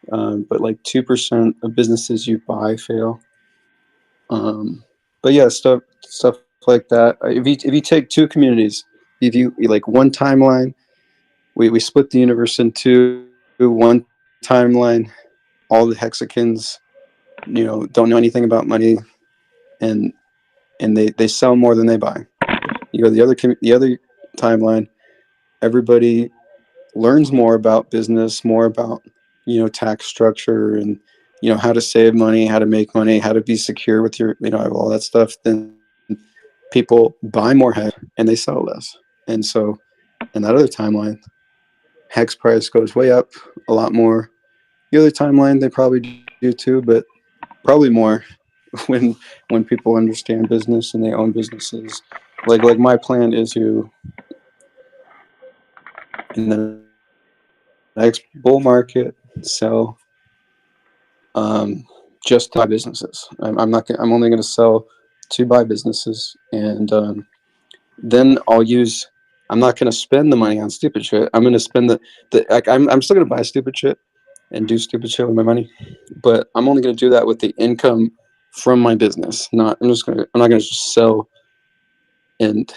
but like 2% of businesses you buy fail. But yeah, stuff like that. If you take two communities, if you like one timeline, we split the universe into one timeline. All the hexagons, don't know anything about money, and they sell more than they buy. You go to the other timeline. Everybody learns more about business, more about tax structure, and how to save money, how to make money, how to be secure with your all that stuff. Then people buy more hex and they sell less. And so in that other timeline, hex price goes way up a lot more. The other timeline they probably do too, but probably more when people understand business and they own businesses. Like my plan is to in the next bull market sell just to buy businesses. I'm not. I'm only going to sell to buy businesses, and then I'll use. I'm not going to spend the money on stupid shit. I'm going to spend the like. I'm still going to buy stupid shit and do stupid shit with my money, but I'm only going to do that with the income from my business. Not. I'm not going to just sell and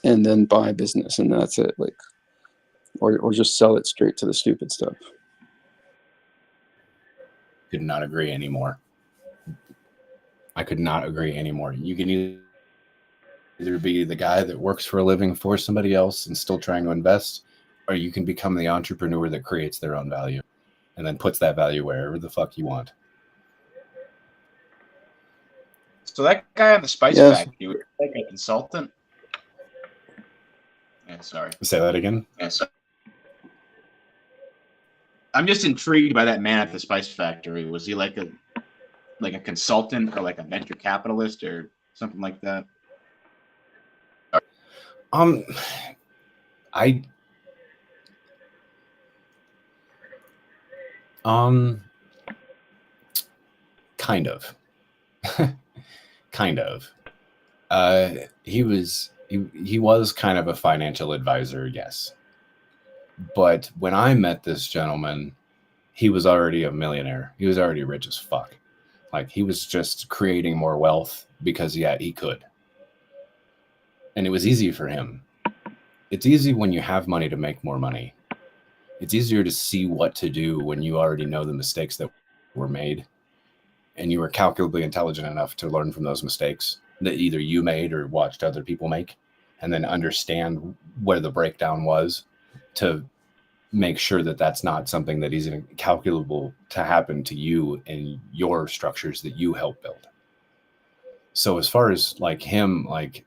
then buy business and that's it. Like or just sell it straight to the stupid stuff. Could not agree anymore. I could not agree anymore. You can either be the guy that works for a living for somebody else and still trying to invest, or you can become the entrepreneur that creates their own value and then puts that value wherever the fuck you want. So that guy on the Spice Yes. Factory was like a consultant. Yeah, sorry. Say that again. Yeah, sorry. I'm just intrigued by that man at the Spice Factory. Was he like a consultant or like a venture capitalist or something like that? I kind of. Kind of. He was kind of a financial advisor, yes. But when I met this gentleman, he was already a millionaire. He was already rich as fuck. Like he was just creating more wealth because he could. And it was easy for him. It's easy when you have money to make more money. It's easier to see what to do when you already know the mistakes that were made and you were calculably intelligent enough to learn from those mistakes that either you made or watched other people make, and then understand where the breakdown was to make sure that that's not something that isn't calculable to happen to you and your structures that you help build. So as far as like him, like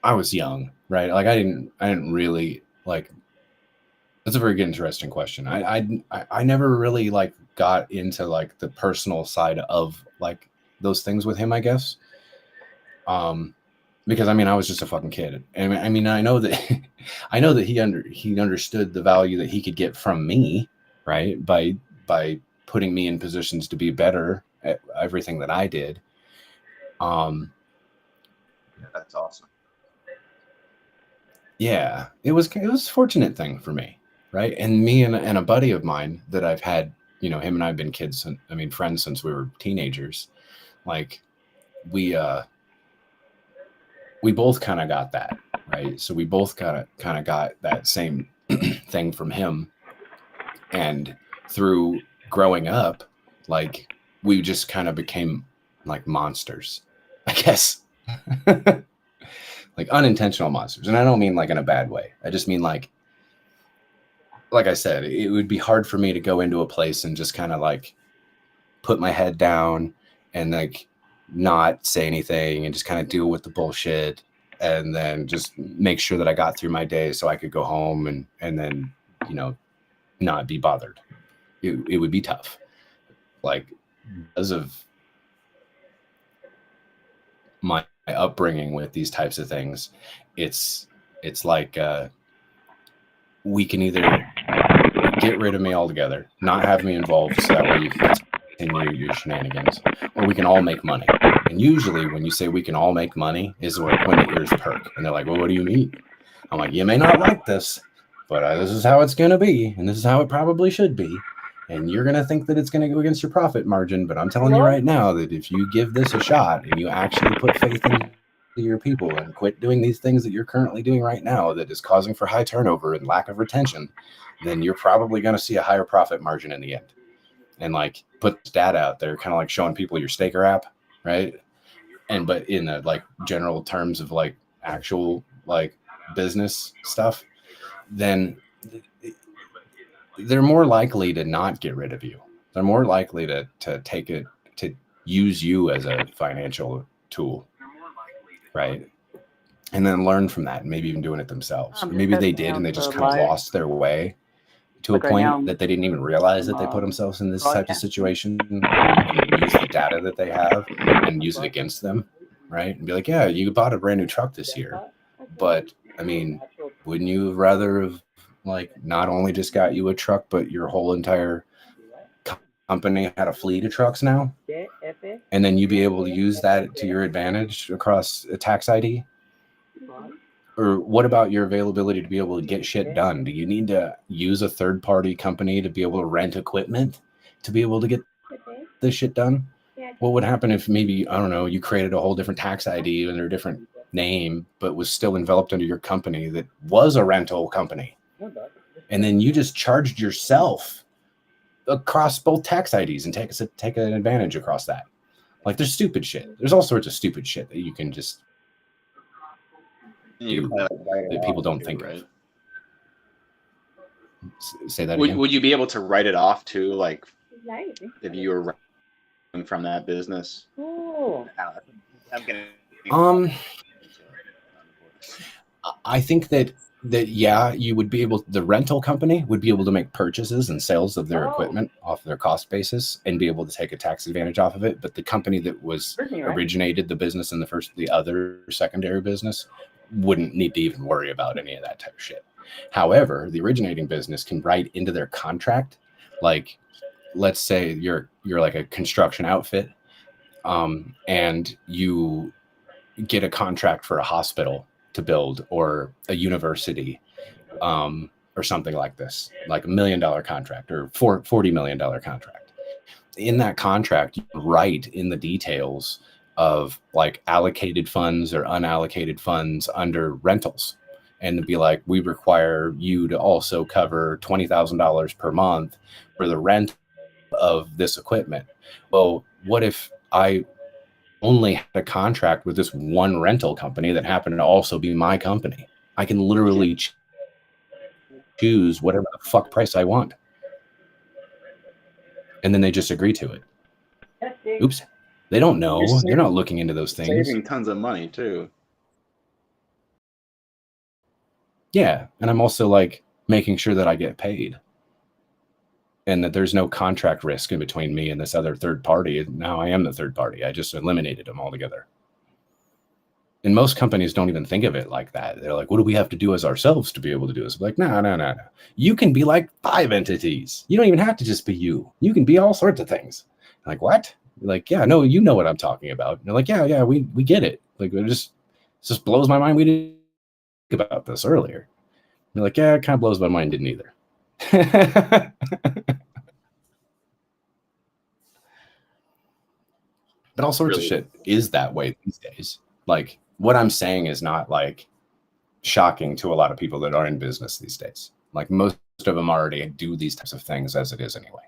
I was young, right? Like I didn't really like. That's a very good, interesting question. I never really like got into like the personal side of like those things with him, I guess. Because I mean, I was just a fucking kid, and I mean, I know that I know that he understood the value that he could get from me, right? By putting me in positions to be better at everything that I did. Yeah, that's awesome. Yeah, it was a fortunate thing for me, right? And me and a buddy of mine that I've had, him and I've been friends since we were teenagers. Like we both kind of got that, right? So we both kind of got that same thing from him, and through growing up, like we just kind of became like monsters, I guess. Like unintentional monsters. And I don't mean like in a bad way. I just mean like I said, it would be hard for me to go into a place and just kind of like put my head down and like not say anything and just kind of deal with the bullshit and then just make sure that I got through my day so I could go home and then, not be bothered. It would be tough. Like because of my upbringing with these types of things, it's like we can either get rid of me altogether, not have me involved, so that way you can continue your shenanigans, or we can all make money. And usually when you say we can all make money is when the ears perk and they're like, well, what do you mean? I'm like, you may not like this, but this is how it's going to be, and this is how it probably should be. And you're going to think that it's going to go against your profit margin. But I'm telling you right now that if you give this a shot and you actually put faith into your people and quit doing these things that you're currently doing right now that is causing for high turnover and lack of retention, then you're probably going to see a higher profit margin in the end. And like put data out there, kind of like showing people your Staker app, right? And but in the like general terms of like actual like business stuff, then they're more likely to not get rid of you. They're more likely to take it, to use you as a financial tool, right? And then learn from that and maybe even doing it themselves. Or maybe they did and they just kind of lost their way to a point that they didn't even realize that they put themselves in this type of situation. You can use the data that they have and use it against them, right? And be like, yeah, you bought a brand new truck this year, but I mean, wouldn't you rather have like not only just got you a truck, but your whole entire company had a fleet of trucks now? And then you be able to use that to your advantage across a tax ID? Or what about your availability to be able to get shit done? Do you need to use a third-party company to be able to rent equipment to be able to get this shit done? What would happen if maybe, I don't know, you created a whole different tax ID under a different name, but was still enveloped under your company that was a rental company? And then you just charged yourself across both tax IDs and take an advantage across that. Like there's stupid shit. There's all sorts of stupid shit that you can just do that people don't think right? of. Say that again. Would you be able to write it off too, like if you were running from that business? I think that yeah, you would be able. The rental company would be able to make purchases and sales of their equipment off their cost basis and be able to take a tax advantage off of it. But the company that was originated the business in the other secondary business wouldn't need to even worry about any of that type of shit. However, the originating business can write into their contract, like let's say you're like a construction outfit, and you get a contract for a hospital to build or a university, or something like this, like $1 million contract or $40 million contract. In that contract, you write in the details of like allocated funds or unallocated funds under rentals, and be like, we require you to also cover $20,000 per month for the rent of this equipment. Well, what if I only had a contract with this one rental company that happened to also be my company? I can literally choose whatever the fuck price I want. And then they just agree to it. Oops. They don't know. They're not looking into those things. Saving tons of money too. Yeah. And I'm also like making sure that I get paid and that there's no contract risk in between me and this other third party. Now I am the third party. I just eliminated them altogether. And most companies don't even think of it like that. They're like, what do we have to do as ourselves to be able to do this? I'm like, no. You can be like 5 entities. You don't even have to just be you. You can be all sorts of things. I'm like, what? You're like, yeah, no, you know what I'm talking about. And they're like, yeah, we get it. Like, it just blows my mind. We didn't think about this earlier. And they're like, yeah, it kind of blows my mind. Didn't either. But all sorts of shit is that way these days. Like, what I'm saying is not like shocking to a lot of people that are in business these days. Like, most of them already do these types of things as it is anyway.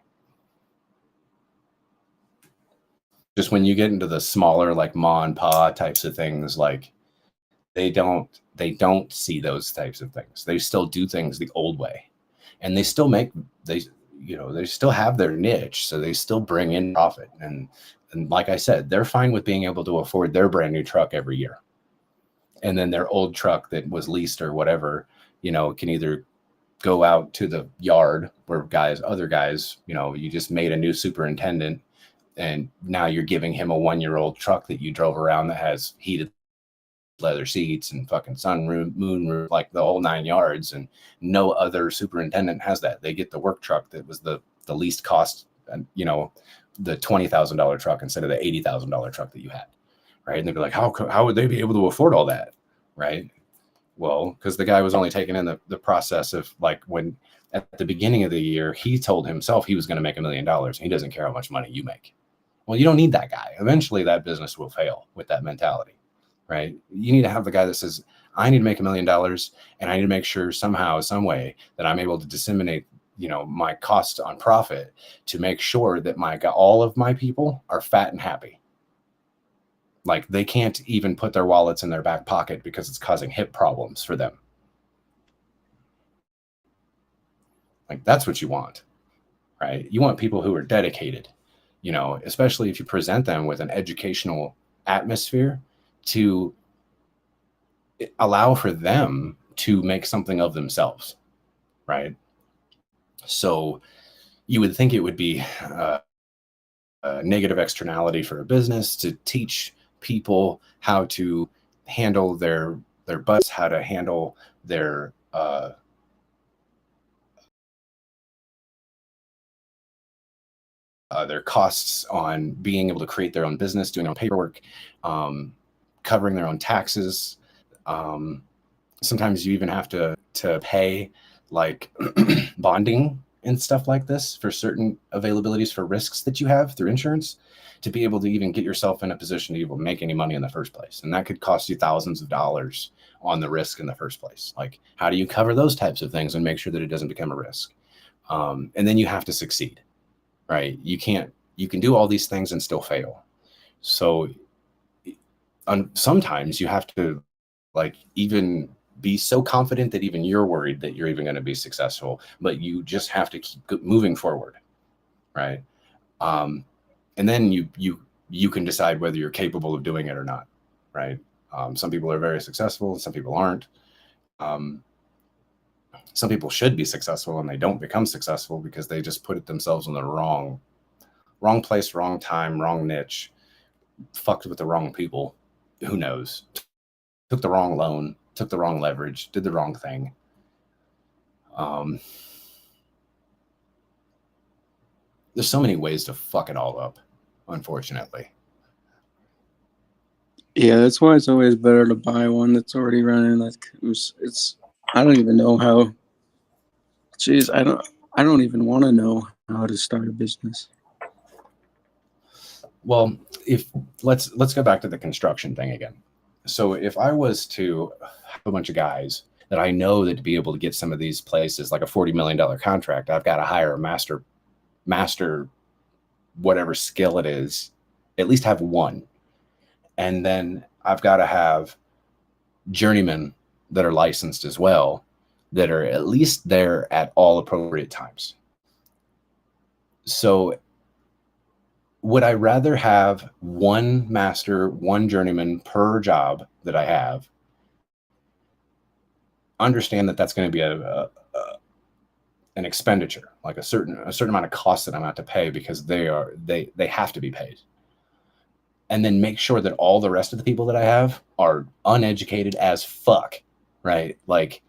Just when you get into the smaller, like ma and pa types of things, like they don't see those types of things. They still do things the old way, and they still they still have their niche, so they still bring in profit. And like I said, they're fine with being able to afford their brand new truck every year. And then their old truck that was leased or whatever, can either go out to the yard where other guys, you just made a new superintendent and now you're giving him a 1-year-old truck that you drove around that has heated leather seats and fucking sunroof, moonroof, like the whole 9 yards. And no other superintendent has that. They get the work truck that was the least cost, the $20,000 truck instead of the $80,000 truck that you had, right? And they'd be like, how would they be able to afford all that, right? Well, because the guy was only taking in the process of like when at the beginning of the year, he told himself he was going to make $1 million. He doesn't care how much money you make. Well, you don't need that guy. Eventually that business will fail with that mentality, right? You need to have the guy that says, I need to make $1 million and I need to make sure somehow, some way that I'm able to disseminate, my cost on profit to make sure that all of my people are fat and happy. Like they can't even put their wallets in their back pocket because it's causing hip problems for them. Like that's what you want, right? You want people who are dedicated, especially if you present them with an educational atmosphere to allow for them to make something of themselves, right? So you would think it would be a negative externality for a business to teach people how to handle their butts, how to handle their costs on being able to create their own business, doing their own paperwork, covering their own taxes. Sometimes you even have to pay like bonding and stuff like this for certain availabilities for risks that you have through insurance to be able to even get yourself in a position to be able to make any money in the first place. And that could cost you thousands of dollars on the risk in the first place. Like, how do you cover those types of things and make sure that it doesn't become a risk? And then you have to succeed, right? You can do all these things and still fail. So sometimes you have to like even be so confident that even you're worried that you're even going to be successful, but you just have to keep moving forward, right? And then you can decide whether you're capable of doing it or not, right? Some people are very successful, some people aren't. Some people should be successful and they don't become successful because they just put themselves in the wrong place, wrong time, wrong niche, fucked with the wrong people. Who knows? Took the wrong loan, took the wrong leverage, did the wrong thing. There's so many ways to fuck it all up, unfortunately. Yeah, that's why it's always better to buy one that's already running. Like it's I don't even know how. Jeez, I don't even want to know how to start a business. Well, let's go back to the construction thing again. So if I was to have a bunch of guys that I know that to be able to get some of these places, like a $40 million contract, I've got to hire a master, whatever skill it is, at least have one. And then I've got to have journeymen that are licensed as well, that are at least there at all appropriate times. So would I rather have one master, one journeyman per job that I have, understand that that's going to be an expenditure, like a certain amount of cost that I'm going to have to pay because they have to be paid, and then make sure that all the rest of the people that I have are uneducated as fuck, right? Like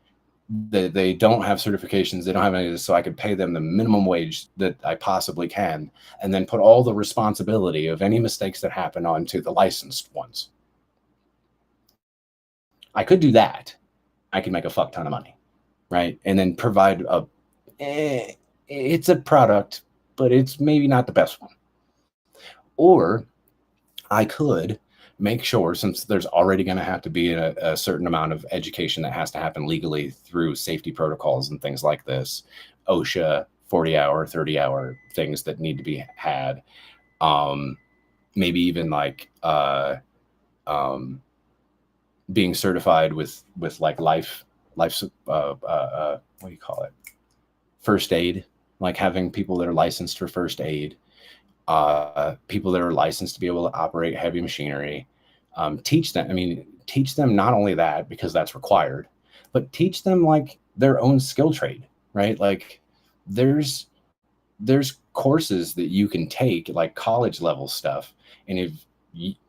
they don't have certifications, they don't have any of this, so I could pay them the minimum wage that I possibly can, and then put all the responsibility of any mistakes that happen onto the licensed ones. I could do that. I could make a fuck ton of money, right? And then provide it's a product, but it's maybe not the best one. Or I could make sure, since there's already going to have to be a certain amount of education that has to happen legally through safety protocols and things like this, OSHA, 40-hour, 30-hour things that need to be had. Maybe even like being certified with like life what do you call it? First aid, like having people that are licensed for first aid. People that are licensed to be able to operate heavy machinery, teach them not only that, because that's required, but teach them like their own skill trade, right? Like there's courses that you can take, like college level stuff. And if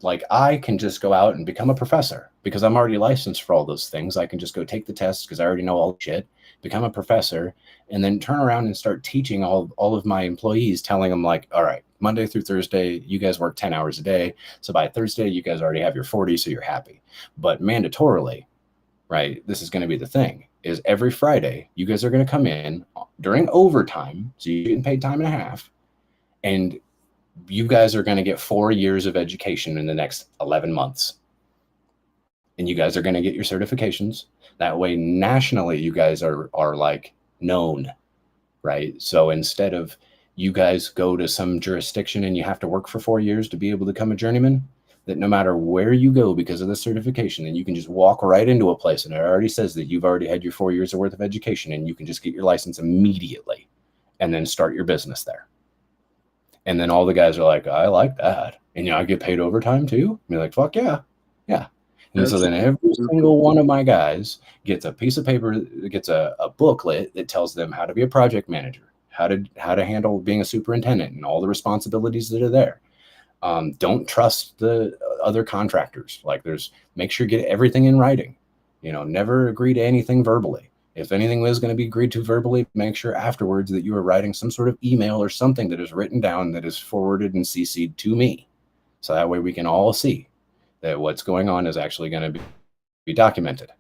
like I can just go out and become a professor because I'm already licensed for all those things. I can just go take the tests because I already know all the shit, become a professor, and then turn around and start teaching all of my employees, telling them like, all right, Monday through Thursday, you guys work 10 hours a day. So by Thursday, you guys already have your 40, so you're happy. But mandatorily, right? This is going to be the thing, is every Friday, you guys are going to come in during overtime, so you're getting paid time and a half, and you guys are going to get 4 years of education in the next 11 months. And you guys are going to get your certifications. That way, nationally, you guys are like known, right? So instead of you guys go to some jurisdiction and you have to work for 4 years to be able to become a journeyman, that no matter where you go because of the certification, then you can just walk right into a place and it already says that you've already had your 4 years worth of education and you can just get your license immediately and then start your business there. And then all the guys are like, I like that. And I get paid overtime too. And you're like, fuck yeah. Yeah. And so then every single one of my guys gets a piece of paper, gets a booklet that tells them how to be a project manager, how to handle being a superintendent and all the responsibilities that are there. Don't trust the other contractors. Like make sure you get everything in writing. Never agree to anything verbally. If anything is going to be agreed to verbally, make sure afterwards that you are writing some sort of email or something that is written down that is forwarded and CC'd to me. So that way we can all see that what's going on is actually going to be documented,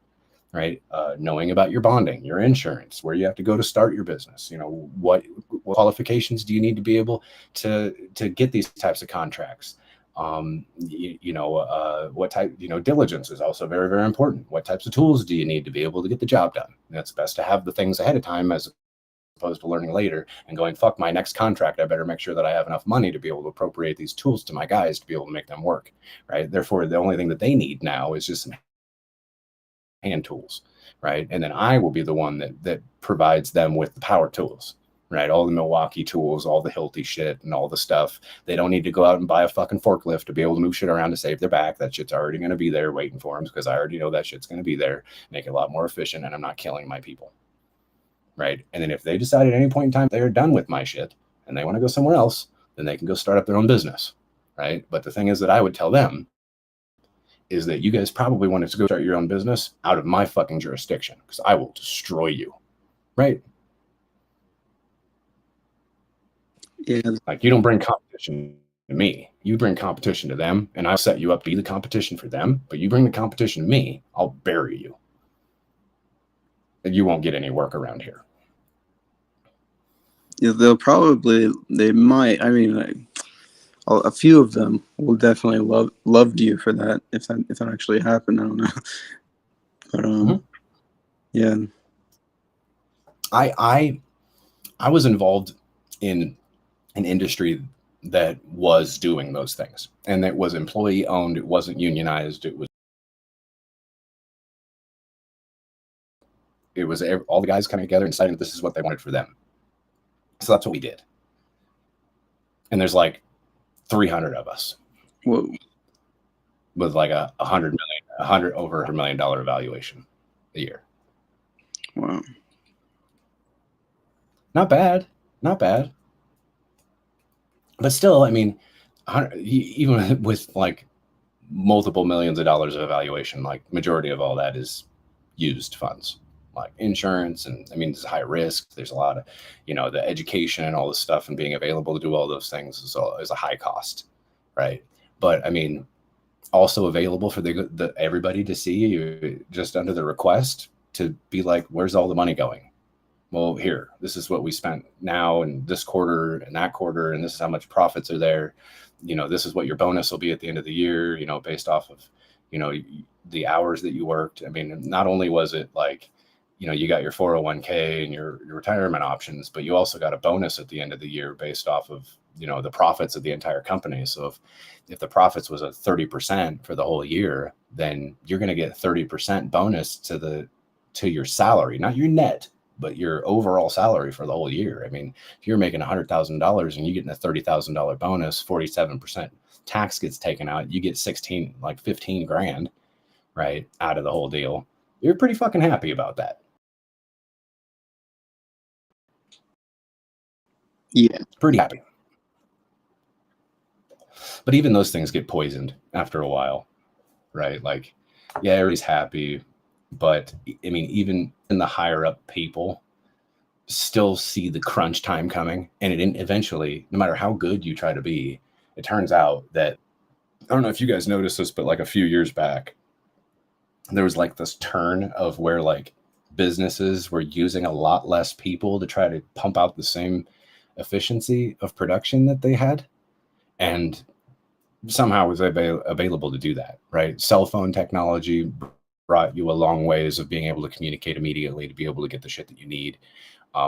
right? Knowing about your bonding, your insurance, where you have to go to start your business. What qualifications do you need to be able to get these types of contracts? What type, diligence is also very, very important. What types of tools do you need to be able to get the job done? And it's best to have the things ahead of time as opposed to learning later and going, fuck my next contract. I better make sure that I have enough money to be able to appropriate these tools to my guys to be able to make them work, right? Therefore, the only thing that they need now is just some hand tools, right? And then I will be the one that provides them with the power tools, right? All the Milwaukee tools, all the Hilti shit and all the stuff. They don't need to go out and buy a fucking forklift to be able to move shit around to save their back. That shit's already going to be there waiting for them because I already know that shit's going to be there, make it a lot more efficient, and I'm not killing my people. Right. And then if they decide at any point in time they're done with my shit and they want to go somewhere else, then they can go start up their own business. Right. But the thing is that I would tell them is that you guys probably wanted to go start your own business out of my fucking jurisdiction because I will destroy you. Right. Yeah. Like you don't bring competition to me. You bring competition to them and I'll set you up to be the competition for them. But you bring the competition to me, I'll bury you. And you won't get any work around here. Yeah, they might. I mean, a few of them will definitely loved you for that if that actually happened. I don't know, but yeah. I was involved in an industry that was doing those things, and that was employee owned. It wasn't unionized. It was all the guys coming together and deciding this is what they wanted for them. So that's what we did. And there's like 300 of us. Whoa. With like over $100 million evaluation a year. Wow. Not bad. But still, I mean, even with like multiple millions of dollars of evaluation, like majority of all that is used funds, like insurance. And I mean, it's high risk. There's a lot of, the education and all this stuff and being available to do all those things is a high cost. Right. But I mean, also available for the everybody to see you just under the request to be like, where's all the money going? Well, here, this is what we spent now and this quarter and that quarter, and this is how much profits are there. This is what your bonus will be at the end of the year, based off of, the hours that you worked. I mean, not only was it like, you got your 401k and your retirement options, but you also got a bonus at the end of the year based off of, the profits of the entire company. So if the profits was at 30% for the whole year, then you're going to get 30% bonus to your salary, not your net, but your overall salary for the whole year. I mean, if you're making $100,000 and you're getting a $30,000 bonus, 47% tax gets taken out, you get 15 grand, right, out of the whole deal. You're pretty fucking happy about that. Yeah. Pretty happy. But even those things get poisoned after a while, right? Like, yeah, everybody's happy, but I mean, even in the higher up people still see the crunch time coming, and eventually, no matter how good you try to be, it turns out that, I don't know if you guys noticed this, but like a few years back, there was like this turn of where like businesses were using a lot less people to try to pump out the same efficiency of production that they had, and somehow was available to do that, right? Cell phone technology brought you a long ways of being able to communicate immediately, to be able to get the shit that you need.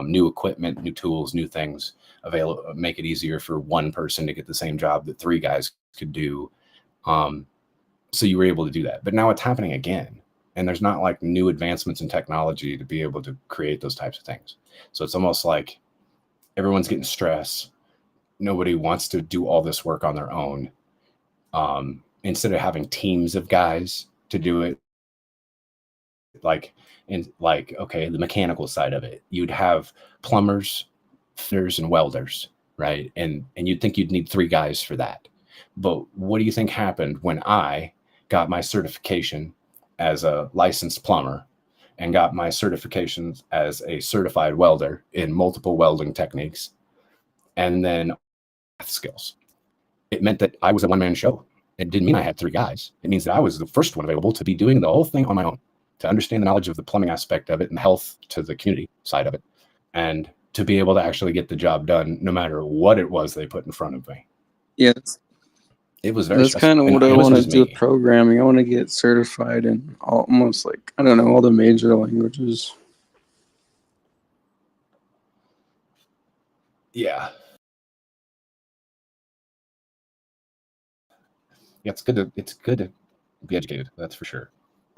New equipment, new tools, new things available, make it easier for one person to get the same job that three guys could do. So you were able to do that, but now it's happening again, and there's not like new advancements in technology to be able to create those types of things. So it's almost like everyone's getting stressed. Nobody wants to do all this work on their own. Instead of having teams of guys to do it, like in like, okay, the mechanical side of it, you'd have plumbers, fitters, and welders, right? And you'd think you'd need three guys for that. But what do you think happened when I got my certification as a licensed plumber and got my certifications as a certified welder in multiple welding techniques, and then math skills? It meant that I was a one-man show. It didn't mean I had three guys. It means that I was the first one available to be doing the whole thing on my own, to understand the knowledge of the plumbing aspect of it and health to the community side of it, and to be able to actually get the job done no matter what it was they put in front of me. Yeah, It was very that's stressful. kind of And what I it wasn't want to just do with me. programming. I want to get certified in almost like, I don't know, all the major languages. Yeah. Yeah, it's good to be educated. That's for sure.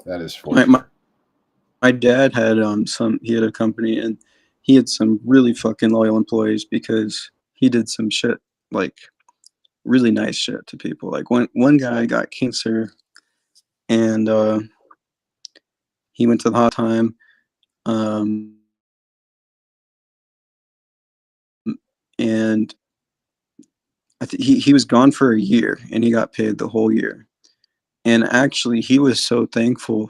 That is for My, sure. my dad had he had a company, and he had some really fucking loyal employees because he did some shit, like really nice shit to people. Like one guy got cancer, and he went to the hospital time, um, and he was gone for a year, and he got paid the whole year. And actually, he was so thankful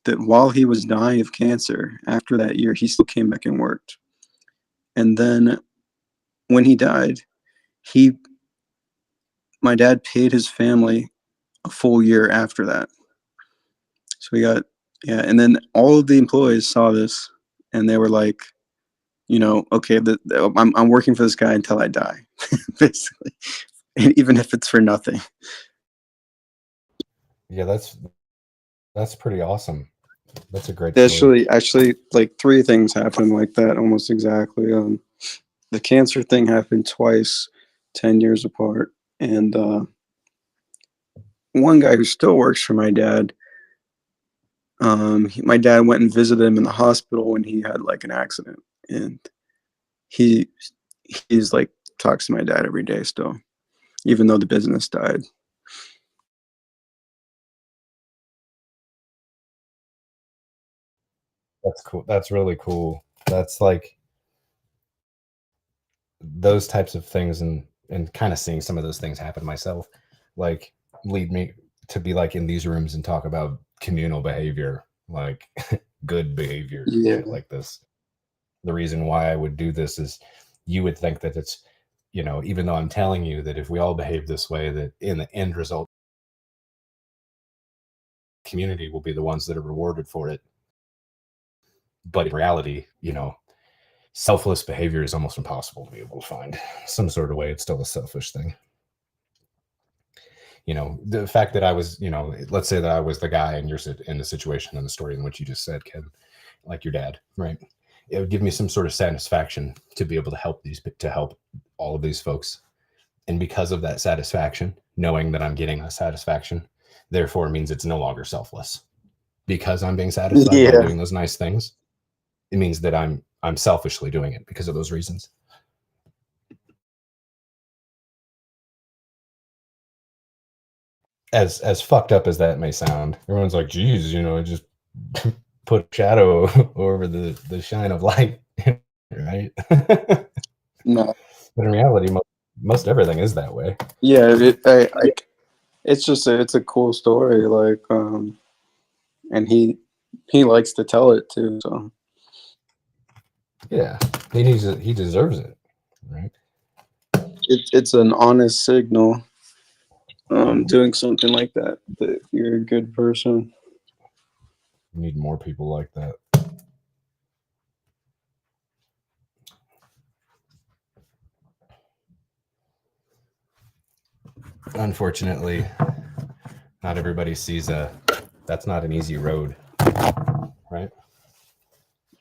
that while he was dying of cancer, after that year, he still came back and worked. And then when he died, he my dad paid his family a full year after that. So we got, yeah, and then all of the employees saw this, and they were like, okay, I'm working for this guy until I die, basically, and even if it's for nothing. Yeah, that's pretty awesome. That's a great story. Actually, like three things happened like that, almost exactly. The cancer thing happened twice, 10 years apart, and one guy who still works for my dad. My dad went and visited him in the hospital when he had like an accident, and he he's like talks to my dad every day still, even though the business died. That's cool. That's really cool. That's like those types of things, and kind of seeing some of those things happen myself, like lead me to be like in these rooms and talk about communal behavior, like good behavior, Yeah, shit like this. The reason why I would do this is you would think that it's, even though I'm telling you that if we all behave this way, that in the end result, community will be the ones that are rewarded for it. But in reality, selfless behavior is almost impossible to be able to find. Some sort of way, it's still a selfish thing. The fact that I was, let's say that I was the guy and you're in the situation in the story in which you just said, Kevin, like your dad, right? It would give me some sort of satisfaction to be able to help all of these folks. And because of that satisfaction, knowing that I'm getting a satisfaction, therefore means it's no longer selfless. Because I'm being satisfied by yeah, doing those nice things, it means that I'm selfishly doing it because of those reasons. As fucked up as that may sound, everyone's like, geez, just put a shadow over the shine of light, right? no, But in reality, most everything is that way. yeah. It's just it's a cool story, like, and he likes to tell it too. So Yeah, he deserves it, right? it's an honest signal, doing something like that you're a good person. We need more people like that. Unfortunately, not everybody sees that's not an easy road, right?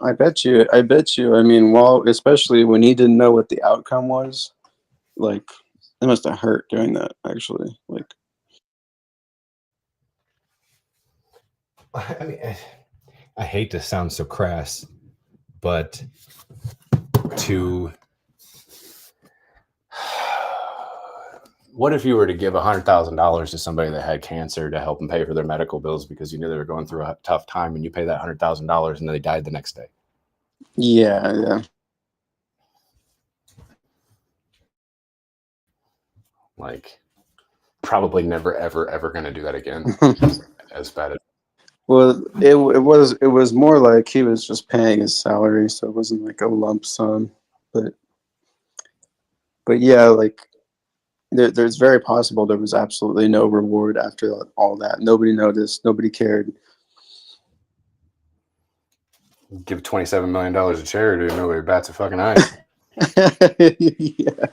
I bet you. I bet you. I mean, well, especially when he didn't know what the outcome was, like it must have hurt doing that. Actually, like I mean, I hate to sound so crass, but to what if you were to give $100,000 to somebody that had cancer to help them pay for their medical bills because you knew they were going through a tough time, and you pay that $100,000 and then they died the next day? yeah, yeah. Like, probably never, ever, ever going to do that again. As bad as. Well, it was more like he was just paying his salary, so it wasn't like a lump sum. But yeah, like there's very possible there was absolutely no reward after all that. Nobody noticed. Nobody cared. Give $27 million to charity and nobody bats a fucking eye. Yeah.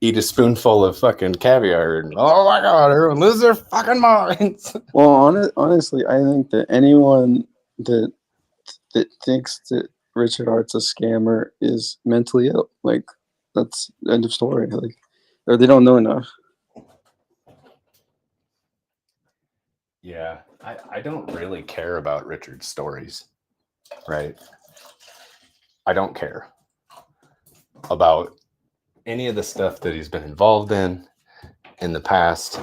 Eat a spoonful of fucking caviar and oh my god, everyone lose their fucking minds. Well, honestly, I think that anyone that thinks that Richard Art's a scammer is mentally ill. Like that's end of story. Like, or they don't know enough. Yeah, I don't really care about Richard's stories, right? I don't care about any of the stuff that he's been involved in the past.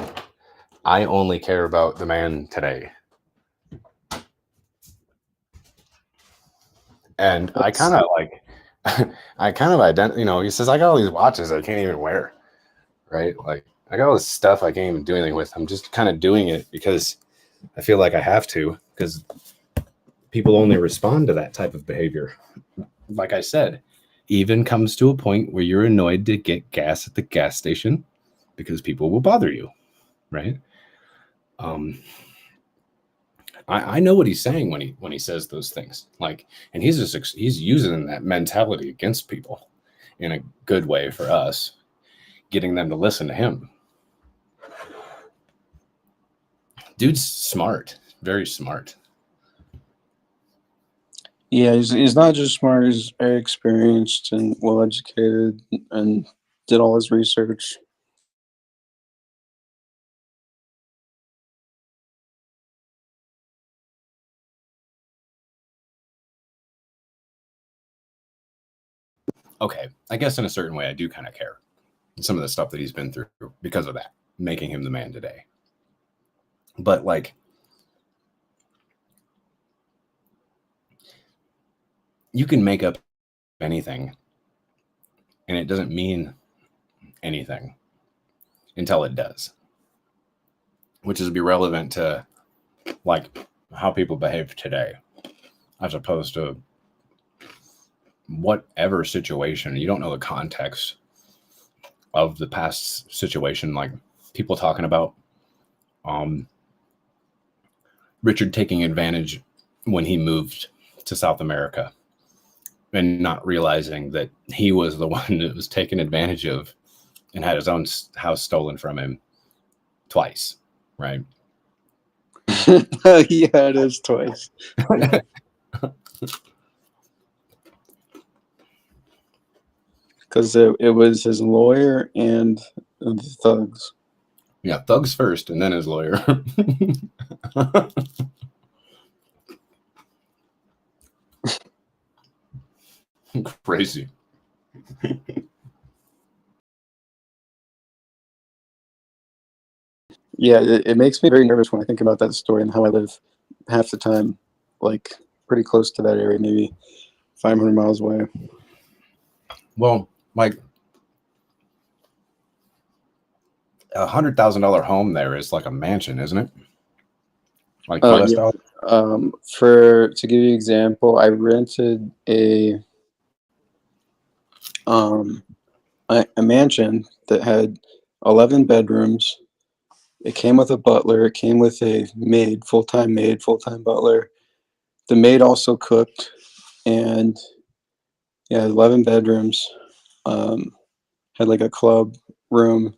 I only care about the man today. And I kind of like, he says, I got all these watches I can't even wear, right? Like, I got all this stuff I can't even do anything with. I'm just kind of doing it because I feel like I have to, because people only respond to that type of behavior. Like I said, even comes to a point where you're annoyed to get gas at the gas station because people will bother you, right? I know what he's saying when he says those things, like, and he's using that mentality against people in a good way for us, getting them to listen to him. Dude's smart, very smart. Yeah, he's not just smart. He's very experienced and well educated, and did all his research. Okay, I guess in a certain way I do kind of care. Some of the stuff that he's been through because of that, making him the man today. But like, you can make up anything and it doesn't mean anything until it does, which is irrelevant to like how people behave today, as opposed to whatever situation. You don't know the context of the past situation, like people talking about Richard taking advantage when he moved to South America and not realizing that he was the one that was taken advantage of and had his own house stolen from him twice, right? Yeah, it is twice. Because it was his lawyer and the thugs. Yeah, thugs first and then his lawyer. Crazy. Yeah, it makes me very nervous when I think about that story and how I live half the time, like pretty close to that area, maybe 500 miles away. Well, like $100,000 home there is like a mansion, isn't it? Like US Yeah. dollars? To give you an example, I rented a mansion that had 11 bedrooms, It came with a butler. It came with a maid, full time butler. The maid also cooked, and yeah, 11 bedrooms. Um, had like a club room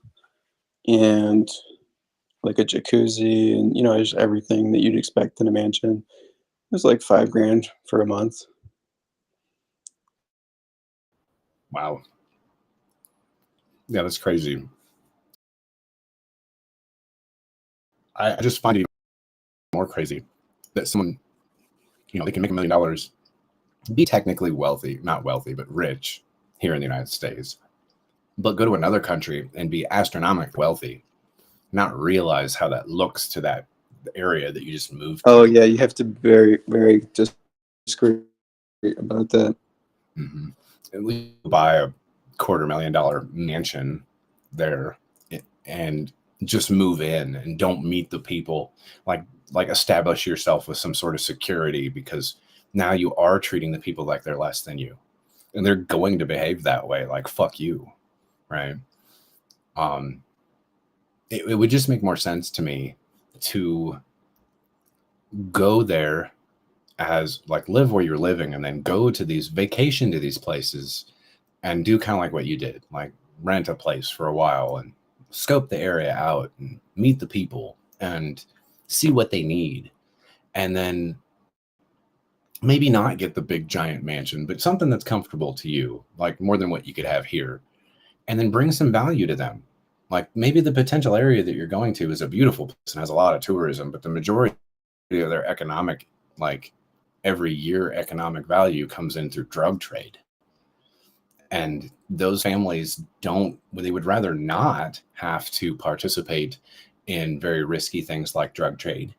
and like a jacuzzi, and just everything that you'd expect in a mansion. It was like 5 grand for a month. Wow. Yeah, that's crazy. I just find it more crazy that someone, they can make $1 million, be technically wealthy, not wealthy, but rich here in the United States, but go to another country and be astronomically wealthy, not realize how that looks to that area that you just moved Oh to. yeah, you have to be very, very discreet about that. Mm-hmm. At least buy a $250,000 mansion there and just move in and don't meet the people, like establish yourself with some sort of security, because now you are treating the people like they're less than you, and they're going to behave that way, like fuck you, right? um it would just make more sense to me to go there as like live where you're living, and then go to these vacation to these places and do kind of like what you did, like rent a place for a while and scope the area out and meet the people and see what they need. And then maybe not get the big giant mansion, but something that's comfortable to you, like more than what you could have here. And then bring some value to them. Like maybe the potential area that you're going to is a beautiful place and has a lot of tourism, but the majority of their economic, like every year economic value comes in through drug trade. And those families they would rather not have to participate in very risky things like drug trade,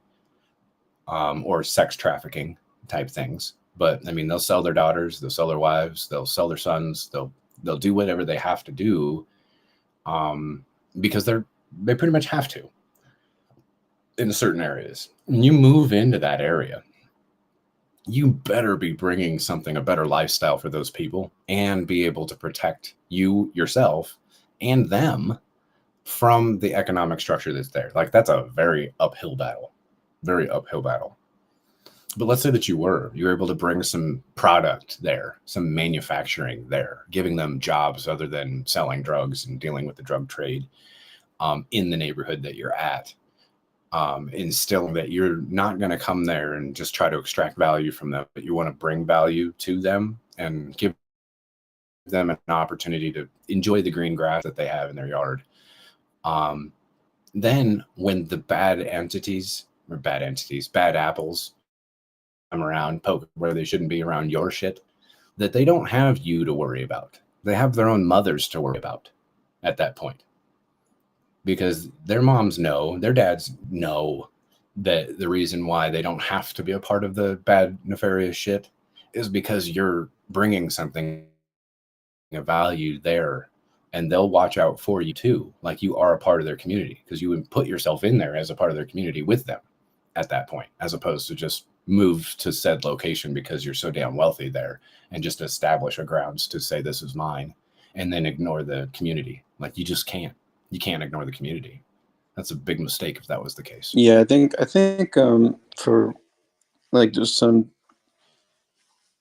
or sex trafficking type things. But I mean, they'll sell their daughters, they'll sell their wives, they'll sell their sons, they'll do whatever they have to do, um, because they pretty much have to in certain areas. When you move into that area, you better be bringing a better lifestyle for those people, and be able to protect you yourself and them from the economic structure that's there. Like that's a very uphill battle. But let's say that you were able to bring some product there, some manufacturing there, giving them jobs other than selling drugs and dealing with the drug trade, in the neighborhood that you're at. Instilling that you're not going to come there and just try to extract value from them, but you want to bring value to them and give them an opportunity to enjoy the green grass that they have in their yard. Then when the bad apples come around, poke where they shouldn't be around your shit, that they don't have you to worry about. They have their own mothers to worry about at that point. Because their moms know, their dads know that the reason why they don't have to be a part of the bad, nefarious shit is because you're bringing something of value there, and they'll watch out for you too. Like you are a part of their community because you would put yourself in there as a part of their community with them at that point, as opposed to just move to said location because you're so damn wealthy there and just establish a grounds to say this is mine and then ignore the community. Like you just can't. You can't ignore the community. That's a big mistake if that was the case. Yeah, I think for like just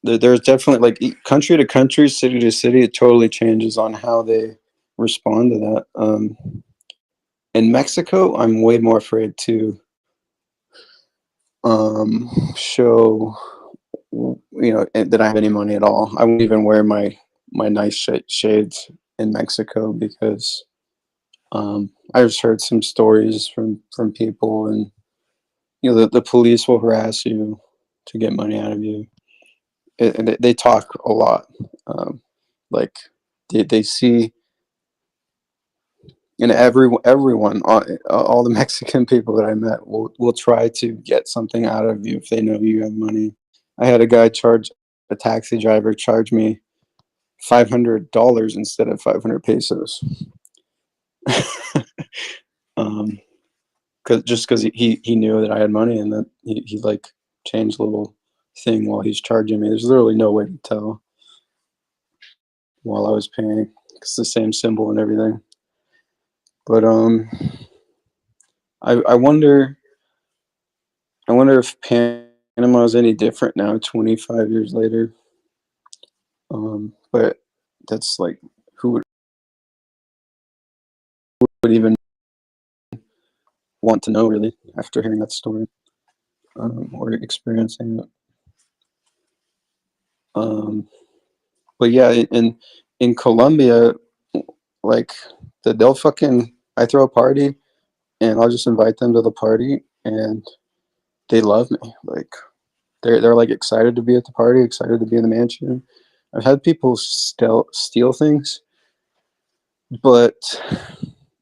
there's definitely like country to country, city to city, it totally changes on how they respond to that. In Mexico, I'm way more afraid to show that I have any money at all. I won't even wear my nice shades in Mexico because I just heard some stories from people, and the police will harass you to get money out of you. And they talk a lot. Like they see, and everyone, all the Mexican people that I met will try to get something out of you if they know you have money. I had a taxi driver charge me $500 instead of 500 pesos. um, because he knew that I had money, and that he like changed a little thing while he's charging me. There's literally no way to tell while I was paying. It's the same symbol and everything. But I wonder. I wonder if Panama is any different now, 25 years later. But that's like, who would even want to know really after hearing that story, or experiencing it. But yeah, in Colombia, like they'll fucking, I throw a party and I'll just invite them to the party and they love me. Like they're like excited to be at the party, excited to be in the mansion. I've had people steal things, but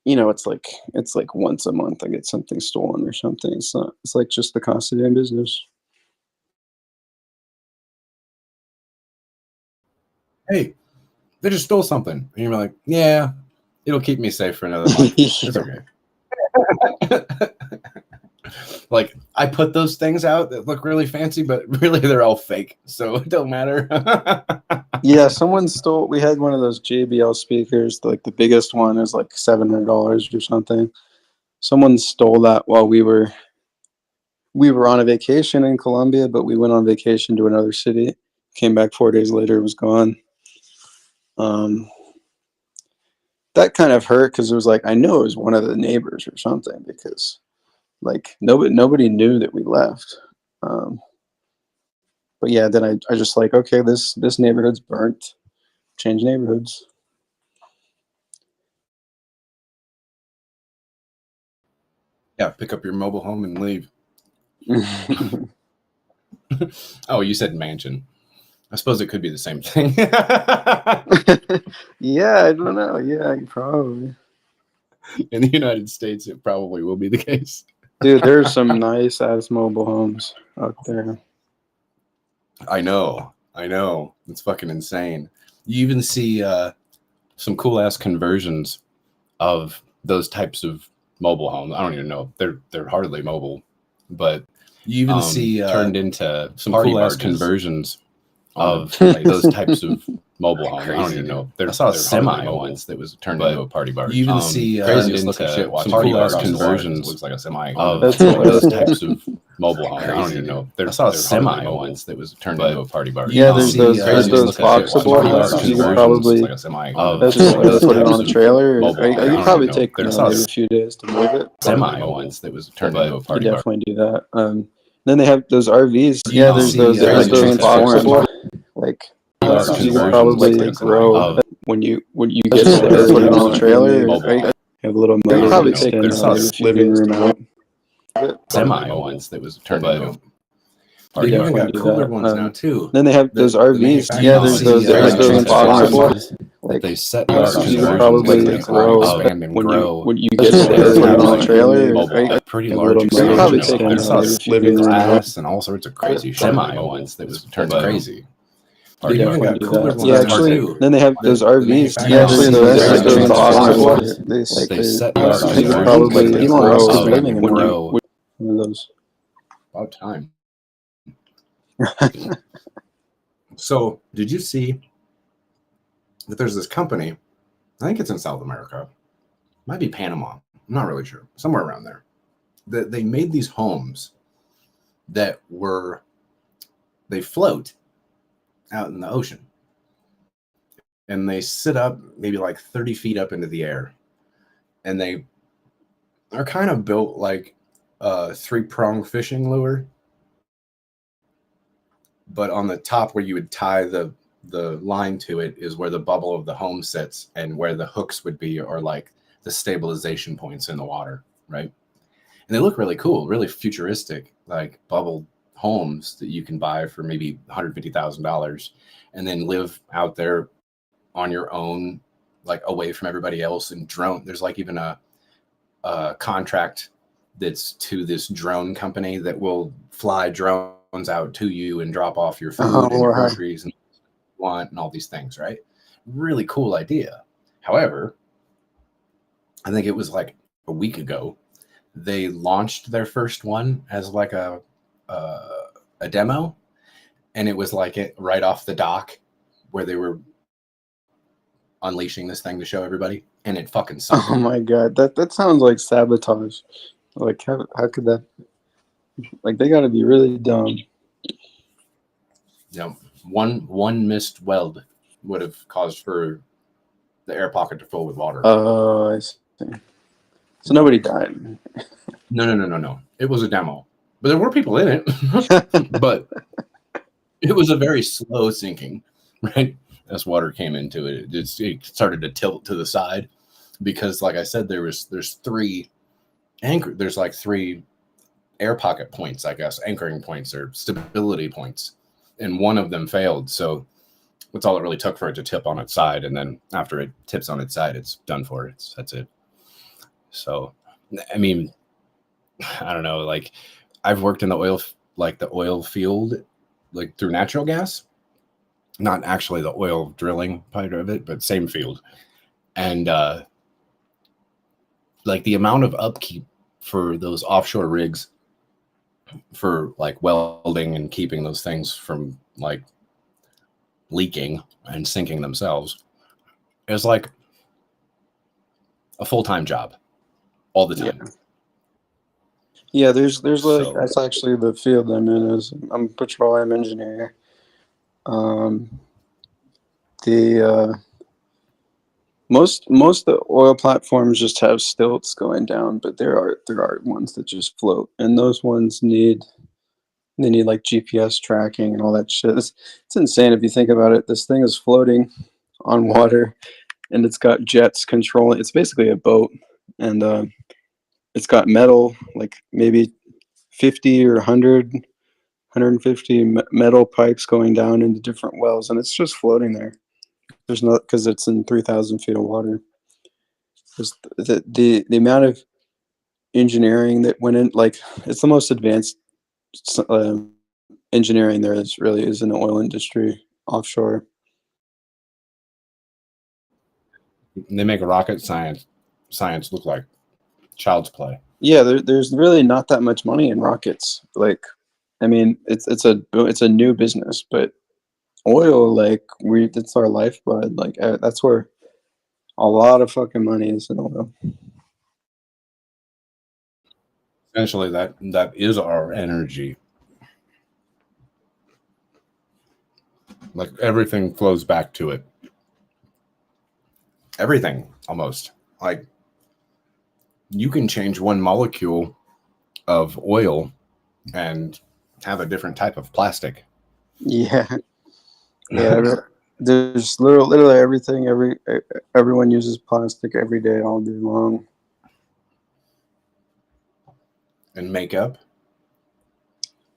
it's like once a month I get something stolen or something. It's like just the cost of doing business. Hey, they just stole something. And you're like, yeah, it'll keep me safe for another month. It's okay. Like, I put those things out that look really fancy, but really they're all fake, so it don't matter. Yeah, someone stole. We had one of those JBL speakers, like the biggest one is like $700 or something. Someone stole that while we were on a vacation in Colombia, but we went on vacation to another city. Came back 4 days later, it was gone. That kind of hurt because it was like I know it was one of the neighbors or something, because like nobody knew that we left. But yeah, then I just like, okay, this neighborhood's burnt. Change neighborhoods. Yeah, pick up your mobile home and leave. Oh, you said mansion. I suppose it could be the same thing. Yeah, I don't know. Yeah, probably. In the United States, it probably will be the case. Dude, there's some nice ass mobile homes out there. I know. It's fucking insane. You even see some cool ass conversions of those types of mobile homes. I don't even know. They're hardly mobile, but you even see turned into some cool ass conversions of like those types of mobile homes. I don't even know. I saw a semi once that was turned into a party bar. You even see craziest looking shit. Some cool ass conversions. Looks like a semi. Of those types of mobile homes. I don't even know. I saw a semi once that was turned into a party bar. Yeah, there's those boxable houses. You could probably that's put it on a trailer. You could probably take maybe a few days to move it. Semi once that was turned into a party bar. You definitely do that. Then they have those RVs. Yeah, there's those boxable. Like you could probably grow when you get there. Put it on a trailer. Have a little motor. You probably take the living room out. Semi ones that was turned into. They even got cooler ones now too. Then they have those RVs. Yeah, there's those boxable. Like they set you could probably grow expand and grow when you get there. Put it on a trailer. Pretty large. You probably take living room out and all sorts of crazy semi ones that was turned crazy. They even got cooler ones. Yeah, actually, then they have those RVs. Yeah, actually, those boxable. They set you could probably grow when those. About time. So, did you see that there's this company? I think it's in South America. Might be Panama. I'm not really sure. Somewhere around there. That they made these homes that they float out in the ocean. And they sit up maybe like 30 feet up into the air. And they are kind of built like a 3-prong fishing lure. But on the top where you would tie the line to it is where the bubble of the home sits, and where the hooks would be are like the stabilization points in the water, right? And they look really cool, really futuristic, like bubble homes that you can buy for maybe $150,000 and then live out there on your own, like away from everybody else. And drone, there's like even a contract that's to this drone company that will fly drones out to you and drop off your food and your groceries and want and all these things, right? Really cool idea. However, I think it was like a week ago, they launched their first one as like a demo, and it was like it right off the dock where they were unleashing this thing to show everybody, and it fucking sucked. Oh my god, that sounds like sabotage. Like how could that? Like they got to be really dumb. You know, one missed weld would have caused for the air pocket to fill with water. Oh, I see. So nobody died. No. It was a demo, but there were people in it. But it was a very slow sinking, right? As water came into it, it started to tilt to the side because, like I said, there's three anchor. There's like three air pocket points, I guess, anchoring points or stability points, and one of them failed. So that's all it really took for it to tip on its side, and then after it tips on its side, it's done for. That's it. So, I mean, I don't know. Like, I've worked in the oil field, like through natural gas, not actually the oil drilling part of it, but same field. And like the amount of upkeep for those offshore rigs for like welding and keeping those things from like leaking and sinking themselves is like a full-time job all the Yeah. time. Yeah, there's like So that's actually the field I'm in. Is I'm a petroleum engineer. Um, the most of the oil platforms just have stilts going down, but there are ones that just float, and those ones need like GPS tracking and all that shit. It's insane if you think about it. This thing is floating on water, and it's got jets controlling. It's basically a boat, and it's got metal, like maybe 50 or 100, 150 metal pipes going down into different wells, and it's just floating there. There's not because it's in 3,000 feet of water. Just the amount of engineering that went in, like it's the most advanced engineering there is in the oil industry offshore. they make rocket science look like child's play. Yeah, there's really not that much money in rockets. Like, I mean, it's a new business, but oil, like it's our lifeblood. Like that's where a lot of fucking money is in oil. Essentially, that is our energy. Like everything flows back to it. Everything almost. Like you can change one molecule of oil and have a different type of plastic. Yeah, yeah. There's literally everything. Everyone uses plastic every day, all day long. And makeup.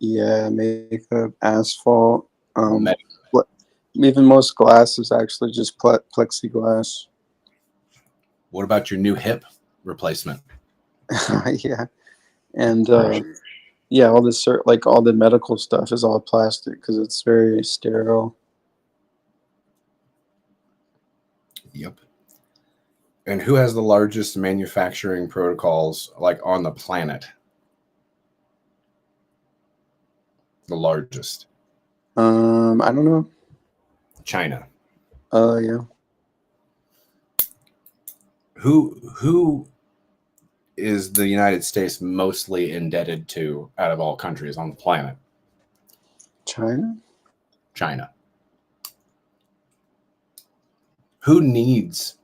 Yeah, makeup, asphalt. Um, Med- ple- Even most glass is actually just plexiglass. what about your new hip replacement? Yeah, and yeah, all this like all the medical stuff is all plastic because it's very sterile. Yep. And who has the largest manufacturing protocols like on the planet? The largest. I don't know. China. Yeah. Who is the United States mostly indebted to out of all countries on the planet? China? China. Who needs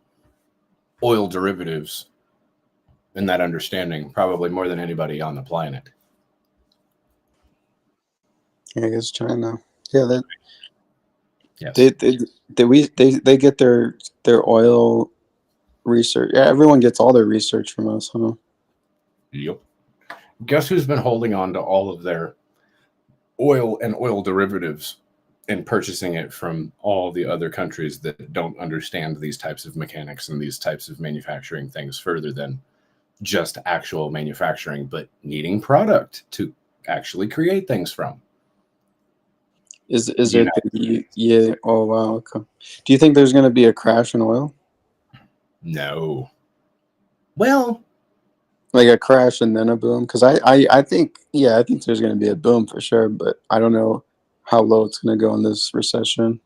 oil derivatives in that understanding probably more than anybody on the planet? Yeah, I guess China. Yeah, Yes. they get their oil research. Yeah, everyone gets all their research from us, huh? Yep. Guess who's been holding on to all of their oil and oil derivatives and purchasing it from all the other countries that don't understand these types of mechanics and these types of manufacturing things further than just actual manufacturing, but needing product to actually create things from. Is You it yeah? Oh wow. Okay. Do you think there's going to be a crash in oil? No. Well, Like a crash and then a boom? Because I think I think there's going to be a boom for sure, but I don't know how low it's going to go in this recession.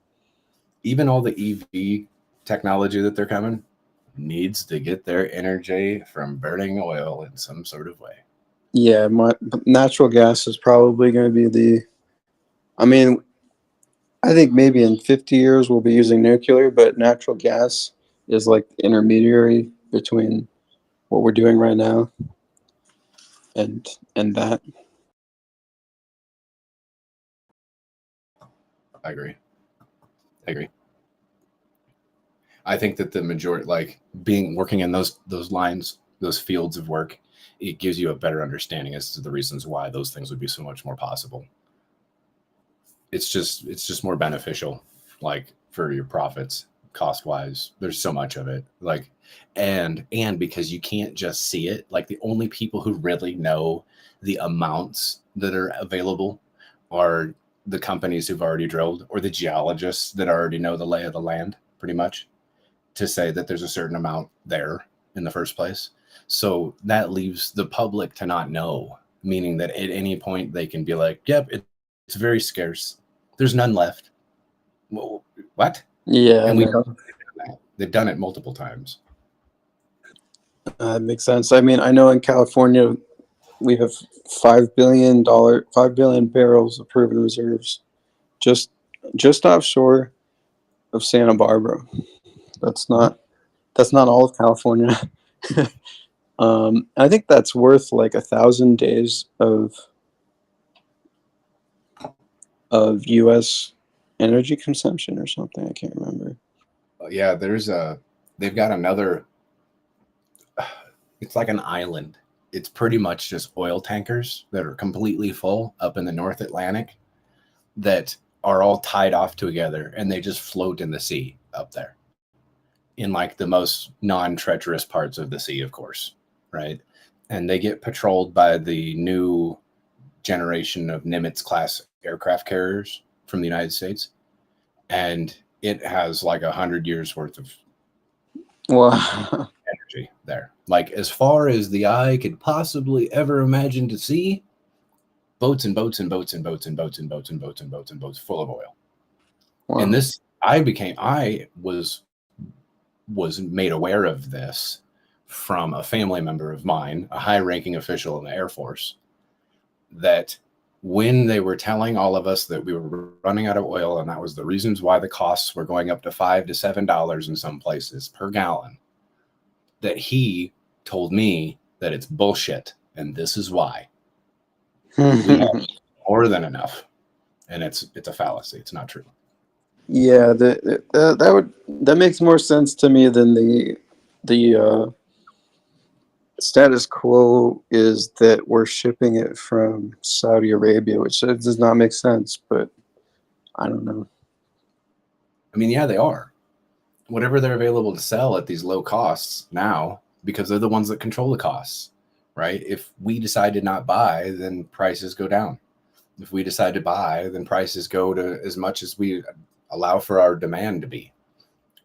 even all the EV technology that they're coming needs to get their energy from burning oil in some sort of way. Yeah, natural gas is probably going to be the. I mean, I think maybe in 50 years we'll be using nuclear, but natural gas is like the intermediary between what we're doing right now and and that. I agree. I agree. I think that the majority, like being working in those lines, those fields of work, it gives you a better understanding as to the reasons why those things would be so much more possible. It's just more beneficial, like for your profits, cost wise. There's so much of it, like, and because you can't just see it. Like the only people who really know the amounts that are available are the companies who've already drilled or the geologists that already know the lay of the land, pretty much, to say that there's a certain amount there in the first place. So that leaves the public to not know, meaning that at any point they can be like, yep, it's very scarce. There's none left. Well, what? Yeah, And we no, know that. They've done it multiple times. that makes sense. I mean, I know in California we have $5 billion, 5 billion barrels of proven reserves just just offshore of Santa Barbara. That's not that's not all of California. I think that's worth like 1,000 days of U.S. energy consumption or something. I can't remember. Yeah, they've got another, it's like an island. It's pretty much just oil tankers that are completely full up in the North Atlantic that are all tied off together and they just float in the sea up there in like the most non-treacherous parts of the sea, of course, right? And they get patrolled by the new generation of Nimitz class aircraft carriers from the United States, and it has like 100 years worth of Wow. energy there. Like as far as the eye could possibly ever imagine to see, boats and boats and boats and boats and boats and boats and boats and boats and boats full of oil. And Wow. this, I was made aware of this from a family member of mine, a high-ranking official in the Air Force, that when they were telling all of us that we were running out of oil and that was the reasons why the costs were going up to $5 to $7 in some places per gallon, that he told me that it's bullshit and this is why. We have more than enough, and it's a fallacy. It's not true. Yeah, that makes more sense to me than the status quo is that we're shipping it from Saudi Arabia, which does not make sense. But I don't know. I mean, yeah, they are. Whatever they're available to sell at these low costs now, because they're the ones that control the costs, right? If we decide to not buy, then prices go down. If we decide to buy, then prices go to as much as we allow for our demand to be,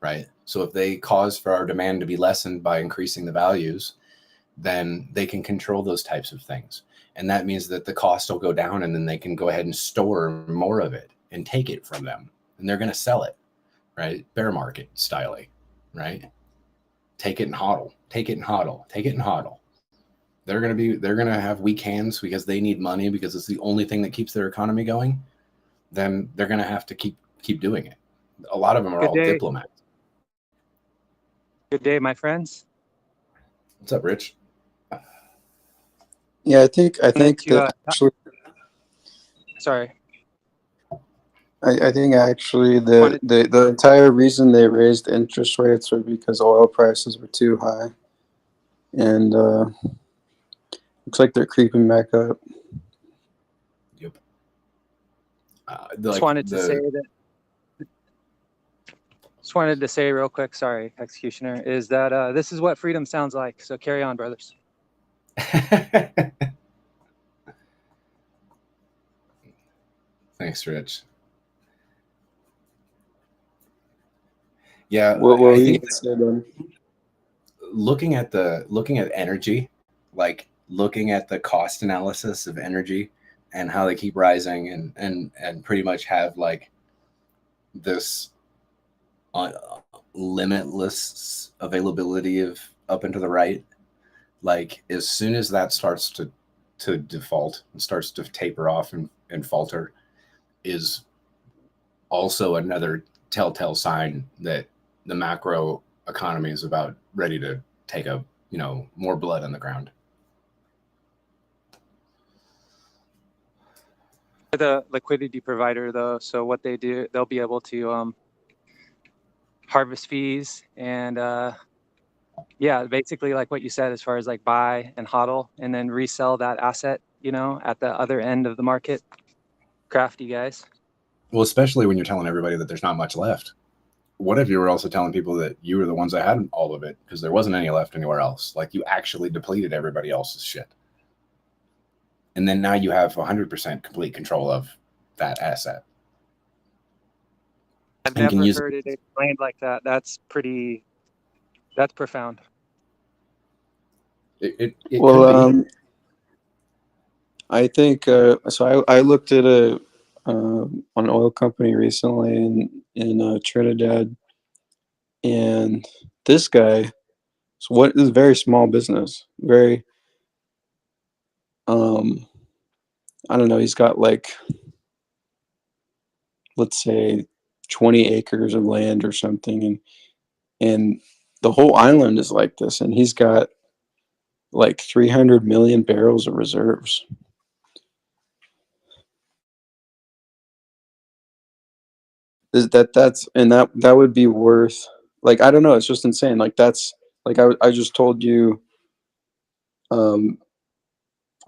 right? So if they cause for our demand to be lessened by increasing the values, then they can control those types of things. And that means that the cost will go down and then they can go ahead and store more of it and take it from them. And they're going to sell it, right? Bear market style, right? Take it and hodl, take it and hodl, take it and hodl. They're going to have weak hands because they need money because it's the only thing that keeps their economy going. Then they're going to have to keep doing it. A lot of them are Good all day. diplomats. Good day, my friends. What's up, Rich? Yeah, I think To, that actually, sorry, I think actually wanted the entire reason they raised interest rates were because oil prices were too high, and looks like they're creeping back up. Yep. just wanted to say that. Just wanted to say real quick, sorry, executioner, is that this is what freedom sounds like. So carry on, brothers. Thanks, Rich. Yeah, What I were you think gonna say, Ben? looking at energy, like looking at the cost analysis of energy and how they keep rising and pretty much have like this uh, limitless availability of up and to the right. Like as soon as that starts to to default and starts to taper off and falter is also another telltale sign that the macro economy is about ready to take a, more blood on the ground. The liquidity provider, though, so what they do, they'll be able to harvest fees and yeah, basically like what you said, as far as like buy and hodl and then resell that asset, at the other end of the market. Crafty guys. Well, especially when you're telling everybody that there's not much left. What if you were also telling people that you were the ones that had all of it because there wasn't any left anywhere else? Like you actually depleted everybody else's shit. And then now you have 100% complete control of that asset. I've never heard it explained like that. That's profound. It Well, could be. I think so. I looked at an oil company recently in Trinidad, and this guy, so what is a very small business, very I don't know. He's got like, let's say, 20 acres of land or something, and the whole island is like this, and he's got like 300 million barrels of reserves. That would be worth, like, I don't know, it's just insane. Like that's like I just told you.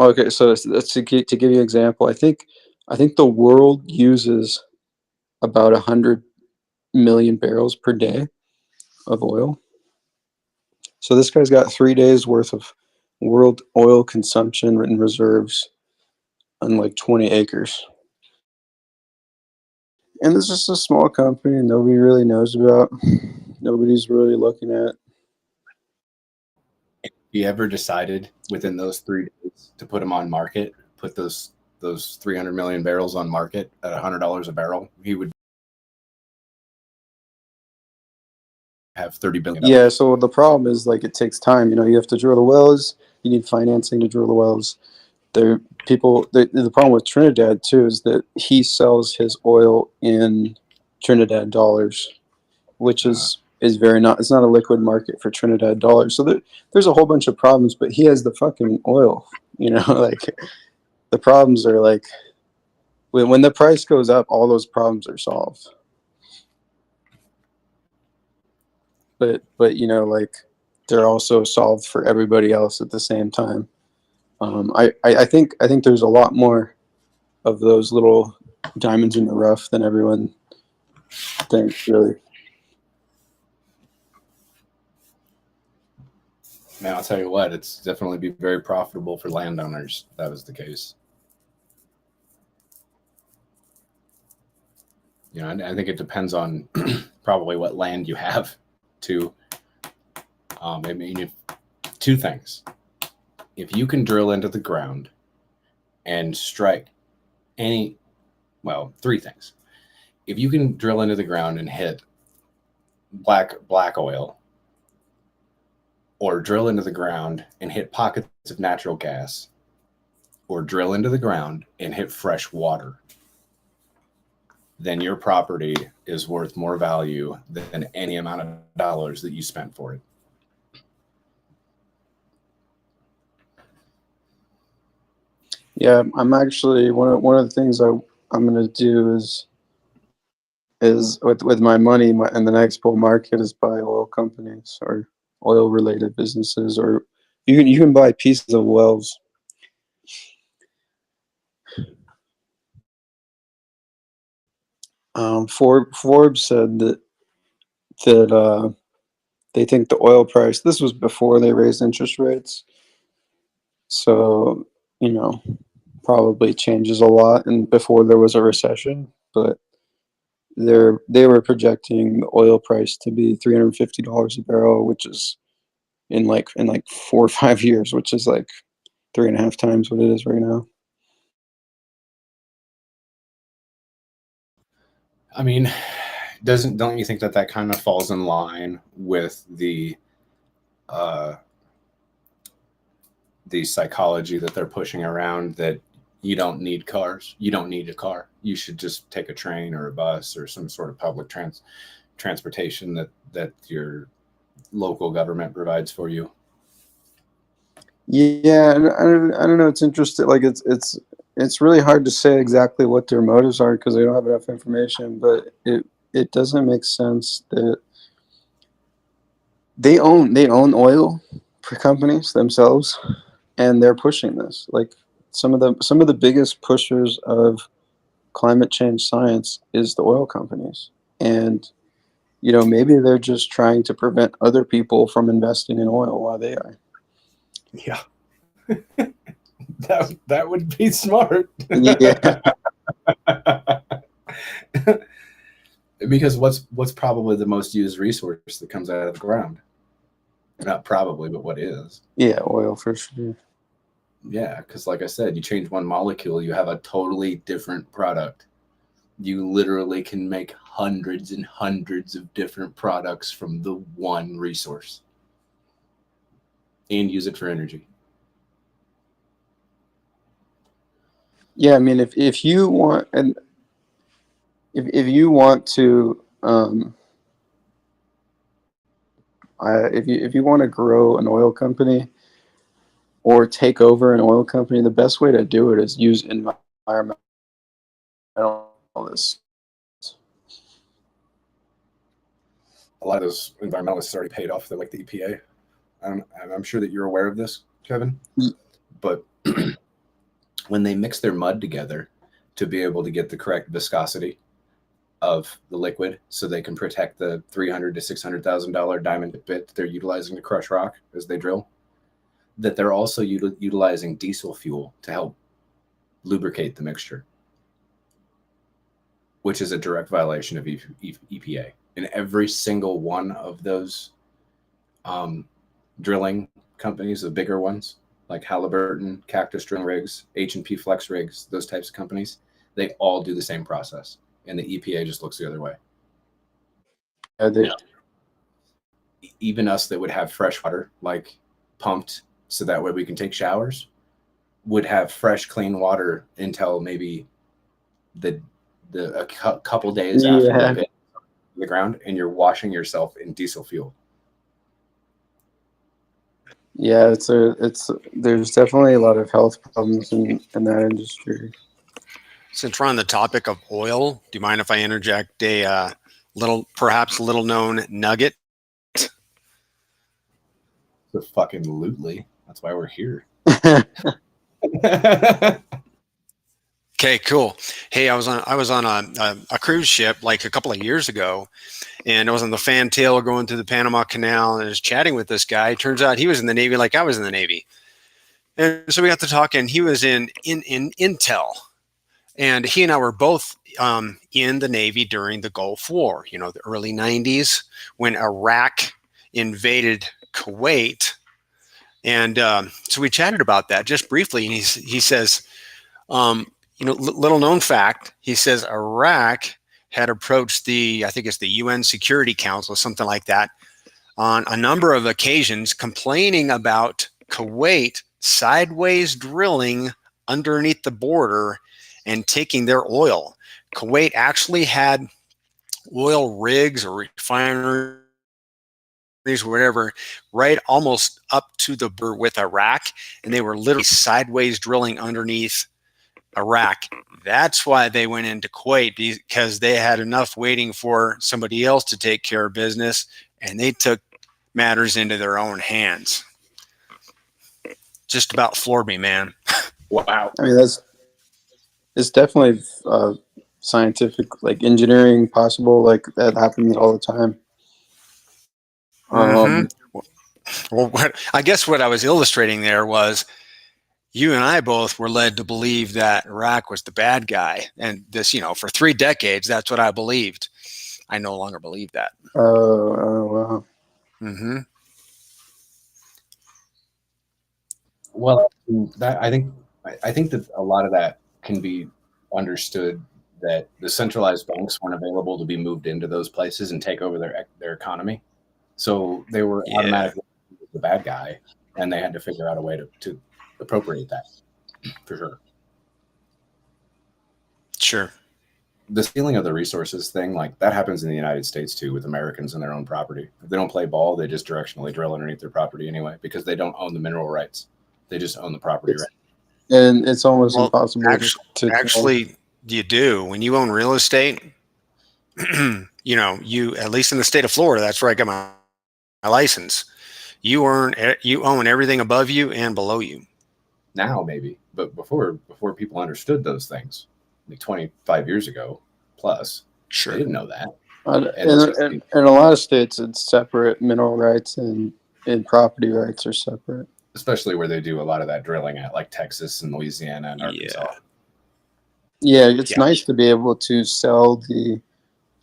Okay, so that's to give you an example. I think the world uses about 100 million barrels per day of oil. So this guy's got 3 days worth of world oil consumption and reserves on like 20 acres. And this is a small company nobody really knows about. Nobody's really looking at. You ever decided within those 3 days to put them on market, put those 300 million barrels on market at $100 a barrel, he would have $30 billion. Yeah, so the problem is like it takes time. You have to drill the wells. You need financing to drill the wells. The problem with Trinidad too is that he sells his oil in Trinidad dollars, which is very not. It's not a liquid market for Trinidad dollars. So there's a whole bunch of problems. But he has the fucking oil. Like the problems are like when the price goes up, all those problems are solved. But like they're also solved for everybody else at the same time. I think there's a lot more of those little diamonds in the rough than everyone thinks, really. Man, I'll tell you what, it's definitely be very profitable for landowners if that was the case. I think it depends on probably what land you have too. I mean, two things. If you can drill into the ground and strike three things. If you can drill into the ground and hit black oil, or drill into the ground and hit pockets of natural gas, or drill into the ground and hit fresh water, then your property is worth more value than any amount of dollars that you spent for it. Yeah, I'm actually one of the things I'm going to do is with my money in the next bull market is buy oil companies or oil related businesses, or you can buy pieces of wells. Forbes said that they think the oil price. This was before they raised interest rates, so probably changes a lot, and before there was a recession, but they were projecting the oil price to be $350 a barrel, which is in like 4 or 5 years, which is like 3.5 times what it is right now. I mean, don't you think that kind of falls in line with the the psychology that they're pushing around that you don't need cars. You don't need a car. You should just take a train or a bus or some sort of public transportation that your local government provides for you. Yeah, I don't know. It's interesting. Like it's really hard to say exactly what their motives are because they don't have enough information. But it doesn't make sense that they own oil companies themselves, and they're pushing this. Like some of the biggest pushers of climate change science is the oil companies, and maybe they're just trying to prevent other people from investing in oil while they are. Yeah. that would be smart. Yeah. Because what's probably the most used resource that comes out of the ground? Not probably, but what is? Yeah, oil for sure. Yeah, because like I said, you change one molecule, you have a totally different product. You literally can make hundreds and hundreds of different products from the one resource and use it for energy. Yeah, I mean, if you want and if you want to if you want to grow an oil company or take over an oil company, the best way to do it is use environmentalists. A lot of those environmentalists already paid off, like the EPA. I'm sure that you're aware of this, Kevin. But when they mix their mud together to be able to get the correct viscosity of the liquid, so they can protect the $300,000 to $600,000 diamond bit that they're utilizing to crush rock as they drill, that they're also utilizing diesel fuel to help lubricate the mixture, which is a direct violation of EPA. And every single one of those drilling companies, the bigger ones like Halliburton, Cactus Drilling Rigs, H&P Flex Rigs, those types of companies, they all do the same process, and the EPA just looks the other way. Yeah. Even us that would have fresh water, like pumped so that way we can take showers, would have fresh, clean water until maybe a couple days after the pit the ground, and you're washing yourself in diesel fuel. Yeah, there's definitely a lot of health problems in that industry. Since we're on the topic of oil, do you mind if I interject a perhaps little known nugget? So fucking lootly. That's why we're here. Okay, cool. Hey, I was on a cruise ship like a couple of years ago, and I was on the fantail going through the Panama Canal, and I was chatting with this guy. Turns out he was in the Navy like I was in the Navy. And so we got to talking. He was in Intel, and he and I were both in the Navy during the Gulf War, the early 90s when Iraq invaded Kuwait. And so we chatted about that just briefly, and he says, little known fact, he says Iraq had approached I think it's the UN Security Council, something like that, on a number of occasions complaining about Kuwait sideways drilling underneath the border and taking their oil. Kuwait actually had oil rigs or refineries or whatever, right almost up to the border with Iraq, and they were literally sideways drilling underneath Iraq. That's why they went into Kuwait, because they had enough waiting for somebody else to take care of business, and they took matters into their own hands. Just about floored me, man. Wow. I mean, it's definitely scientific, like engineering possible. Like that happens all the time. Well, I guess what I was illustrating there was you and I both were led to believe that Iraq was the bad guy. And this, for 3 decades, that's what I believed. I no longer believe that. Oh, wow. Mm-hmm. Well, I think that a lot of that can be understood, that the centralized banks weren't available to be moved into those places and take over their economy. So they were automatically the bad guy, and they had to figure out a way to appropriate that for sure. Sure. The stealing of the resources thing, like that happens in the United States too, with Americans and their own property. If they don't play ball, they just directionally drill underneath their property anyway, because they don't own the mineral rights. They just own the property rights. And it's almost Well, impossible to actually, you do. When you own real estate, you, at least in the state of Florida, that's where I got my license. You own everything above you and below you. Now maybe, but before people understood those things, like 25 years ago plus, Sure. they didn't know that. in a lot of states, it's separate. Mineral rights and property rights are separate. Especially where they do a lot of that drilling at, like Texas and Louisiana and Arkansas. Yeah, it's nice to be able to sell the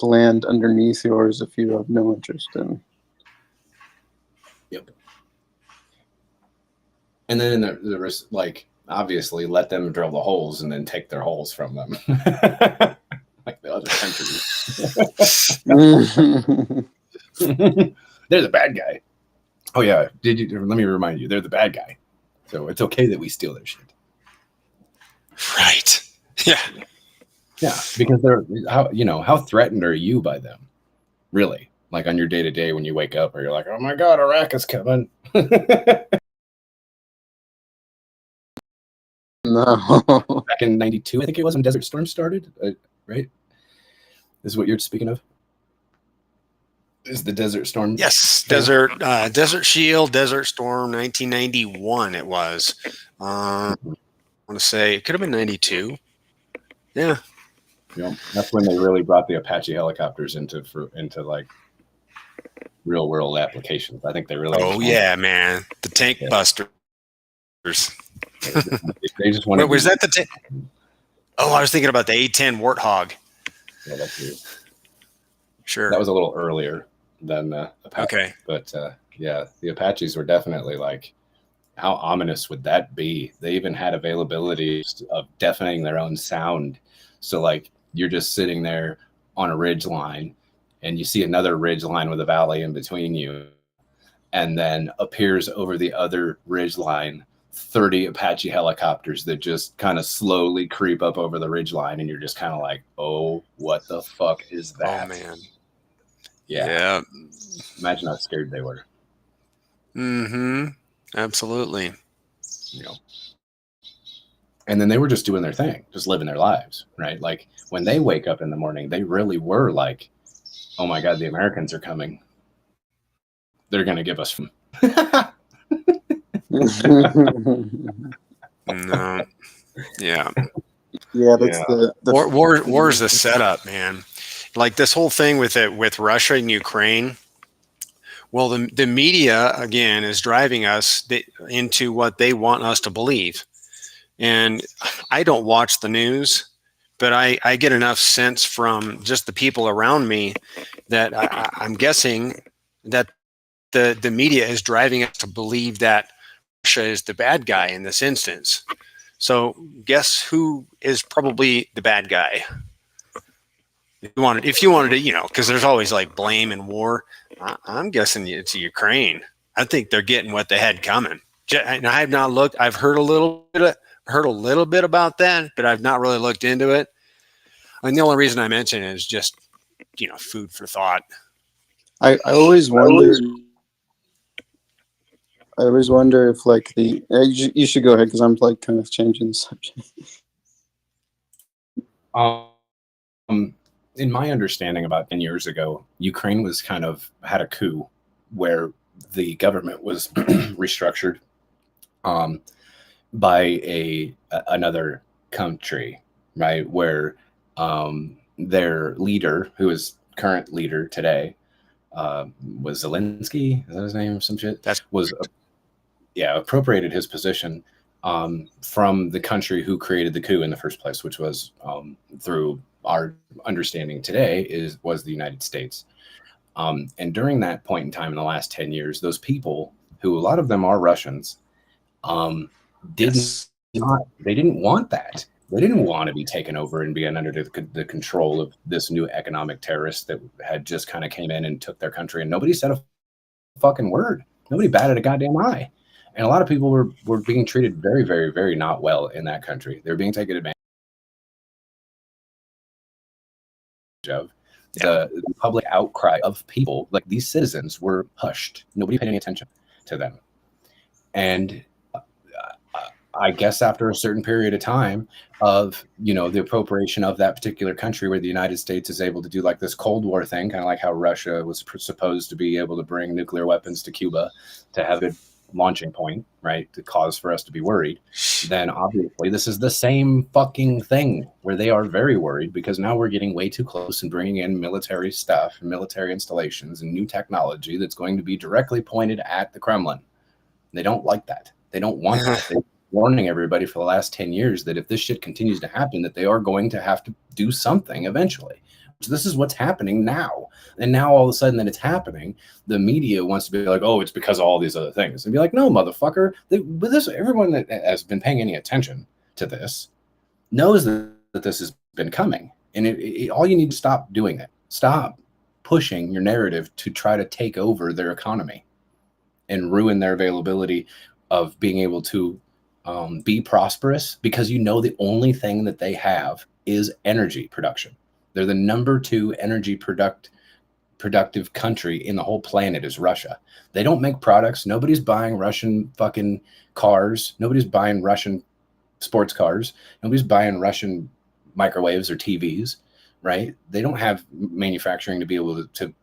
land underneath yours if you have no interest in. Yep. And then there was, like, obviously let them drill the holes and then take their holes from them. Like the other countries. They're the bad guy. Oh yeah, let me remind you, they're the bad guy. So it's okay that we steal their shit. Right. Yeah. Yeah, because how threatened are you by them? Really? Like on your day-to-day when you wake up, or you're like, oh my God, Iraq is coming. No. Back in 92, I think it was, when Desert Storm started, right? This is what you're speaking of? Is the Desert Storm? Yes, Desert Shield, Desert Storm, 1991 it was. I want to say it could have been 92. Yeah. That's when they really brought the Apache helicopters into like real world applications. I think they really. Oh yeah, man, the tank busters. They just wanted. Was that the tank? Oh, I was thinking about the A-10 Warthog. Yeah, that's weird. Sure. That was a little earlier than Apache. Okay. But yeah, the Apaches were definitely like, how ominous would that be? They even had availability of deafening their own sound. So like you're just sitting there on a ridge line and you see another ridge line with a valley in between you, and then appears over the other ridge line 30 Apache helicopters that just kind of slowly creep up over the ridge line, and you're just kind of like, oh, what the fuck is that? Oh man. Yeah. Imagine how scared they were. Mm-hmm. Absolutely. And then they were just doing their thing, just living their lives, right? Like when they wake up in the morning, they really were like, oh my God, the Americans are coming. They're going to give us from. No. Yeah. Yeah, that's the war's the setup, man. Like this whole thing with Russia and Ukraine. Well, the media again is driving us into what they want us to believe. And I don't watch the news, but I get enough sense from just the people around me that I'm guessing that the media is driving us to believe that Russia is the bad guy in this instance. So guess who is probably the bad guy? If you wanted to, because there's always like blame in war. I'm guessing it's Ukraine. I think they're getting what they had coming. And I have not looked. I've heard a little bit about that, but I've not really looked into it. And the only reason I mention it is just, food for thought. I always wonder. I always wonder if like you should go ahead because I'm like kind of changing the subject. In my understanding, about 10 years ago, Ukraine was had a coup where the government was restructured by another country, right? Where their leader, who is current leader today, was Zelensky, is that his name? Some shit. Appropriated his position from the country who created the coup in the first place, which was through our understanding today was the United States. And during that point in time in the last 10 years, those people, who a lot of them are Russians, didn't want that. They didn't want to be taken over and be under the control of this new economic terrorist that had just kind of came in and took their country, and nobody said a fucking word. Nobody batted a goddamn eye. And a lot of people were being treated very, very, very not well in that country. They were being taken advantage of. The public outcry of people, like these citizens, were hushed. Nobody paid any attention to them. And I guess after a certain period of time of, you know, the appropriation of that particular country, where the United States is able to do like this Cold War thing, kind of like how Russia was supposed to be able to bring nuclear weapons to Cuba to have a launching point, right, to cause for us to be worried, then obviously this is the same fucking thing where they are very worried, because now we're getting way too close and bringing in military stuff and military installations and new technology that's going to be directly pointed at the Kremlin. They don't like that. They don't want that. They're warning everybody for the last 10 years that if this shit continues to happen, that they are going to have to do something eventually. So this is what's happening now. And now all of a sudden that it's happening, the media wants to be like, oh, it's because of all these other things. And be like, no, motherfucker. Everyone that has been paying any attention to this knows that this has been coming. And all you need to stop doing it. Stop pushing your narrative to try to take over their economy and ruin their availability of being able to be prosperous, because you know the only thing that they have is energy production. They're the number 2 energy productive country in the whole planet is Russia. They don't make products. Nobody's buying Russian fucking cars. Nobody's buying Russian sports cars. Nobody's buying Russian microwaves or TVs, right? They don't have manufacturing to be able to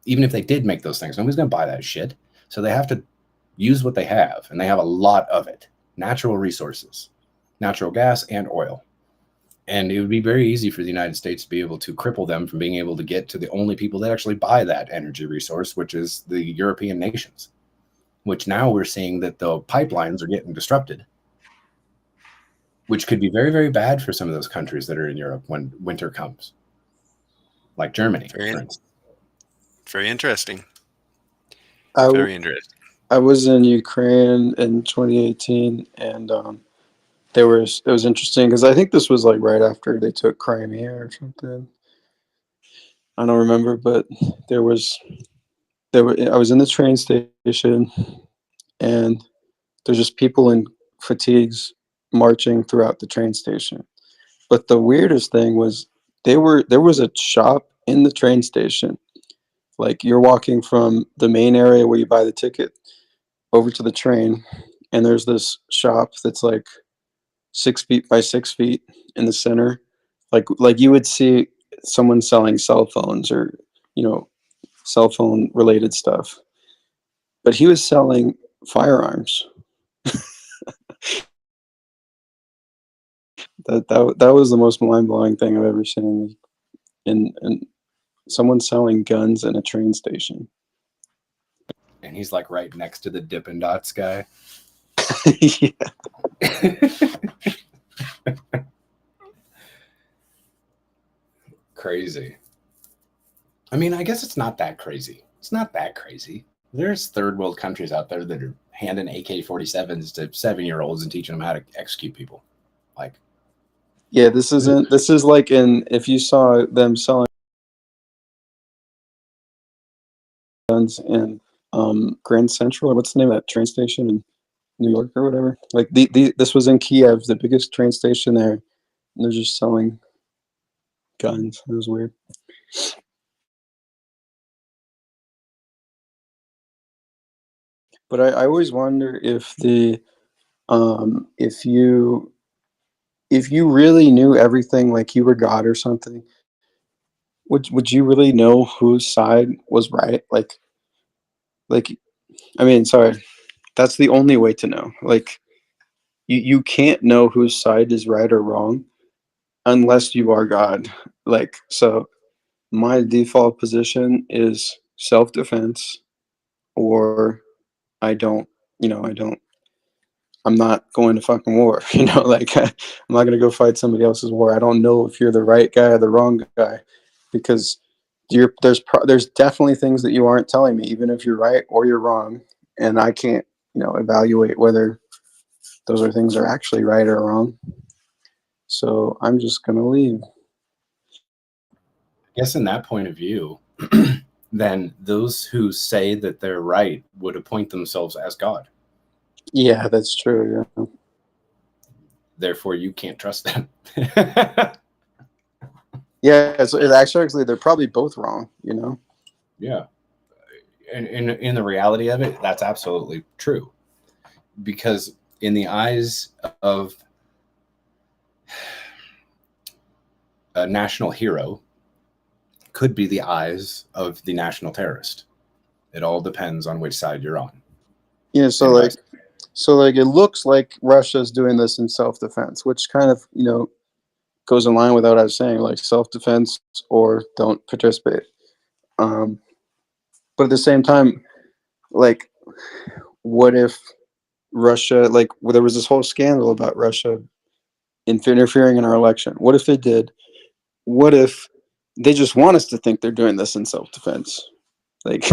even if they did make those things, nobody's going to buy that shit. So they have to use what they have, and they have a lot of it. Natural resources, natural gas and oil. And it would be very easy for the United States to be able to cripple them from being able to get to the only people that actually buy that energy resource, which is the European nations, which now we're seeing that the pipelines are getting disrupted, which could be very, very bad for some of those countries that are in Europe when winter comes, like Germany, for instance. Very interesting. I, Very interesting. I was in Ukraine in 2018, and it was interesting because I think this was like right after they took Crimea or something. I don't remember, but there was I was in the train station, and there's just people in fatigues marching throughout the train station. But the weirdest thing was there was a shop in the train station. Like, you're walking from the main area where you buy the ticket over to the train, and there's this shop that's like 6 feet by 6 feet in the center. Like you would see someone selling cell phones or, you know, cell phone related stuff. But he was selling firearms. That was the most mind blowing thing I've ever seen. In someone selling guns in a train station. And he's like right next to the Dippin' Dots guy. Yeah. Crazy. I mean, I guess it's not that crazy. It's not that crazy. There's third world countries out there that are handing AK-47s to 7-year-olds and teaching them how to execute people. Like, Yeah, this is like if you saw them selling guns in Grand Central, or what's the name of that train station in New York or whatever. Like this was in Kiev, the biggest train station there. And they're just selling guns. It was weird. But I always wonder if if you really knew everything, like you were God or something, would you really know whose side was right? Like I mean, sorry, that's the only way to know. Like you can't know whose side is right or wrong unless you are God. Like, so my default position is self-defense, or I don't, I don't, I'm not going to fucking war. Like, I'm not going to go fight somebody else's war. I don't know if you're the right guy or the wrong guy, because there's definitely things that you aren't telling me, even if you're right or you're wrong, and I can't, evaluate whether those are things are actually right or wrong. So I'm just gonna leave. I guess in that point of view, then those who say that they're right would appoint themselves as God. Yeah, that's true. Yeah. Therefore, you can't trust them. Yeah, so it actually they're probably both wrong, you know? Yeah. And in the reality of it, that's absolutely true. Because in the eyes of a national hero, could be the eyes of the national terrorist. It all depends on which side you're on. Yeah, so And like it looks like Russia's doing this in self-defense, which kind of, you know, goes in line with what I was saying, like self-defense or don't participate. But at the same time, like, what if Russia, like, well, there was this whole scandal about Russia interfering in our election. What if they did? What if they just want us to think they're doing this in self-defense? Like,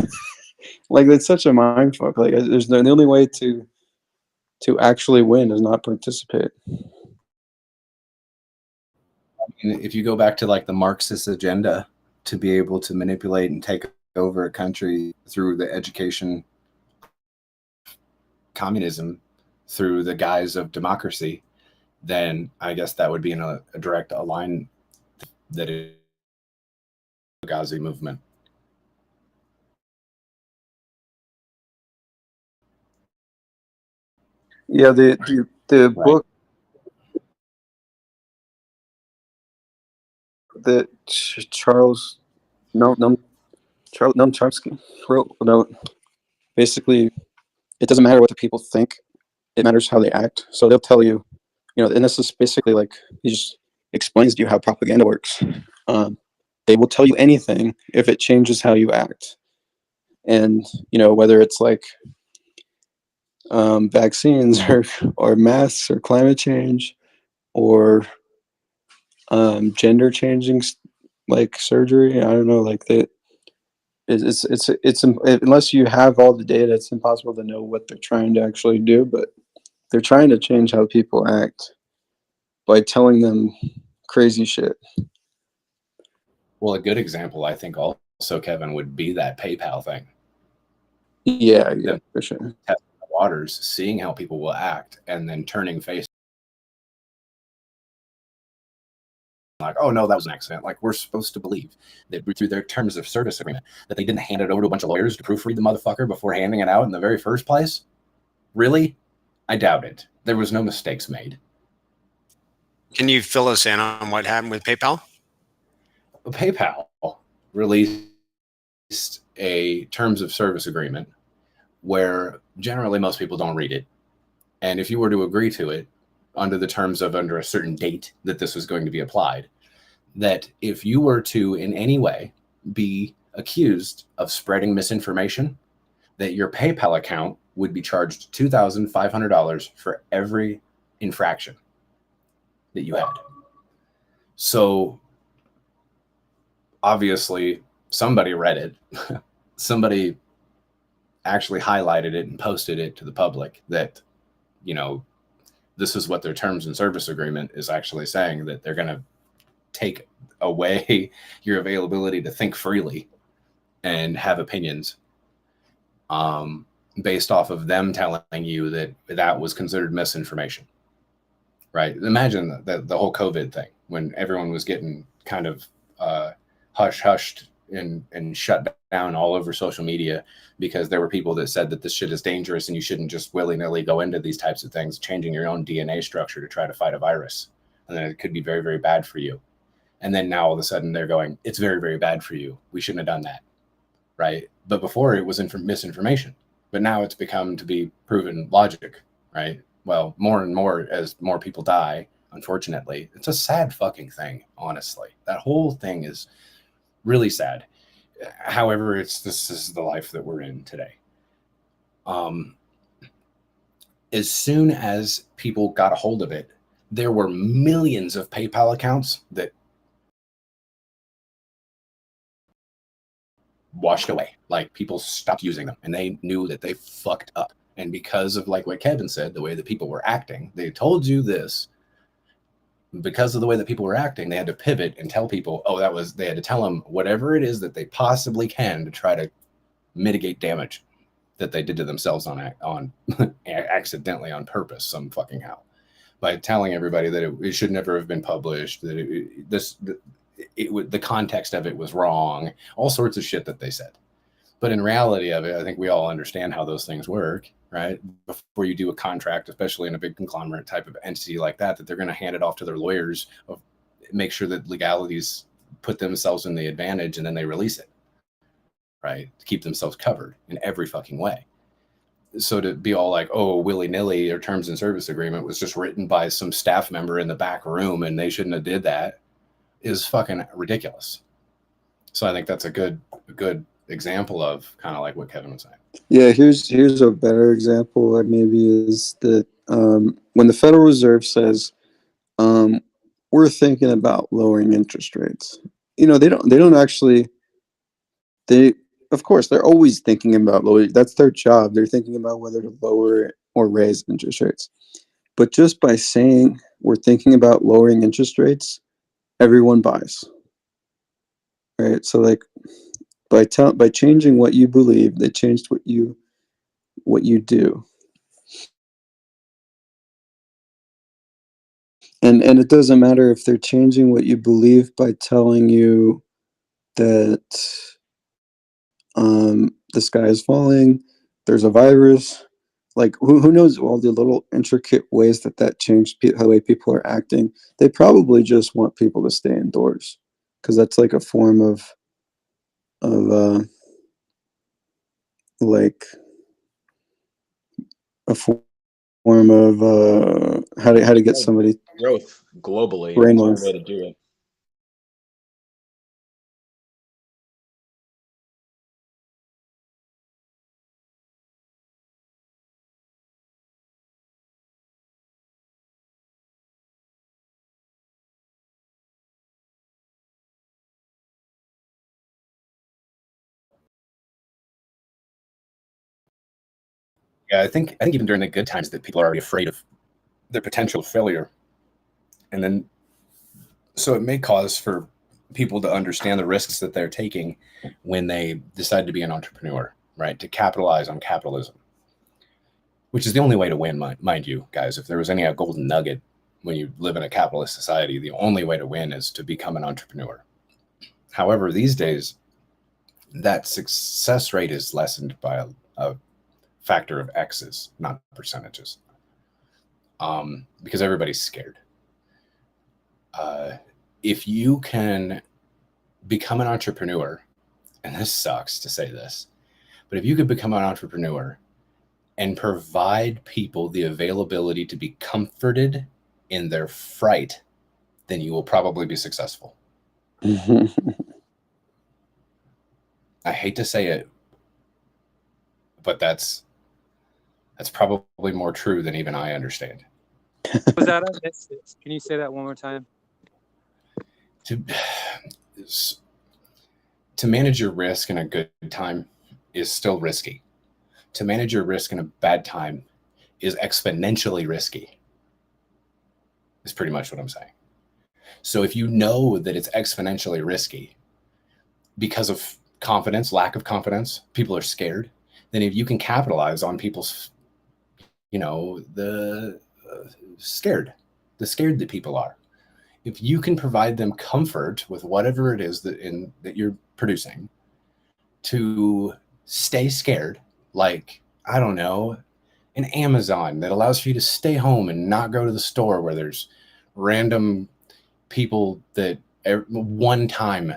like it's such a mind fuck. Like, there's the only way to actually win is not participate. if you go back to like the Marxist agenda to be able to manipulate and take over a country through the education, communism, through the guise of democracy, then I guess that would be in a direct align that is the Ghazi movement. Yeah, the Right. book that Charles Charles Chomsky wrote about, basically it doesn't matter what the people think, it matters how they act. So they'll tell you, you know, and this is basically like he just explains to you how propaganda works. They will tell you anything if it changes how you act, and you know, whether it's like vaccines or masks or climate change or gender changing like surgery. I don't know, like that. Unless you have all the data, it's impossible to know what they're trying to actually do. But they're trying to change how people act by telling them crazy shit. Well, a good example, I think, also, Kevin, would be that PayPal thing. Yeah, Them for sure. testing the waters, seeing how people will act, and then turning face like, oh no, that was an accident. Like, we're supposed to believe that through their terms of service agreement that they didn't hand it over to a bunch of lawyers to proofread the motherfucker before handing it out in the very first place. Really? I doubt it. There was no mistakes made. Can you fill us in on what happened with PayPal? PayPal released a terms of service agreement where generally most people don't read it. And if you were to agree to it under the terms of under a certain date that this was going to be applied, that if you were to in any way be accused of spreading misinformation, that your PayPal account would be charged $2,500 for every infraction that you had. So obviously somebody read it. Somebody actually highlighted it and posted it to the public that, you know, this is what their terms and service agreement is actually saying, that they're going to take away your availability to think freely and have opinions based off of them telling you that that was considered misinformation. Right? Imagine the whole COVID thing when everyone was getting kind of hushed and shut down all over social media because there were people that said that this shit is dangerous and you shouldn't just willy-nilly go into these types of things, changing your own DNA structure to try to fight a virus. And then it could be very, very bad for you. And then now all of a sudden they're going, it's very, very bad for you. We shouldn't have done that. Right? But before it was misinformation. But now it's become to be proven logic. Right? Well, more and more as more people die, unfortunately. It's a sad fucking thing, honestly. That whole thing is really sad. However, this is the life that we're in today. As soon as people got a hold of it, there were millions of PayPal accounts that washed away. Like, people stopped using them and they knew that they fucked up. And because of, like what Kevin said, the way that people were acting, they told you this. Because of the way that people were acting, they had to pivot and tell people, they had to tell them whatever it is that they possibly can to try to mitigate damage. that they did to themselves on accidentally on purpose, some fucking how, by telling everybody that it should never have been published, that the context of it was wrong, all sorts of shit that they said. But in reality of it, I think we all understand how those things work, right? Before you do a contract, especially in a big conglomerate type of entity like that, that they're going to hand it off to their lawyers, make sure that legalities put themselves in the advantage, and then they release it, right? To keep themselves covered in every fucking way. So to be all like, oh, willy-nilly, their terms and service agreement was just written by some staff member in the back room and they shouldn't have did that, is fucking ridiculous. So I think that's a good example of kind of like what Kevin was saying. Yeah, here's a better example. Maybe is that when the Federal Reserve says we're thinking about lowering interest rates, they don't actually. They, of course, they're always thinking about lowering. That's their job. They're thinking about whether to lower or raise interest rates. But just by saying we're thinking about lowering interest rates, everyone buys. Right? So like by changing what you believe, they changed what you do. And it doesn't matter if they're changing what you believe by telling you that the sky is falling, there's a virus. Like who knows all the little intricate ways that changed the way people are acting. They probably just want people to stay indoors because that's like a form of like a form of how to get somebody growth globally. brainless. It's one way to do it. Yeah, I think even during the good times that people are already afraid of their potential failure. And then so it may cause for people to understand the risks that they're taking when they decide to be an entrepreneur, right? To capitalize on capitalism, which is the only way to win, mind you, guys. If there was any golden nugget when you live in a capitalist society, the only way to win is to become an entrepreneur. However, these days, that success rate is lessened by a factor of X's, not percentages, because everybody's scared. If you can become an entrepreneur, and this sucks to say this, but if you could become an entrepreneur and provide people the availability to be comforted in their fright, then you will probably be successful. I hate to say it, but that's probably more true than even I understand. Was that I missed it? Can you say that one more time? To manage your risk in a good time is still risky. To manage your risk in a bad time is exponentially risky. Is pretty much what I'm saying. So if you know that it's exponentially risky because of confidence, lack of confidence, people are scared, then if you can capitalize on people's, the scared that people are, if you can provide them comfort with whatever it is that you're producing to stay scared, like, I don't know, an Amazon that allows for you to stay home and not go to the store where there's random people that one time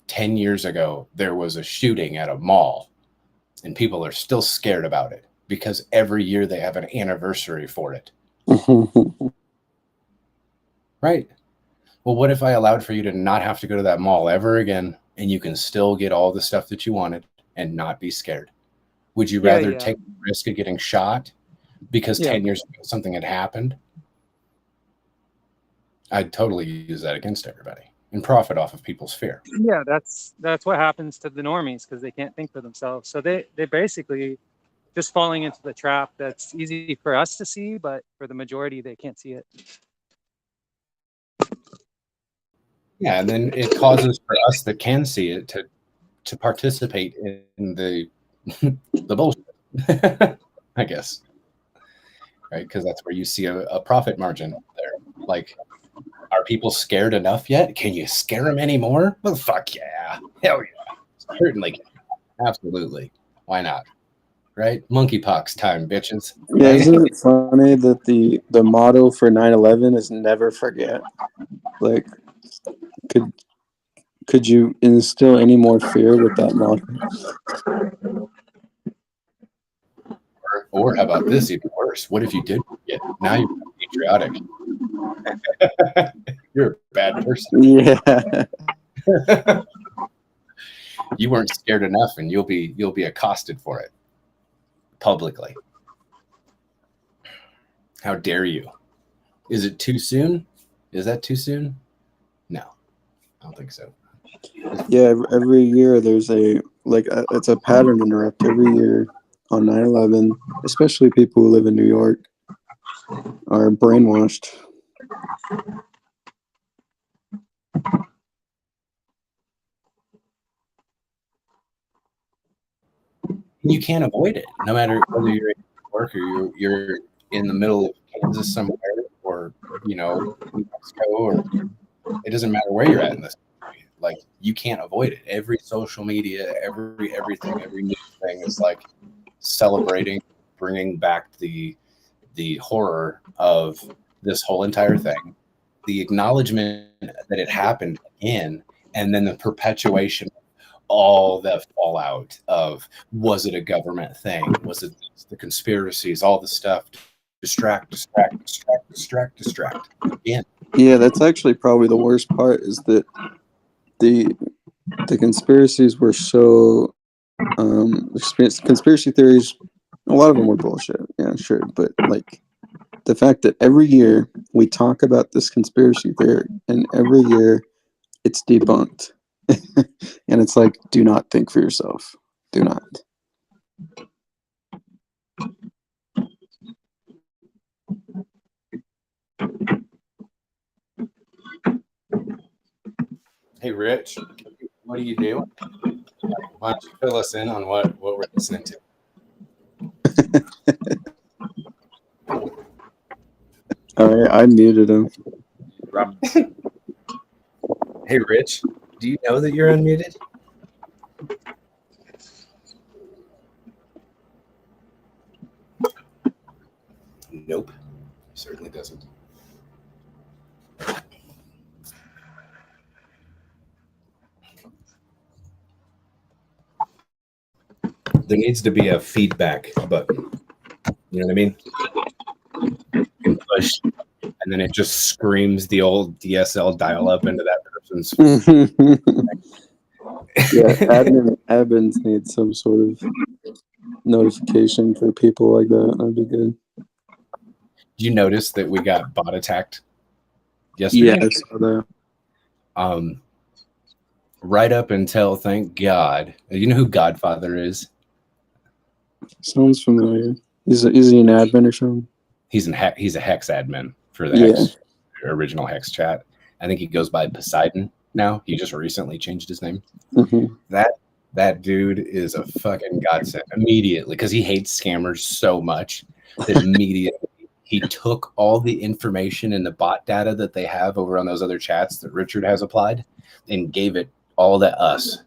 10 years ago, there was a shooting at a mall and people are still scared about it because every year they have an anniversary for it. Right? Well, what if I allowed for you to not have to go to that mall ever again and you can still get all the stuff that you wanted and not be scared? Would you rather take the risk of getting shot because 10 years ago something had happened? I'd totally use that against everybody and profit off of people's fear. Yeah, that's what happens to the normies because they can't think for themselves. So they basically just falling into the trap that's easy for us to see, but for the majority, they can't see it. Yeah, and then it causes for us that can see it to participate in the the bullshit. I guess, right? Because that's where you see a profit margin there. Like, are people scared enough yet? Can you scare them anymore? Well, fuck yeah. Hell yeah. Certainly. Absolutely. Why not? Right? Monkeypox time, bitches. Yeah, Right? isn't it funny that the motto for 9/11 is never forget? Like, could you instill any more fear with that motto? Or how about this? Even worse. What if you did forget? Now you're patriotic. You're a bad person. Yeah. You weren't scared enough, and you'll be accosted for it publicly. How dare you? Is it too soon? Is that too soon? No, I don't think so. Yeah, every year there's it's a pattern interrupt every year on 9/11, especially people who live in New York are brainwashed. You can't avoid it, no matter whether you're in New York or you're in the middle of Kansas somewhere, or New Mexico, or it doesn't matter where you're at in this country. Like, you can't avoid it. Every social media, everything, every new thing is like celebrating, bringing back the horror of this whole entire thing, the acknowledgement that it happened again, and then the perpetuation of all the fallout of, was it a government thing? Was it the conspiracies, all the stuff? Distract again. Yeah, that's actually probably the worst part is that the conspiracies were so conspiracy theories, a lot of them were bullshit. Yeah, sure, but like the fact that every year we talk about this conspiracy theory and every year it's debunked. And it's like, do not think for yourself. Do not. Hey, Rich, what are you doing? Why don't you fill us in on what we're listening to? All right, I muted him. Hey, Rich, do you know that you're unmuted? Nope, he certainly doesn't. There needs to be a feedback button. You know what I mean? You can push, and then it just screams the old DSL dial-up into that person's. Yeah, admins need some sort of notification for people like that. That'd be good. Did you notice that we got bot attacked yesterday? Yeah, I saw that. Right up until, thank God, you know who Godfather is? Sounds familiar. Is he an admin or something? He's a Hex admin for the Yeah. original Hex chat. I think he goes by Poseidon now. He just recently changed his name. Mm-hmm. That dude is a fucking godsend immediately, because he hates scammers so much that immediately he took all the information and the bot data that they have over on those other chats that Richard has applied and gave it all to us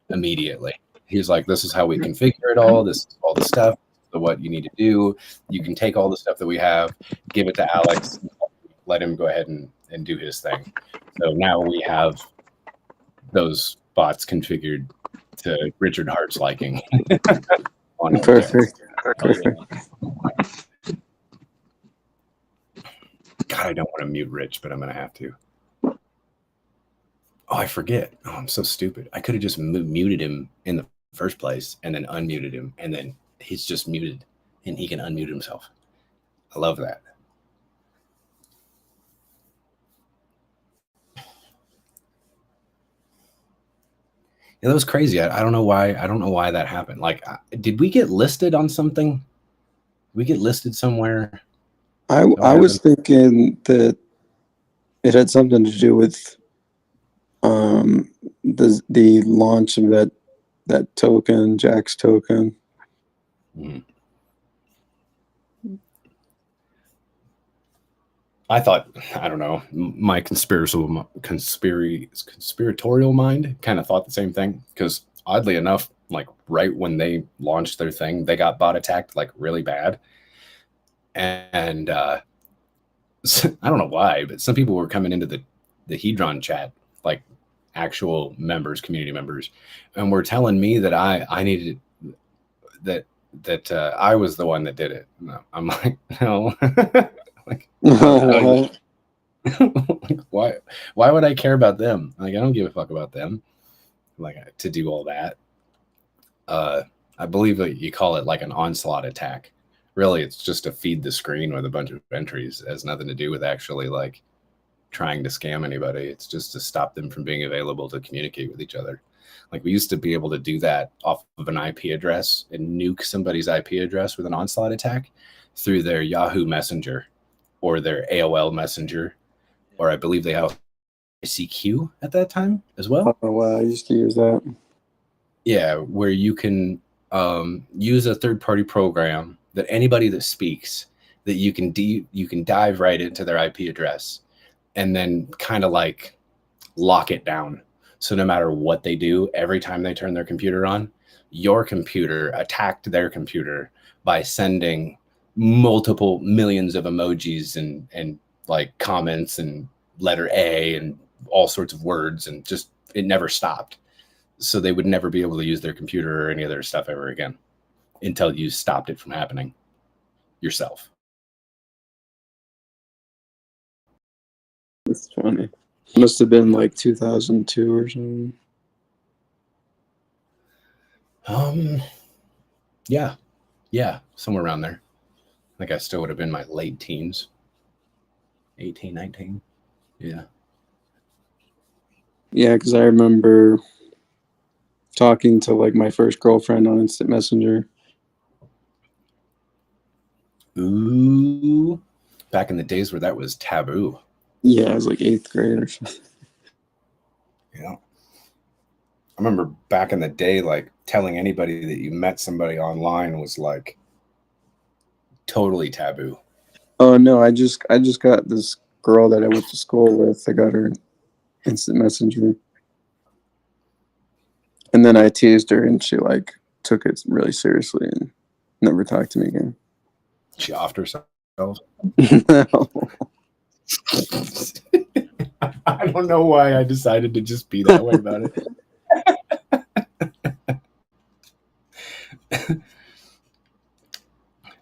immediately. He was like, this is how we configure it all. This is all the stuff. So what you need to do, you can take all the stuff that we have, give it to Alex, let him go ahead and do his thing. So now we have those bots configured to Richard Hart's liking. Perfect. God, I don't want to mute Rich, but I'm going to have to. Oh, I forget. Oh, I'm so stupid. I could have just muted him in the first place and then unmuted him, and then he's just muted and he can unmute himself. I love that. Yeah, that was crazy. I don't know why. I don't know why that happened. Like, did we get listed on something? Did we get listed somewhere? I was thinking that it had something to do with the launch of that token, Jack's token. Mhm. I thought, I don't know, my conspiratorial mind kind of thought the same thing, because oddly enough, like right when they launched their thing, they got bot attacked like really bad. And I don't know why, but some people were coming into the Hedron chat, like actual members, community members, and were telling me that I needed that I was the one that did it. No, I'm like, no. Like, like, why would I care about them? Like, I don't give a fuck about them, like, to do all that. I believe that you call it like an onslaught attack. Really, it's just to feed the screen with a bunch of entries. It has nothing to do with actually like trying to scam anybody. It's just to stop them from being available to communicate with each other. Like, we used to be able to do that off of an IP address and nuke somebody's IP address with an onslaught attack through their Yahoo Messenger or their AOL Messenger, or I believe they have ICQ at that time as well. Oh, wow, I used to use that. Yeah, where you can use a third-party program that anybody that speaks, that you can dive right into their IP address and then kind of like lock it down. So no matter what they do, every time they turn their computer on, your computer attacked their computer by sending multiple millions of emojis and like comments and letter A and all sorts of words, and just it never stopped. So they would never be able to use their computer or any other stuff ever again until you stopped it from happening yourself. It's funny. Must have been like 2002 or something. Yeah, somewhere around there. I think I still would have been my late teens, 18, 19. Yeah. Yeah, because I remember talking to like my first girlfriend on Instant Messenger. Ooh, back in the days where that was taboo. Yeah, I was like 8th grade or something. Yeah. I remember back in the day, like telling anybody that you met somebody online was like totally taboo. Oh no, I just got this girl that I went to school with. I got her Instant Messenger. And then I teased her and she like took it really seriously and never talked to me again. She offed herself. No. I don't know why I decided to just be that way about it.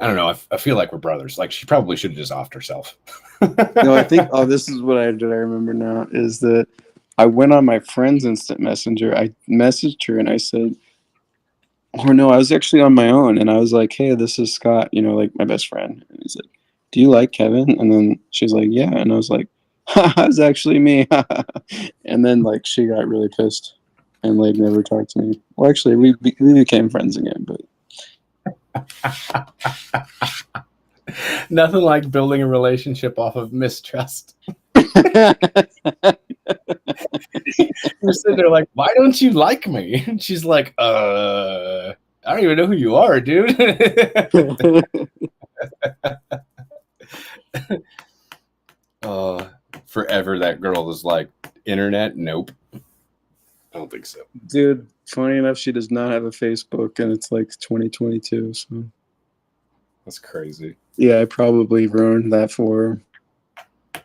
I don't know. I feel like we're brothers. Like, she probably should have just offed herself. No, I think, this is what I remember now, is that I went on my friend's Instant Messenger. I messaged her and I said, oh no, I was actually on my own. And I was like, hey, this is Scott, like my best friend. And he's like, do you like Kevin? And then she's like, yeah. And I was like, it's actually me. And then like she got really pissed and like never talked to me. Well, actually, we became friends again, but. Nothing like building a relationship off of mistrust. You're sitting there like, why don't you like me? And she's like, I don't even know who you are, dude. Forever that girl was like, internet? Nope. I don't think so. Dude, funny enough, she does not have a Facebook, and it's like 2022, so. That's crazy. Yeah, I probably ruined that for her.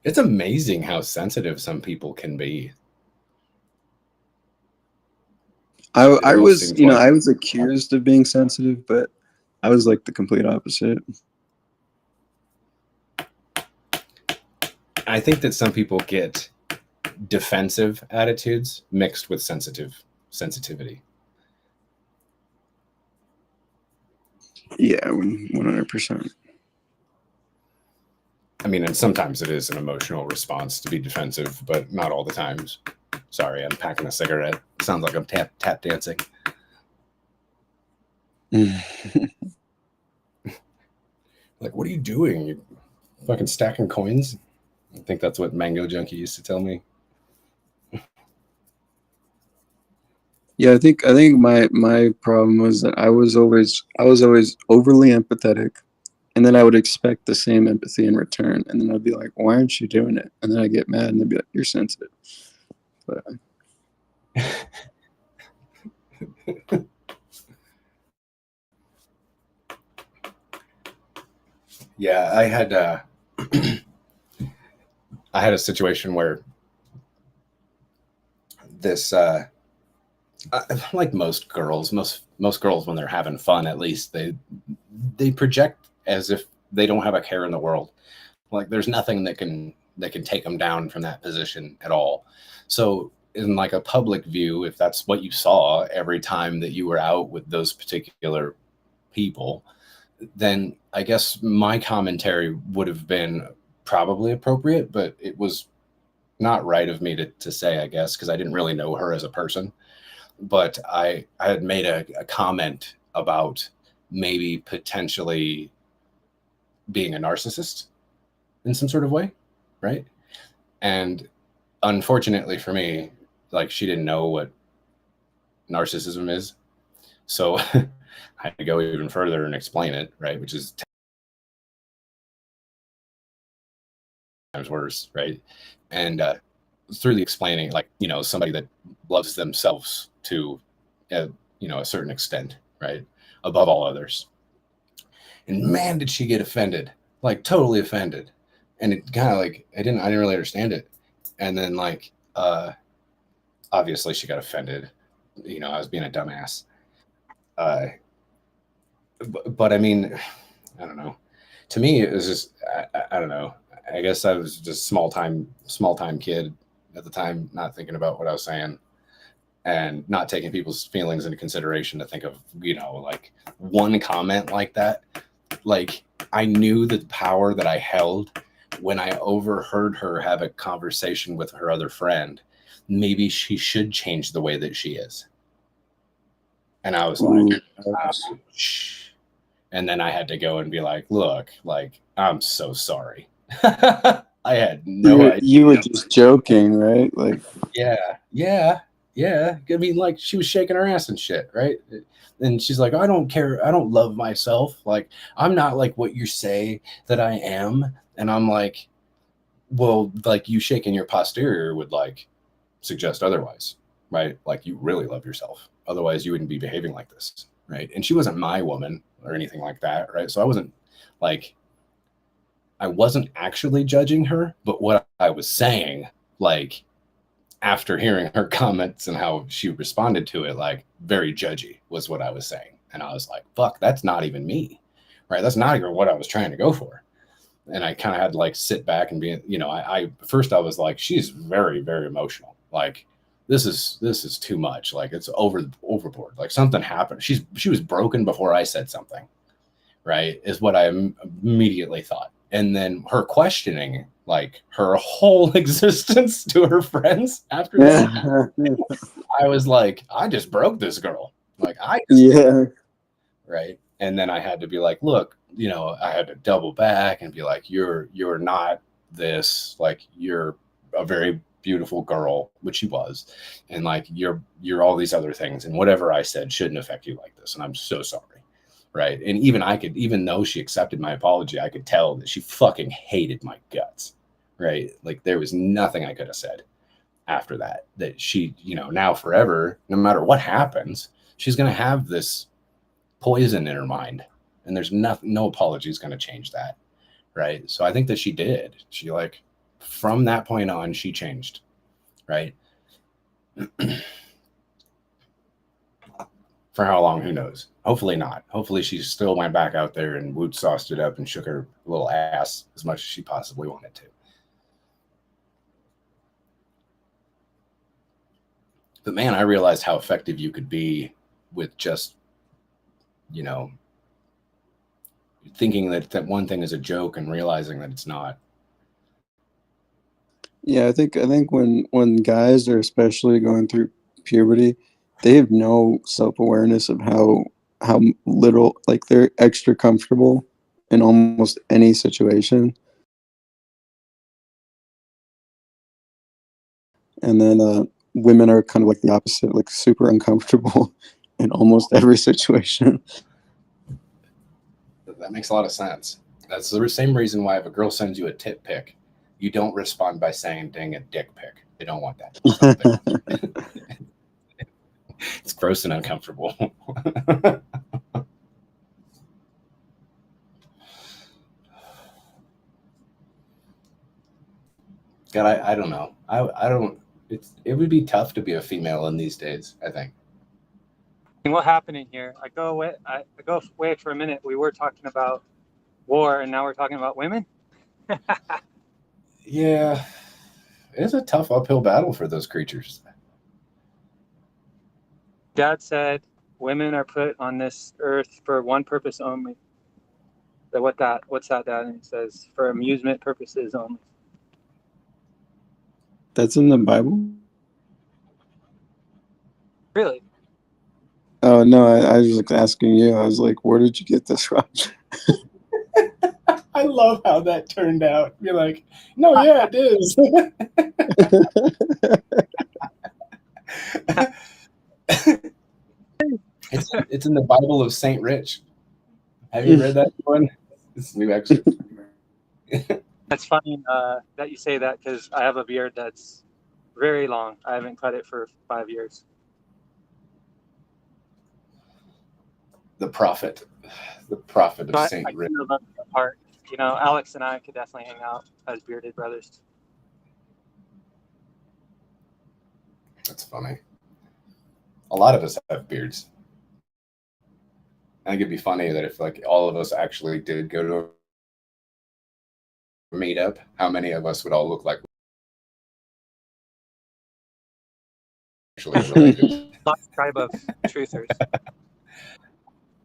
It's amazing how sensitive some people can be. I was, I was accused of being sensitive, but I was like the complete opposite. I think that some people get defensive attitudes mixed with sensitivity. Yeah, 100%. I mean, and sometimes it is an emotional response to be defensive, but not all the times. Sorry, I'm packing a cigarette. Sounds like I'm tap dancing. Like, what are you doing? You're fucking stacking coins? I think that's what Mango Junkie used to tell me. Yeah, I think my problem was that I was always overly empathetic, and then I would expect the same empathy in return, and then I'd be like, why aren't you doing it? And then I get mad, and they'd be like, you're sensitive. But Yeah, I had a situation where this like most girls when they're having fun, at least they project as if they don't have a care in the world. Like there's nothing that can take them down from that position at all. So in like a public view, if that's what you saw every time that you were out with those particular people, then I guess my commentary would have been probably appropriate, but it was not right of me to say, I guess, because I didn't really know her as a person. But I had made a comment about maybe potentially being a narcissist in some sort of way, right? And unfortunately for me, like she didn't know what narcissism is. So I had to go even further and explain it, right? Which is 10 times worse, right? And through the explaining, like, you know, somebody that loves themselves to, uh, you know, a certain extent, right? Above all others. And man, did she get offended, like totally offended. And it kind of like, I didn't really understand it. And then like, obviously she got offended. You know, I was being a dumbass. Uh, but I mean, I don't know. To me, it was just I don't know. I guess I was just small time kid at the time, not thinking about what I was saying and not taking people's feelings into consideration to think of, you know, like one comment like that. Like I knew the power that I held when I overheard her have a conversation with her other friend. Maybe she should change the way that she is. And I was like, ooh, ouch. And then I had to go and be like, look, like, I'm so sorry. I had no idea. you were just joking, right? Like, Yeah, yeah, yeah. I mean, like, she was shaking her ass and shit, right? And she's like, I don't care. I don't love myself. Like, I'm not like what you say that I am. And I'm like, well, like, you shaking your posterior would, like, suggest otherwise, right? Like, you really love yourself. Otherwise, you wouldn't be behaving like this, right? And she wasn't my woman or anything like that, right? So like, I wasn't actually judging her, but what I was saying, like, after hearing her comments and how she responded to it, like very judgy was what I was saying. And I was like, fuck, that's not even me. Right. That's not even what I was trying to go for. And I kind of had to like sit back and be, you know, I first I was like, she's very, very emotional. Like this is too much. Like it's overboard. Like something happened. She was broken before I said something. Right. Is what I immediately thought. And then her questioning like her whole existence to her friends after that, yeah, I was like, I just broke this girl. Like I just yeah, right. And then I had to be like, look, you know, I had to double back and be like, you're not this, like you're a very beautiful girl, which she was, and like you're all these other things, and whatever I said shouldn't affect you like this, and I'm so sorry. Right. And even I could, even though she accepted my apology, I could tell that she fucking hated my guts. Right. Like there was nothing I could have said after that, that she, you know, now forever, no matter what happens, she's going to have this poison in her mind. And there's nothing, no apology is going to change that. Right. So I think that she did. She like, from that point on, she changed. Right. For how long, who knows? Hopefully not. Hopefully she still went back out there and woot sauced it up and shook her little ass as much as she possibly wanted to. But man, I realized how effective you could be with just, you know, thinking that one thing is a joke and realizing that it's not. yeah. I think when guys are especially going through puberty, they have no self awareness of how little like they're extra comfortable in almost any situation, and then women are kind of like the opposite, like super uncomfortable in almost every situation. That makes a lot of sense. That's the same reason why if a girl sends you a tit pic, you don't respond by saying, dang, a dick pic. They don't want that. It's gross and uncomfortable. God, I don't know. I don't. It would be tough to be a female in these days, I think. What happened in here? I go away for a minute. We were talking about war, and now we're talking about women. Yeah, it's a tough uphill battle for those creatures. Dad said women are put on this earth for one purpose only. What's that, Dad? And he says for amusement purposes only. That's in the Bible? Really? Oh no, I was like asking you. I was like, where did you get this from? I love how that turned out. You're like, no, yeah, it is. It's in the Bible of Saint Rich. Have you read that one? It's new excerpt. That's funny that you say that because I have a beard that's very long. I haven't cut it for 5 years. The prophet of But Saint I Rich. kind of love that part. You know, Alex and I could definitely hang out as bearded brothers. That's funny. A lot of us have beards. I think it'd be funny that if like all of us actually did go to a meetup, how many of us would all look like actually related? Lost tribe of truthers.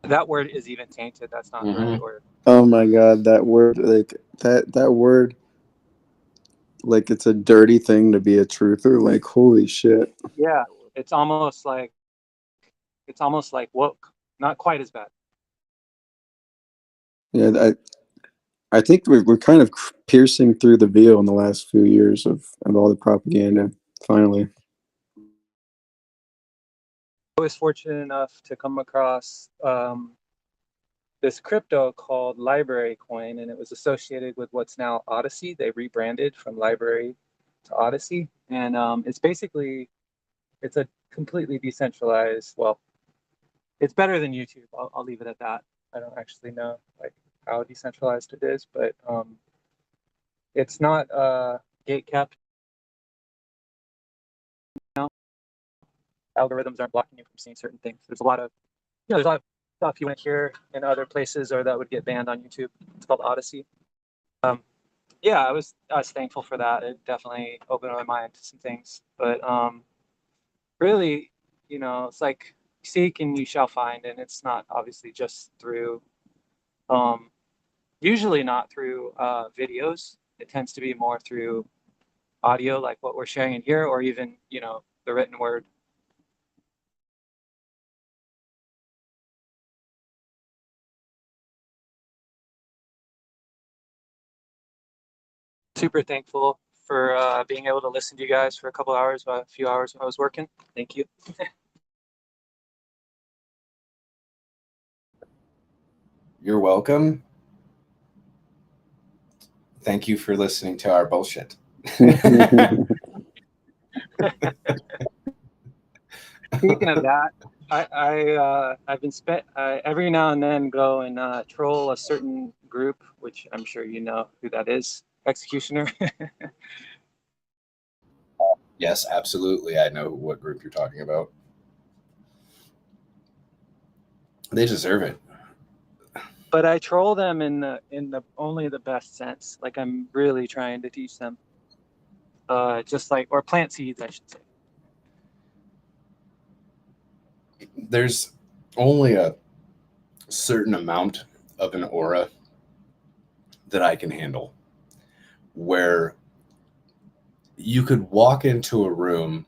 That word is even tainted. That's not the right word. Oh my god, that word, like that word, like it's a dirty thing to be a truther. Like holy shit. Yeah, it's almost like woke. Not quite as bad. Yeah, I think we're kind of piercing through the veil in the last few years of all the propaganda. Finally, I was fortunate enough to come across this crypto called Library Coin, and it was associated with what's now Odyssey. They rebranded from Library to Odyssey, and it's a completely decentralized. Well, it's better than YouTube. I'll leave it at that. I don't actually know like how decentralized it is, but it's not gate kept. Algorithms aren't blocking you from seeing certain things. There's a lot of stuff you wouldn't hear in other places or that would get banned on YouTube. It's called Odyssey. Yeah, I was thankful for that. It definitely opened my mind to some things. But really, it's like seek and you shall find, and it's not obviously just through usually not through videos. It tends to be more through audio, like what we're sharing in here, or even, the written word. Super thankful for being able to listen to you guys for a few hours when I was working. Thank you. You're welcome. Thank you for listening to our bullshit. Speaking of that, I've been every now and then go and troll a certain group, which I'm sure you know who that is, Executioner. Yes, absolutely. I know what group you're talking about. They deserve it. But I troll them in the only the best sense. Like I'm really trying to teach them, or plant seeds, I should say. There's only a certain amount of an aura that I can handle where you could walk into a room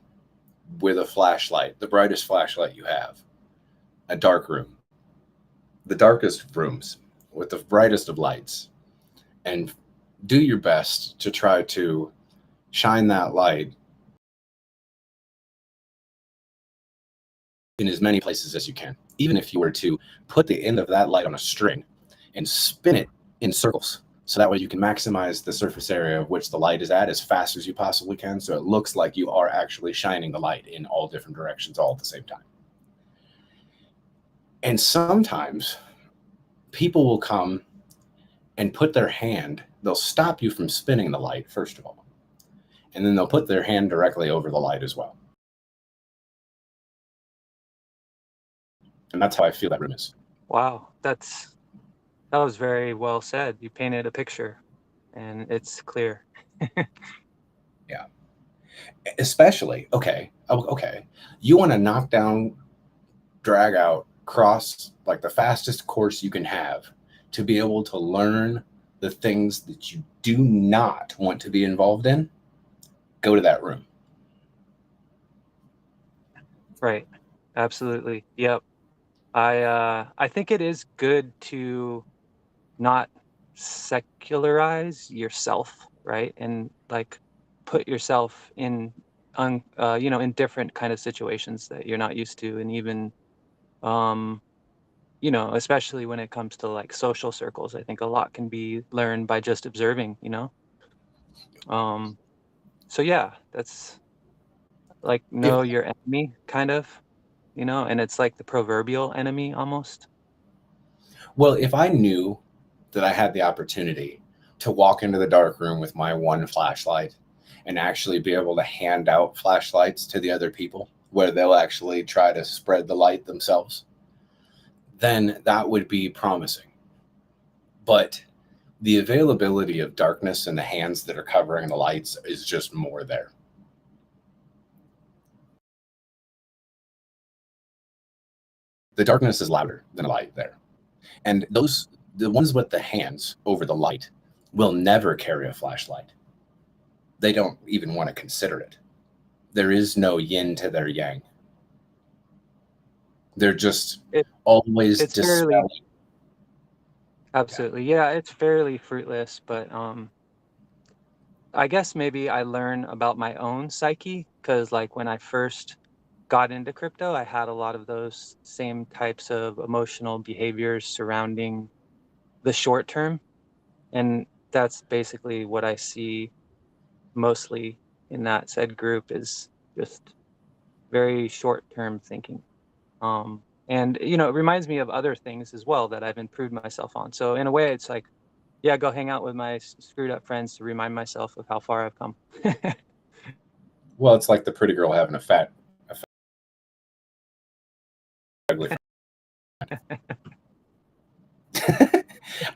with a flashlight, the brightest flashlight you have, a dark room, the darkest rooms with the brightest of lights, and do your best to try to shine that light in as many places as you can. Even if you were to put the end of that light on a string and spin it in circles, so that way you can maximize the surface area of which the light is at as fast as you possibly can, so it looks like you are actually shining the light in all different directions all at the same time. And sometimes people will come and put their hand, they'll stop you from spinning the light, first of all, and then they'll put their hand directly over the light as well. And that's how I feel that room is. Wow, that was very well said. You painted a picture, and it's clear. Yeah. Especially, okay, you want to knock down, drag out, cross like the fastest course you can have to be able to learn the things that you do not want to be involved in, go to that room. Right. Absolutely. Yep. I think it is good to not secularize yourself, right? And like put yourself in in different kind of situations that you're not used to, and even especially when it comes to like social circles, I think a lot can be learned by just observing, so yeah, that's like If, know your enemy kind of, and it's like the proverbial enemy almost. well, if I knew that I had the opportunity to walk into the dark room with my one flashlight and actually be able to hand out flashlights to the other people where they'll actually try to spread the light themselves, then that would be promising. But the availability of darkness in the hands that are covering the lights is just more there. The darkness is louder than the light there. And the ones with the hands over the light will never carry a flashlight. They don't even want to consider it. There is no yin to their yang. They're just always It's dispelling. fairly, absolutely, yeah, it's fairly fruitless, but I guess maybe I learn about my own psyche because like when I first got into crypto, I had a lot of those same types of emotional behaviors surrounding the short term. And that's basically what I see mostly in that said group is just very short term thinking. And it reminds me of other things as well that I've improved myself on. So in a way, it's like, yeah, go hang out with my screwed up friends to remind myself of how far I've come. Well, it's like the pretty girl having a fat ugly friend.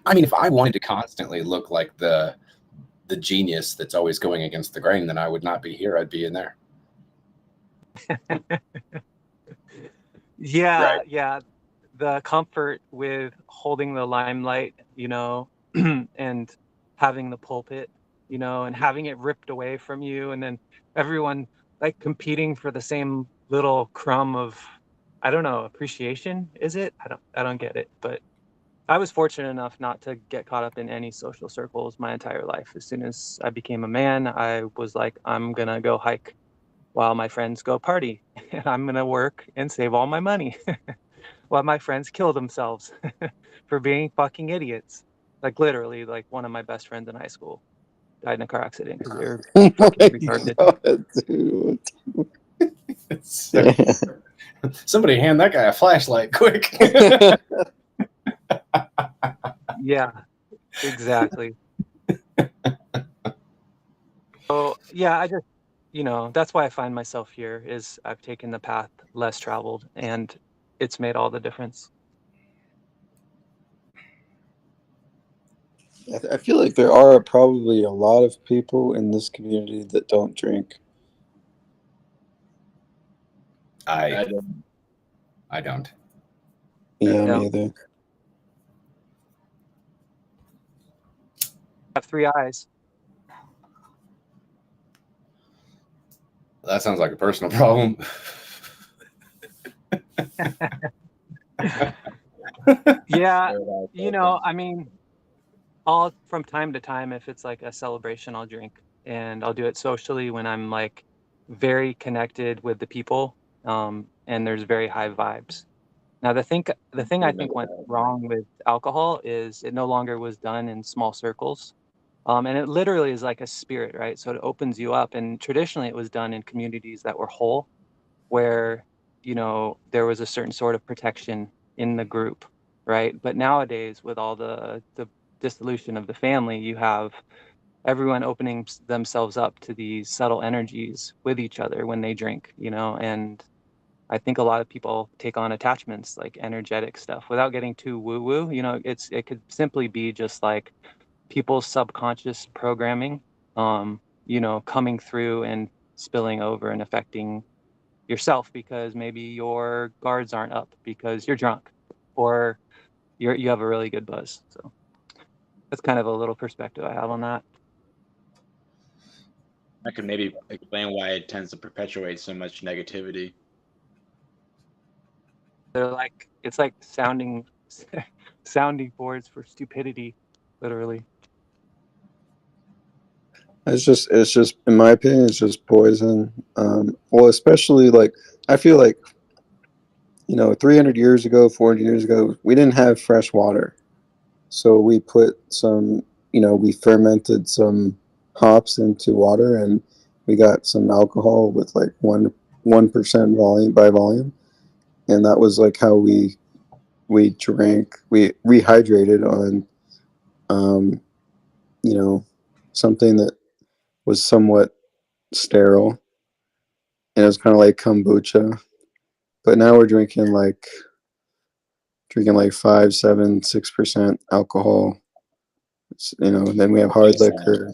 I mean, if I wanted to constantly look like the genius that's always going against the grain, then I would not be here. I'd be in there. Yeah, Right. yeah. The comfort with holding the limelight, and having the pulpit, and having it ripped away from you, and then everyone like competing for the same little crumb of, I don't know, appreciation, is it? I don't get it. But I was fortunate enough not to get caught up in any social circles my entire life. As soon as I became a man, I was like, I'm gonna go hike while my friends go party, and I'm gonna work and save all my money while my friends kill themselves for being fucking idiots. Like literally, like one of my best friends in high school died in a car accident because they were Oh fucking my retarded. god, dude. Somebody hand that guy a flashlight quick. Yeah, exactly. So yeah, I just, that's why I find myself here is I've taken the path less traveled, and it's made all the difference. I feel like there are probably a lot of people in this community that don't drink. I don't. don't. Yeah, Yeah. me either. I have 3 eyes. That sounds like a personal problem. Yeah, I mean, I'll from time to time, if it's like a celebration, I'll drink, and I'll do it socially when I'm like very connected with the people. and there's very high vibes. Now, the thing I think went wrong with alcohol is it no longer was done in small circles. And it literally is like a spirit, right? So it opens you up. And traditionally, it was done in communities that were whole, where, there was a certain sort of protection in the group, right? But nowadays, with all the dissolution of the family, you have everyone opening themselves up to these subtle energies with each other when they drink, and I think a lot of people take on attachments like energetic stuff without getting too woo woo. It could simply be just like people's subconscious programming, coming through and spilling over and affecting yourself because maybe your guards aren't up because you're drunk or you have a really good buzz. So that's kind of a little perspective I have on that. I could maybe explain why it tends to perpetuate so much negativity. It's like sounding boards for stupidity, literally. It's just in my opinion, it's just poison. Well, especially like I feel like 300 years ago, 400 years ago, we didn't have fresh water, so we put some, we fermented some hops into water, and we got some alcohol with like 1% volume by volume, and that was like how we drank, we rehydrated on, um, you know, something that was somewhat sterile, and it was kind of like kombucha. But now we're drinking like 5, 7, 6% alcohol. And then we have hard liquor.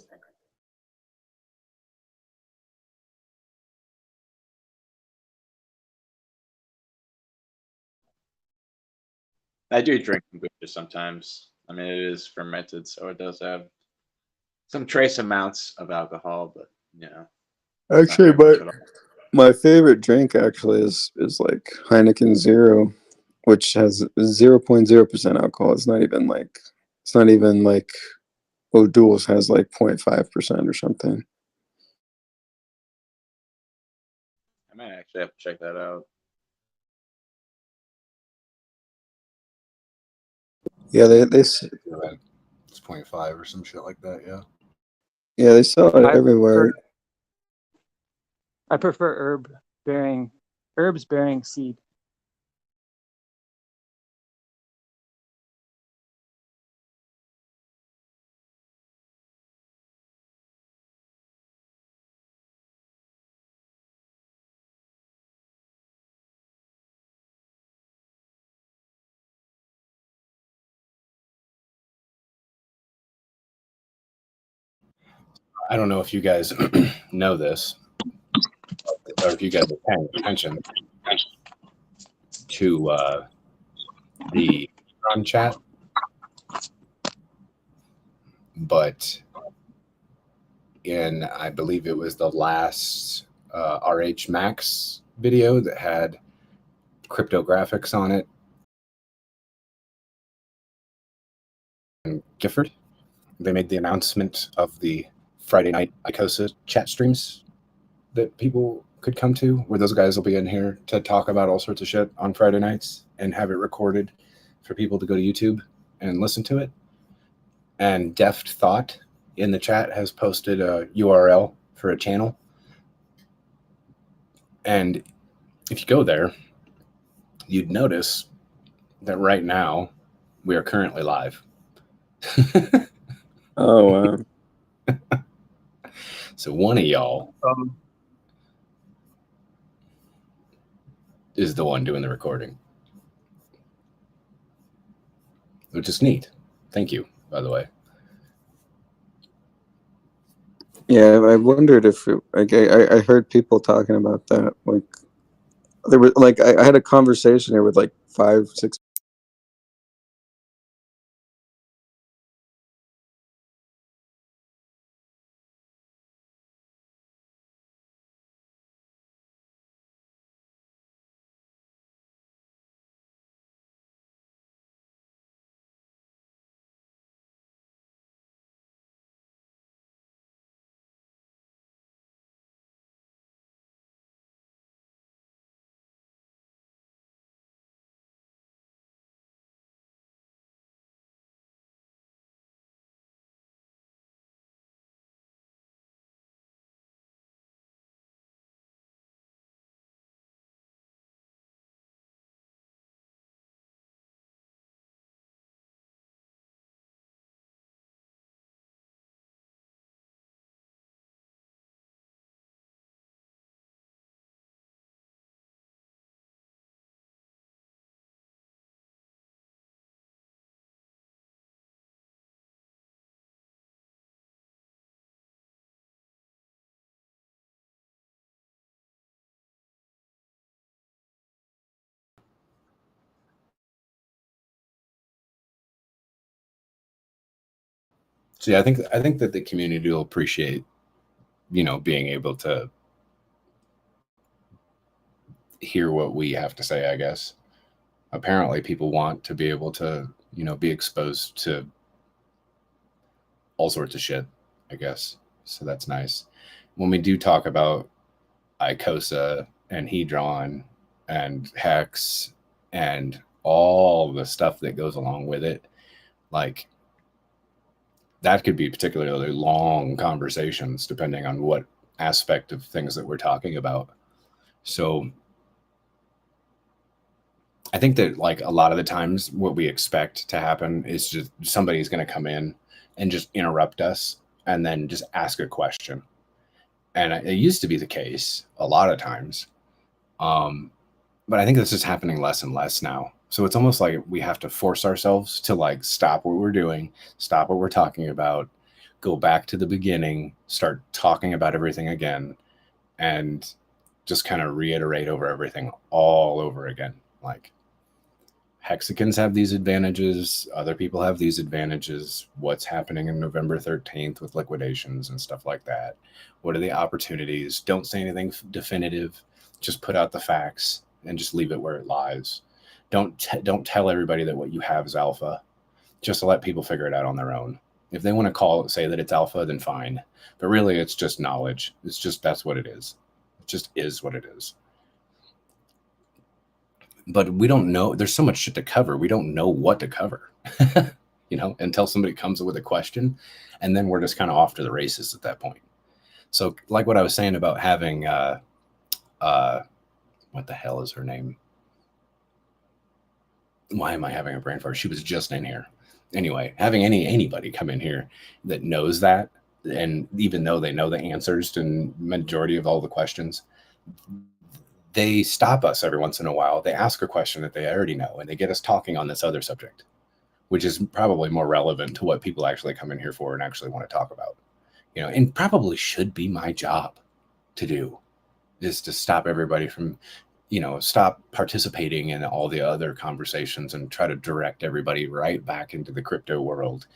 I do drink kombucha sometimes. I mean, it is fermented, so it does have some trace amounts of alcohol, but it's not Actually, very much at all. my favorite drink actually is like Heineken Zero, which has 0.0% alcohol. It's not even like O'Doul's has like 0.5% or something. I might actually have to check that out. Yeah, It's 0.5 or some shit like that. Yeah. yeah, they sell it I everywhere. prefer herbs bearing seed. I don't know if you guys know this, or if you guys are paying attention to the run chat, but in I believe it was the last RH Max video that had cryptographics on it and Gifford, they made the announcement of the Friday night Icosa chat streams that people could come to, where those guys will be in here to talk about all sorts of shit on Friday nights and have it recorded for people to go to YouTube and listen to it. And Deft Thought in the chat has posted a URL for a channel. And if you go there, you'd notice that right now we are currently live. Oh, wow. So one of y'all is the one doing the recording, which is neat. Thank you, by the way. Yeah, I wondered if I heard people talking about that. Like there was like I had a conversation here with like 5, 6 So yeah, I think that the community will appreciate, being able to hear what we have to say, I guess. Apparently people want to be able to, be exposed to all sorts of shit, I guess. So that's nice. When we do talk about Icosa and Hedron and Hex and all the stuff that goes along with it, like that could be particularly long conversations depending on what aspect of things that we're talking about. So I think that like a lot of the times what we expect to happen is just somebody's going to come in and just interrupt us and then just ask a question. And it used to be the case a lot of times. But I think this is happening less and less now. So it's almost like we have to force ourselves to like stop what we're doing, stop what we're talking about, go back to the beginning, start talking about everything again, and just kind of reiterate over everything all over again. Like Hexicans have these advantages, other people have these advantages. What's happening in November 13th with liquidations and stuff like that? What are the opportunities? Don't say anything definitive. Just put out the facts and just leave it where it lies. Don't tell everybody that what you have is alpha. Just to let people figure it out on their own. If they want to say that it's alpha, then fine. But really, it's just knowledge. It's just that's what it is. It just is what it is. But we don't know. There's so much shit to cover. We don't know what to cover, until somebody comes up with a question, and then we're just kind of off to the races at that point. So, like what I was saying about having, what the hell is her name? Why am I having a brain fart? She was just in here. Anyway, having anybody come in here that knows that, and even though they know the answers to majority of all the questions, they stop us every once in a while. They ask a question that they already know, and they get us talking on this other subject, which is probably more relevant to what people actually come in here for and actually want to talk about. And probably should be my job to do, is to stop everybody from, stop participating in all the other conversations and try to direct everybody right back into the crypto world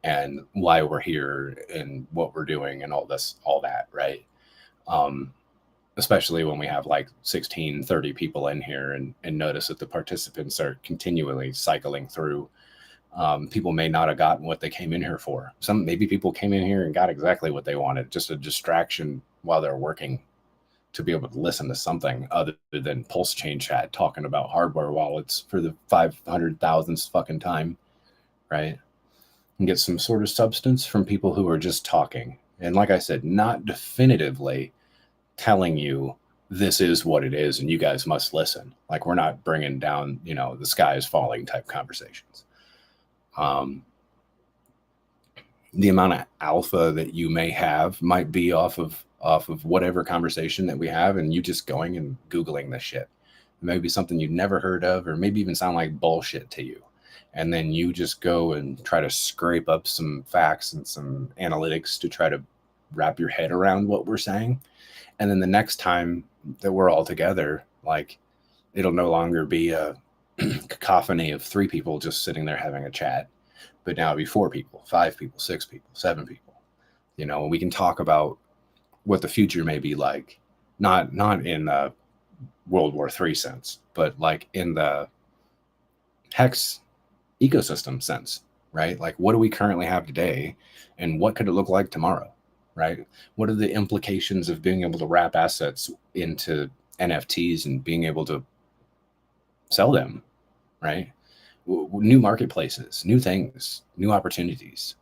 and why we're here and what we're doing and all that, right? Especially when we have like 16, 30 people in here and notice that the participants are continually cycling through. People may not have gotten what they came in here for. Maybe people came in here and got exactly what they wanted, just a distraction while they're working, to be able to listen to something other than Pulse Chain Chat talking about hardware wallets for the 500,000th fucking time, right? And get some sort of substance from people who are just talking. And like I said, not definitively telling you this is what it is and you guys must listen. Like we're not bringing down, the sky is falling type conversations. The amount of alpha that you may have might be off of whatever conversation that we have, and you just going and Googling this shit. It may be something you've never heard of, or maybe even sound like bullshit to you. And then you just go and try to scrape up some facts and some analytics to try to wrap your head around what we're saying. And then the next time that we're all together, like it'll no longer be a cacophony of 3 people just sitting there having a chat, but now it'll be 4 people, 5 people, 6 people, 7 people, and we can talk about what the future may be like, not in the World War III sense, but like in the Hex ecosystem sense, right? Like what do we currently have today and what could it look like tomorrow, right? What are the implications of being able to wrap assets into NFTs and being able to sell them, right? New marketplaces, new things, new opportunities.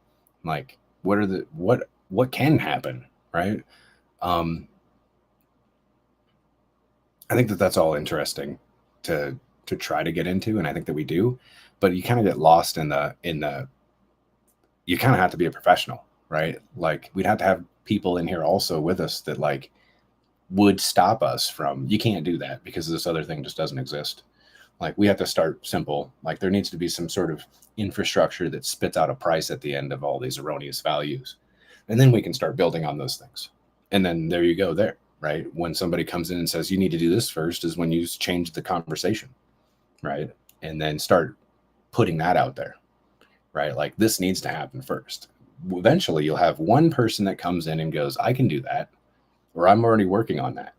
Like what can happen, right? I think that that's all interesting to try to get into, and I think that we do, but you kind of get lost in the you kind of have to be a professional, right? Like we'd have to have people in here also with us that like would stop us from, you can't do that because this other thing just doesn't exist. Like we have to start simple. Like there needs to be some sort of infrastructure that spits out a price at the end of all these erroneous values. And then we can start building on those things. And then there you go there, right? When somebody comes in and says, you need to do this first, is when you change the conversation, right? And then start putting that out there, right? Like this needs to happen first. eventually you'll have one person that comes in and goes, I can do that, or I'm already working on that.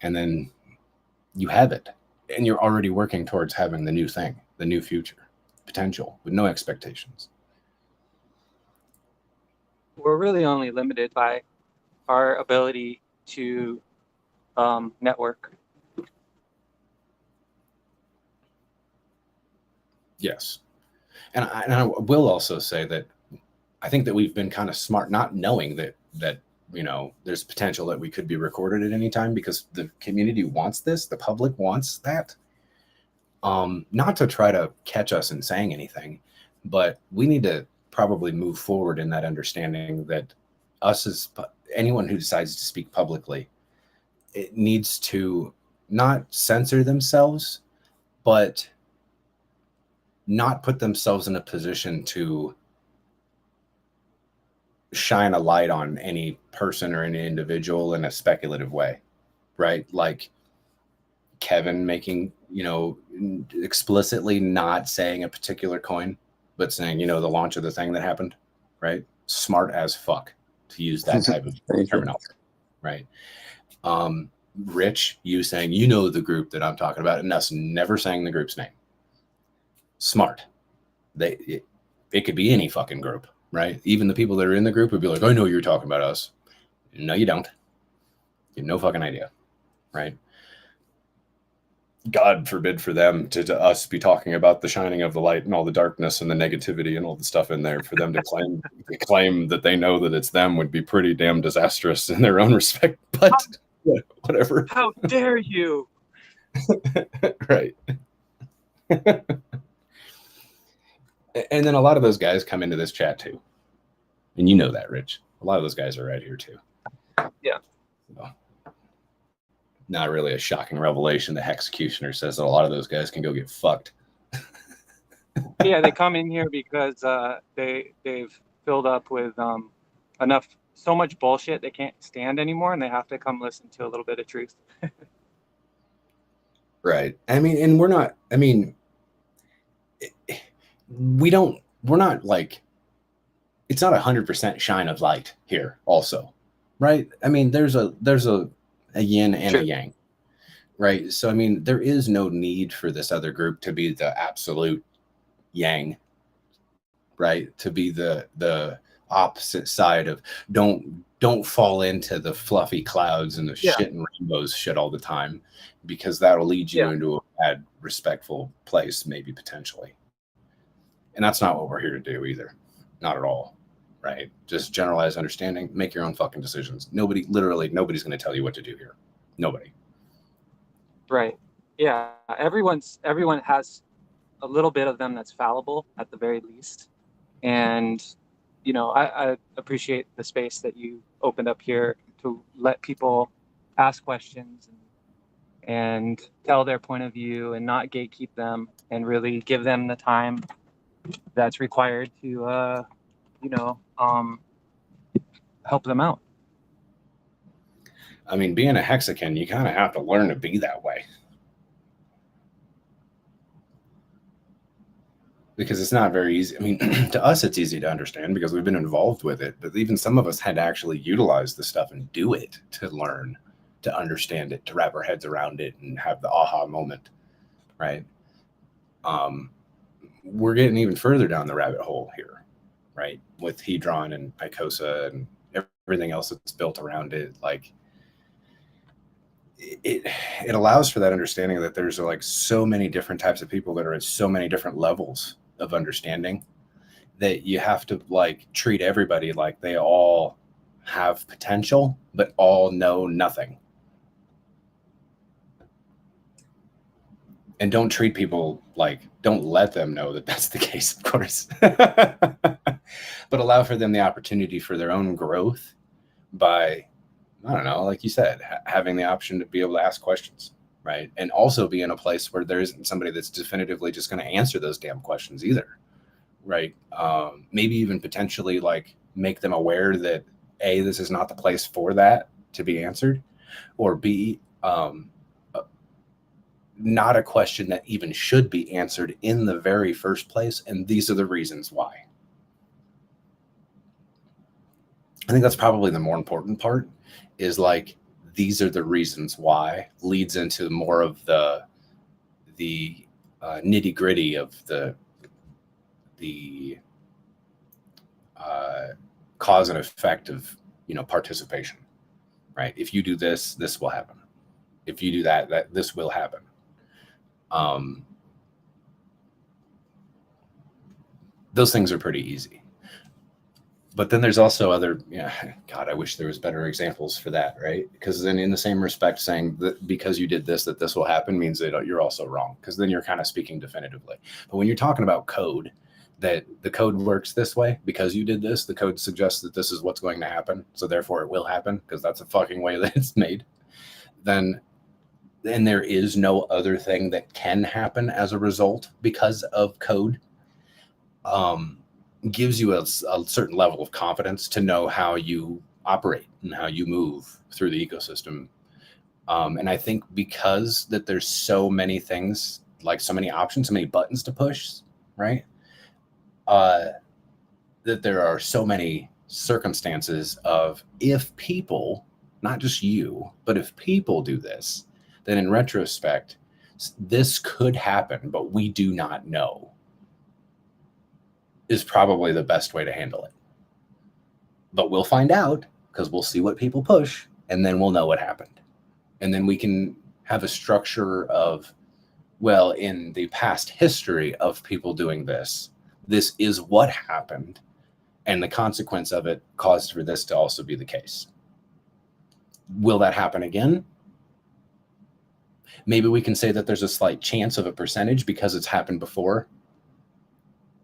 And then you have it, and you're already working towards having the new thing, the new future potential with no expectations. We're really only limited by our ability to network. Yes. And I will also say that I think that we've been kind of smart not knowing that there's potential that we could be recorded at any time, because the community wants this, the public wants that. Not to try to catch us in saying anything, but we need to probably move forward in that understanding that us as anyone who decides to speak publicly, it needs to not censor themselves, but not put themselves in a position to shine a light on any person or any individual in a speculative way, right? Like Kevin making, explicitly not saying a particular coin, but saying, the launch of the thing that happened, right? Smart as fuck to use that type of terminology, right? Rich, you saying, the group that I'm talking about, and us never saying the group's name. Smart. It could be any fucking group, right? Even the people that are in the group would be like, I know you're talking about us. No, you don't. You have no fucking idea, right? God forbid for them to us be talking about the shining of the light and all the darkness and the negativity and all the stuff in there. For them to claim that they know that it's them would be pretty damn disastrous in their own respect. But whatever. How dare you? Right. And then a lot of those guys come into this chat too. And you know that, Rich. A lot of those guys are right here too. Yeah. So, not really a shocking revelation. The Hexecutioner says that a lot of those guys can go get fucked. Yeah, they come in here because they've filled up with so much bullshit they can't stand anymore, and they have to come listen to a little bit of truth. Right. I mean, and we're not like, it's not 100% shine of light here also, right? I mean, there's a yin and Sure. a yang, right? So, I mean, there is no need for this other group to be the absolute yang, right? To be the opposite side of don't fall into the fluffy clouds and the shit and rainbows shit all the time, because that'll lead you into a bad, respectful place, maybe potentially. And that's not what we're here to do either. Not at all. Right? Just generalized understanding, make your own fucking decisions. Nobody's going to tell you what to do here. Nobody. Right. Yeah. Everyone has a little bit of them that's fallible at the very least. And, I appreciate the space that you opened up here to let people ask questions and tell their point of view and not gatekeep them, and really give them the time that's required to, help them out. I mean, being a Hexagon, you kind of have to learn to be that way. Because it's not very easy. I mean, to us, it's easy to understand because we've been involved with it. But even some of us had to actually utilize the stuff and do it to learn, to understand it, to wrap our heads around it and have the aha moment, right? We're getting even further down the rabbit hole here, right? With Hedron and Icosa and everything else that's built around it. Like, it allows for that understanding that there's like so many different types of people that are at so many different levels of understanding that you have to like treat everybody like they all have potential, but all know nothing. And don't treat people like, don't let them know that that's the case, of course, but allow for them the opportunity for their own growth by, I don't know, like you said, having the option to be able to ask questions, right? And also be in a place where there isn't somebody that's definitively just going to answer those damn questions either, right? Maybe even potentially like make them aware that A, this is not the place for that to be answered, or B, not a question that even should be answered in the very first place, and these are the reasons why. I think that's probably the more important part, is like, these are the reasons why, leads into more of the nitty gritty of the cause and effect of, participation, right? If you do this, this will happen. If you do that, this will happen. Those things are pretty easy. But then there's also other, God, I wish there was better examples for that, right? Because then in the same respect, saying that because you did this, that this will happen, means that you're also wrong, because then you're kind of speaking definitively. But when you're talking about code, that the code works this way because you did this, the code suggests that this is what's going to happen, so therefore it will happen because that's a fucking way that it's made, then there is no other thing that can happen as a result because of code, gives you a certain level of confidence to know how you operate and how you move through the ecosystem. And I think because that there's so many things, like so many options, so many buttons to push, right? That there are so many circumstances of, if people, not just you, but if people do this, then in retrospect, this could happen, but we do not know, is probably the best way to handle it. But we'll find out, because we'll see what people push, and then we'll know what happened. And then we can have a structure of, well, in the past history of people doing this, this is what happened, and the consequence of it caused for this to also be the case. Will that happen again? Maybe we can say that there's a slight chance of a percentage because it's happened before,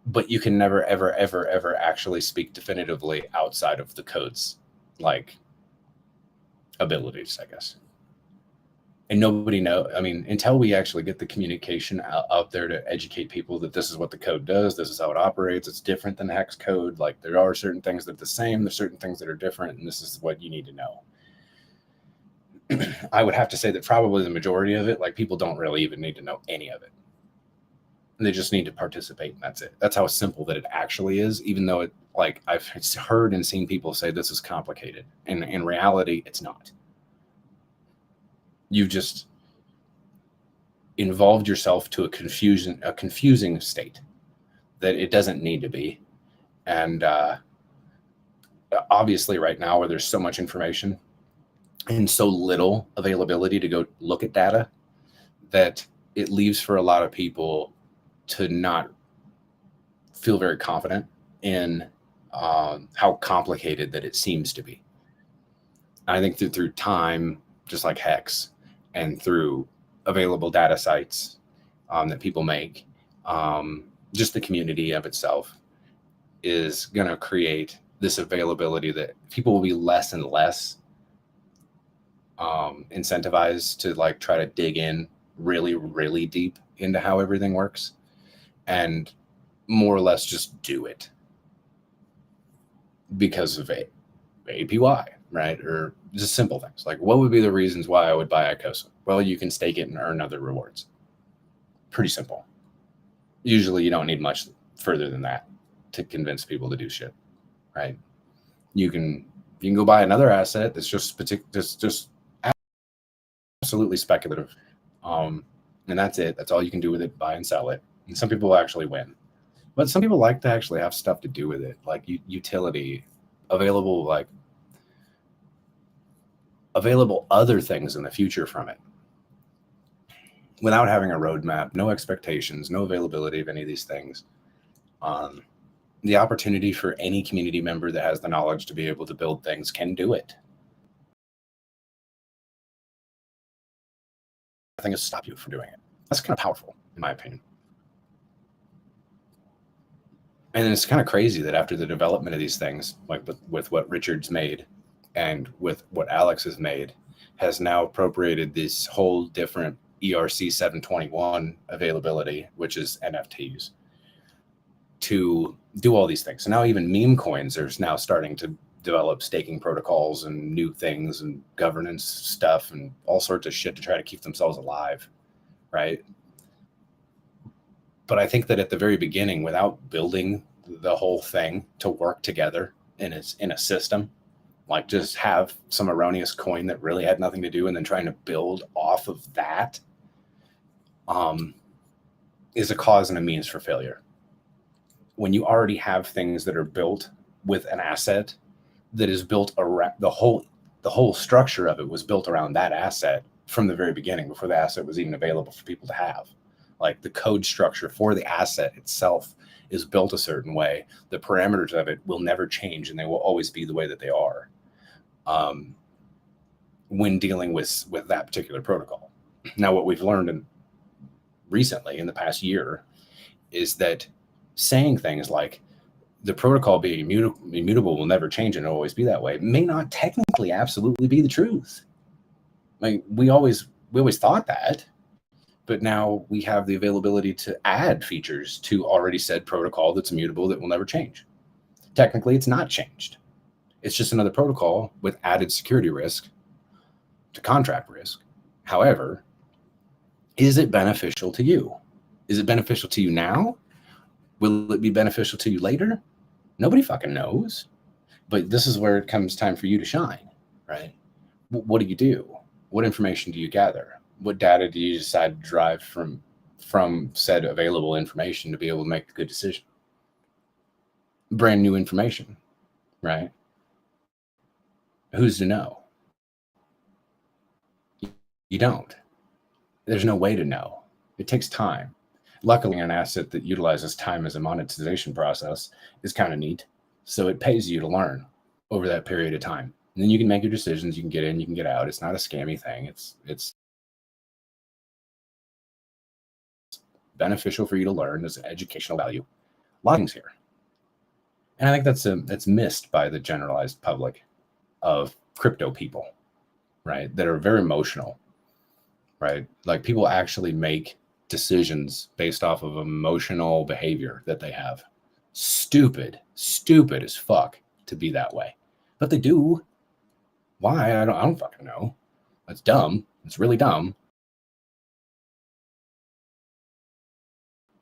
but you can never, ever, ever, ever actually speak definitively outside of the code's like abilities, I guess. And nobody know. I mean, until we actually get the communication out there to educate people that this is what the code does, this is how it operates, it's different than hex code. Like, there are certain things that are the same, there's certain things that are different, and this is what you need to know. I would have to say that probably the majority of it, like, people don't really even need to know any of it. They just need to participate, and that's it. That's how simple that it actually is, even though it, like, I've heard and seen people say this is complicated. And in reality, it's not. You've just involved yourself to a confusing state that it doesn't need to be. And obviously right now, where there's so much information and so little availability to go look at data, that it leaves for a lot of people to not feel very confident in how complicated that it seems to be. I think through time, just like Hex, and through available data sites that people make, just the community of itself is going to create this availability that people will be less and less incentivized to like try to dig in really, really deep into how everything works, and more or less just do it because of APY, right? Or just simple things like, what would be the reasons why I would buy Icosa? Well, you can stake it and earn other rewards. Pretty simple. Usually you don't need much further than that to convince people to do shit, right? You can go buy another asset that's just absolutely speculative, and that's it. That's all you can do with it: buy and sell it. And some people will actually win, but some people like to actually have stuff to do with it, like utility, available other things in the future from it, without having a roadmap, no expectations, no availability of any of these things. The opportunity for any community member that has the knowledge to be able to build things can do it. Nothing will stop you from doing it. That's kind of powerful, in my opinion. And it's kind of crazy that after the development of these things, like with what Richard's made and with what Alex has made, has now appropriated this whole different ERC 721 availability, which is NFTs, to do all these things. So now even meme coins are now starting to develop staking protocols and new things and governance stuff and all sorts of shit to try to keep themselves alive, right? But I think that at the very beginning, without building the whole thing to work together in a system, like just have some erroneous coin that really had nothing to do, and then trying to build off of that is a cause and a means for failure. When you already have things that are built with an asset that is built around the whole structure of it was built around that asset from the very beginning, before the asset was even available for people to have. Like the code structure for the asset itself is built a certain way. The parameters of it will never change, and they will always be the way that they are when dealing with that particular protocol. Now, what we've learned recently in the past year is that saying things like the protocol being immutable will never change and it'll always be that way may not technically absolutely be the truth. Like we always thought that, but now we have the availability to add features to already said protocol that's immutable that will never change. Technically, it's not changed. It's just another protocol with added security risk to contract risk. However, is it beneficial to you? Is it beneficial to you now? Will it be beneficial to you later? Nobody fucking knows. But this is where it comes time for you to shine, right? What do you do? What information do you gather? What data do you decide to drive from said available information to be able to make a good decision? Brand new information, right? Who's to know? You don't. There's no way to know. It takes time. Luckily, an asset that utilizes time as a monetization process is kind of neat. So it pays you to learn over that period of time. And then you can make your decisions. You can get in, you can get out. It's not a scammy thing. It's beneficial for you to learn. There's an educational value. A lot of things here. And I think that's missed by the generalized public of crypto people, right? That are very emotional, right? Like people actually make decisions based off of emotional behavior that they have. Stupid as fuck to be that way, but they do. Why? I don't fucking know. That's dumb. It's really dumb.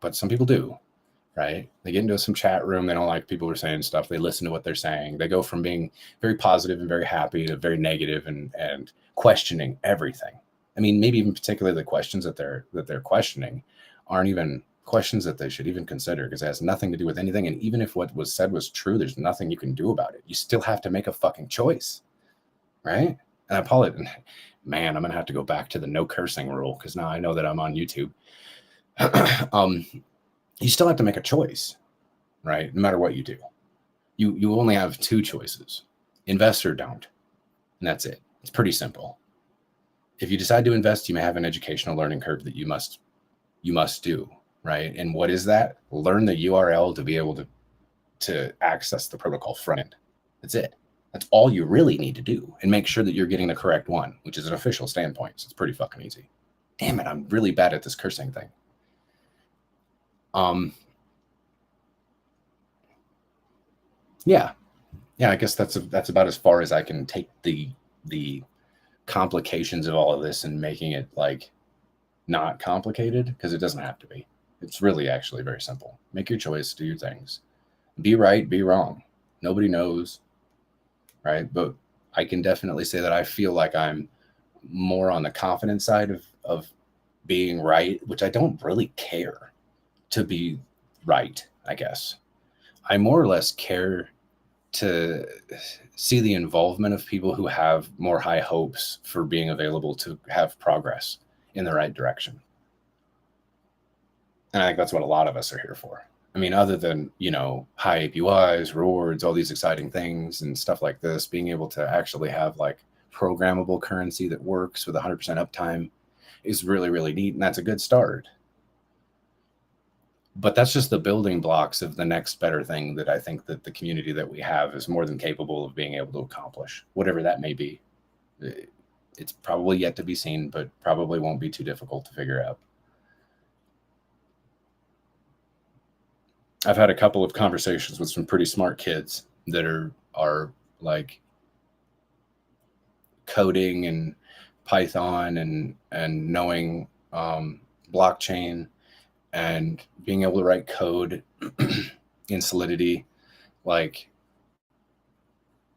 But some people do, right? They get into some chat room. They don't like people who are saying stuff. They listen to what they're saying. They go from being very positive and very happy to very negative and questioning everything. I mean, maybe even particularly the questions that they're questioning aren't even questions that they should even consider, because it has nothing to do with anything. And even if what was said was true, there's nothing you can do about it. You still have to make a fucking choice, right? And I apologize, man, I'm gonna have to go back to the no cursing rule because now I know that I'm on YouTube. You still have to make a choice, right? No matter what you do, you only have two choices: invest or don't, and that's it. It's pretty simple. If you decide to invest, you may have an educational learning curve that you must do, right? And what is that? Learn the URL to be able to access the protocol front end. That's it. That's all you really need to do, and make sure that you're getting the correct one, which is an official standpoint. So it's pretty fucking easy. Damn it, I'm really bad at this cursing thing. Yeah, I guess that's about as far as I can take the complications of all of this and making it like not complicated, because it doesn't have to be. It's really actually very simple. Make your choice, do your things, be right, be wrong. Nobody knows, right? But I can definitely say that I feel like I'm more on the confident side of being right, which I don't really care to be right, I guess. I more or less care to see the involvement of people who have more high hopes for being available to have progress in the right direction. And I think that's what a lot of us are here for. I mean, other than, high APYs, rewards, all these exciting things and stuff like this, being able to actually have like programmable currency that works with 100% uptime is really, really neat. And that's a good start. But that's just the building blocks of the next better thing that I think that the community that we have is more than capable of being able to accomplish, whatever that may be. It's probably yet to be seen, but probably won't be too difficult to figure out. I've had a couple of conversations with some pretty smart kids that are like coding and Python and knowing blockchain and being able to write code in Solidity, like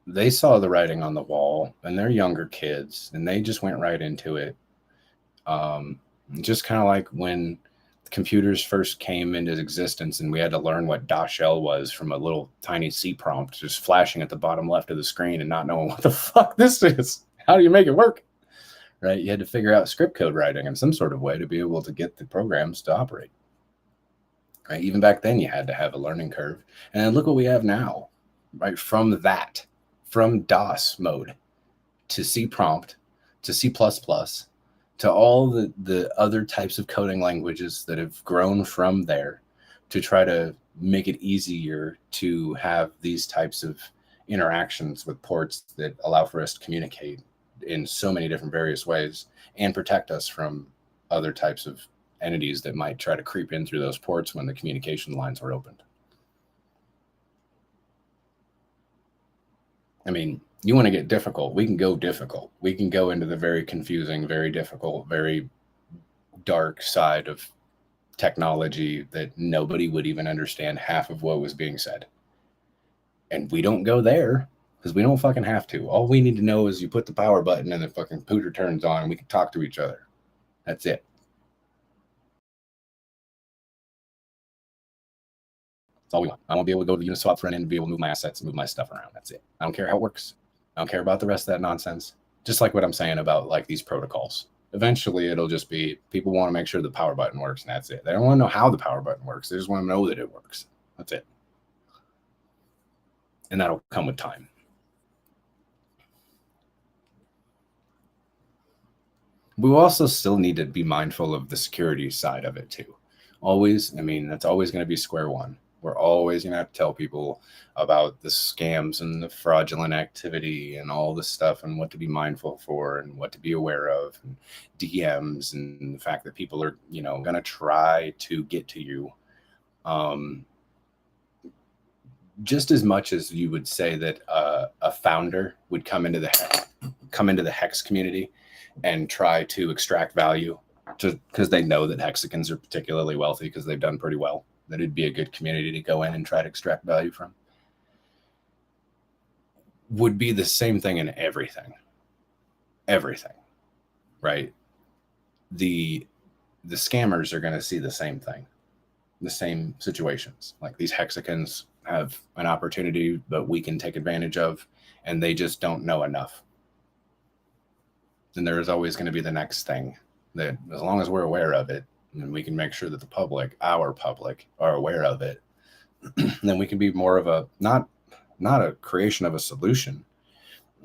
they saw the writing on the wall, and they're younger kids, and they just went right into it. Just kind of like when computers first came into existence and we had to learn what .shell was from a little tiny C prompt just flashing at the bottom left of the screen and not knowing what the fuck this is. How do you make it work? Right? You had to figure out script code writing in some sort of way to be able to get the programs to operate. Right? Even back then, you had to have a learning curve. And look what we have now, right? From DOS mode to C prompt to C++, to all the other types of coding languages that have grown from there to try to make it easier to have these types of interactions with ports that allow for us to communicate in so many different various ways and protect us from other types of entities that might try to creep in through those ports when the communication lines are opened. I mean, you want to get difficult, we can go difficult. We can go into the very confusing, very difficult, very dark side of technology that nobody would even understand half of what was being said. And we don't go there because we don't fucking have to. All we need to know is you put the power button and the fucking computer turns on and we can talk to each other. That's it. That's all we want. I want to be able to go to the Uniswap front end and be able to move my assets and move my stuff around. That's it. I don't care how it works. I don't care about the rest of that nonsense. Just like what I'm saying about like these protocols. Eventually, it'll just be people want to make sure the power button works, and that's it. They don't want to know how the power button works. They just want to know that it works. That's it. And that'll come with time. We also still need to be mindful of the security side of it too. Always, I mean, that's always going to be square one. We're always going to have to tell people about the scams and the fraudulent activity and all this stuff and what to be mindful for and what to be aware of and DMs and the fact that people are, you know, going to try to get to you. Just as much as you would say that a founder would come into the Hex community and try to extract value because they know that Hexicans are particularly wealthy because they've done pretty well, that it'd be a good community to go in and try to extract value from, would be the same thing in everything, right? The scammers are going to see the same thing, the same situations. Like these Hexicans have an opportunity that we can take advantage of, and they just don't know enough. Then there is always going to be the next thing that, as long as we're aware of it, and we can make sure that the public, our public, are aware of it, then we can be more of a, not a creation of a solution,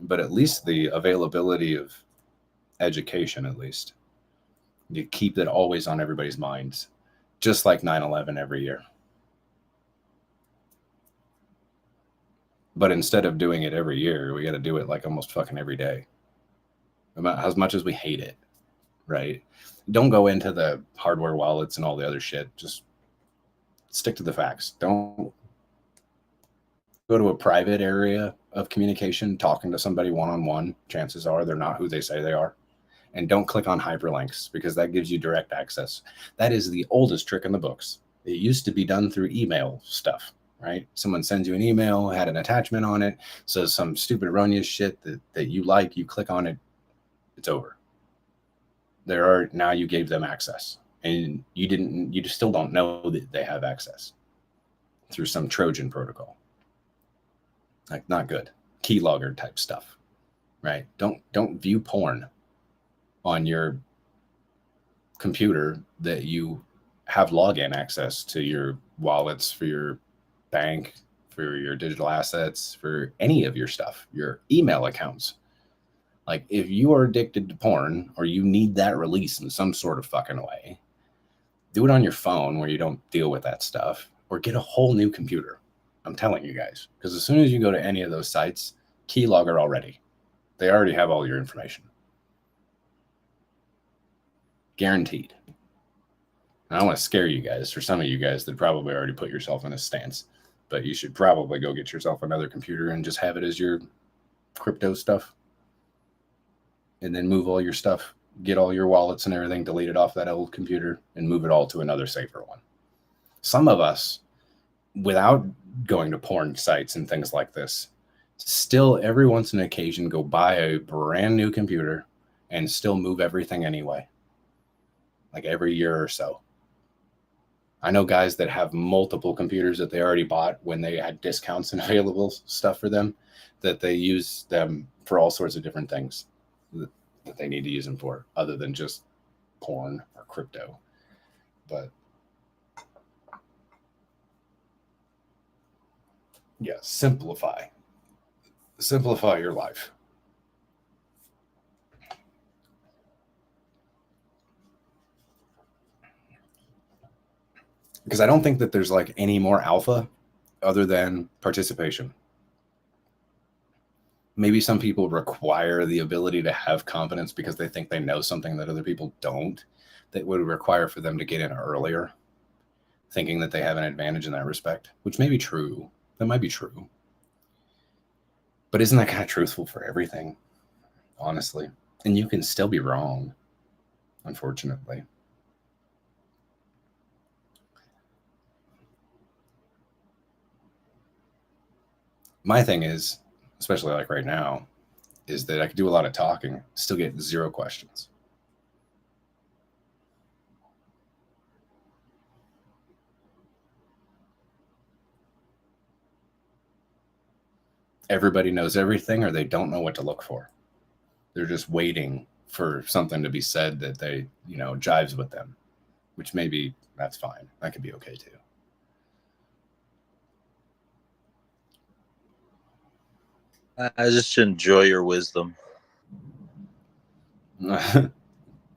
but at least the availability of education, at least. You keep it always on everybody's minds, just like 9/11 every year. But instead of doing it every year, we got to do it like almost fucking every day. As much as we hate it, right? Don't go into the hardware wallets and all the other shit. Just stick to the facts. Don't go to a private area of communication, talking to somebody one-on-one. Chances are they're not who they say they are. And don't click on hyperlinks because that gives you direct access. That is the oldest trick in the books. It used to be done through email stuff, right? Someone sends you an email, had an attachment on it, says some stupid erroneous shit that you like, you click on it, it's over. Now you gave them access, and you just still don't know that they have access through some Trojan protocol. Like, not good. Keylogger type stuff, right? Don't view porn on your computer that you have login access to your wallets, for your bank, for your digital assets, for any of your stuff, your email accounts. Like, if you are addicted to porn or you need that release in some sort of fucking way, do it on your phone where you don't deal with that stuff, or get a whole new computer. I'm telling you guys, because as soon as you go to any of those sites, keylogger already. They already have all your information. Guaranteed. And I don't want to scare you guys. For some of you guys that probably already put yourself in a stance, but you should probably go get yourself another computer and just have it as your crypto stuff. And then move all your stuff, get all your wallets and everything deleted off that old computer and move it all to another safer one. Some of us, without going to porn sites and things like this, still every once in an occasion go buy a brand new computer and still move everything anyway, like every year or so. I know guys that have multiple computers that they already bought when they had discounts and available stuff for them, that they use them for all sorts of different things that they need to use them for, other than just porn or crypto. But yeah, simplify your life. Because I don't think that there's like any more alpha other than participation. Maybe some people require the ability to have confidence because they think they know something that other people don't, that would require for them to get in earlier, thinking that they have an advantage in that respect, which may be true. That might be true. But isn't that kind of truthful for everything, honestly? And you can still be wrong, unfortunately. My thing is, especially like right now, is that I could do a lot of talking, still get 0 questions. Everybody knows everything, or they don't know what to look for. They're just waiting for something to be said that they, jives with them, which maybe that's fine. That could be okay too. I just enjoy your wisdom. I don't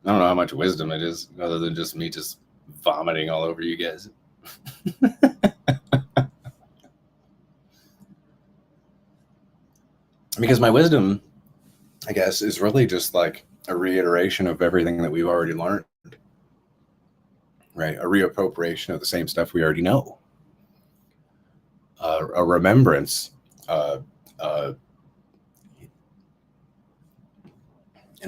know how much wisdom it is, other than just me just vomiting all over you guys. Because my wisdom, I guess, is really just like a reiteration of everything that we've already learned, right? A reappropriation of the same stuff we already know. A remembrance, an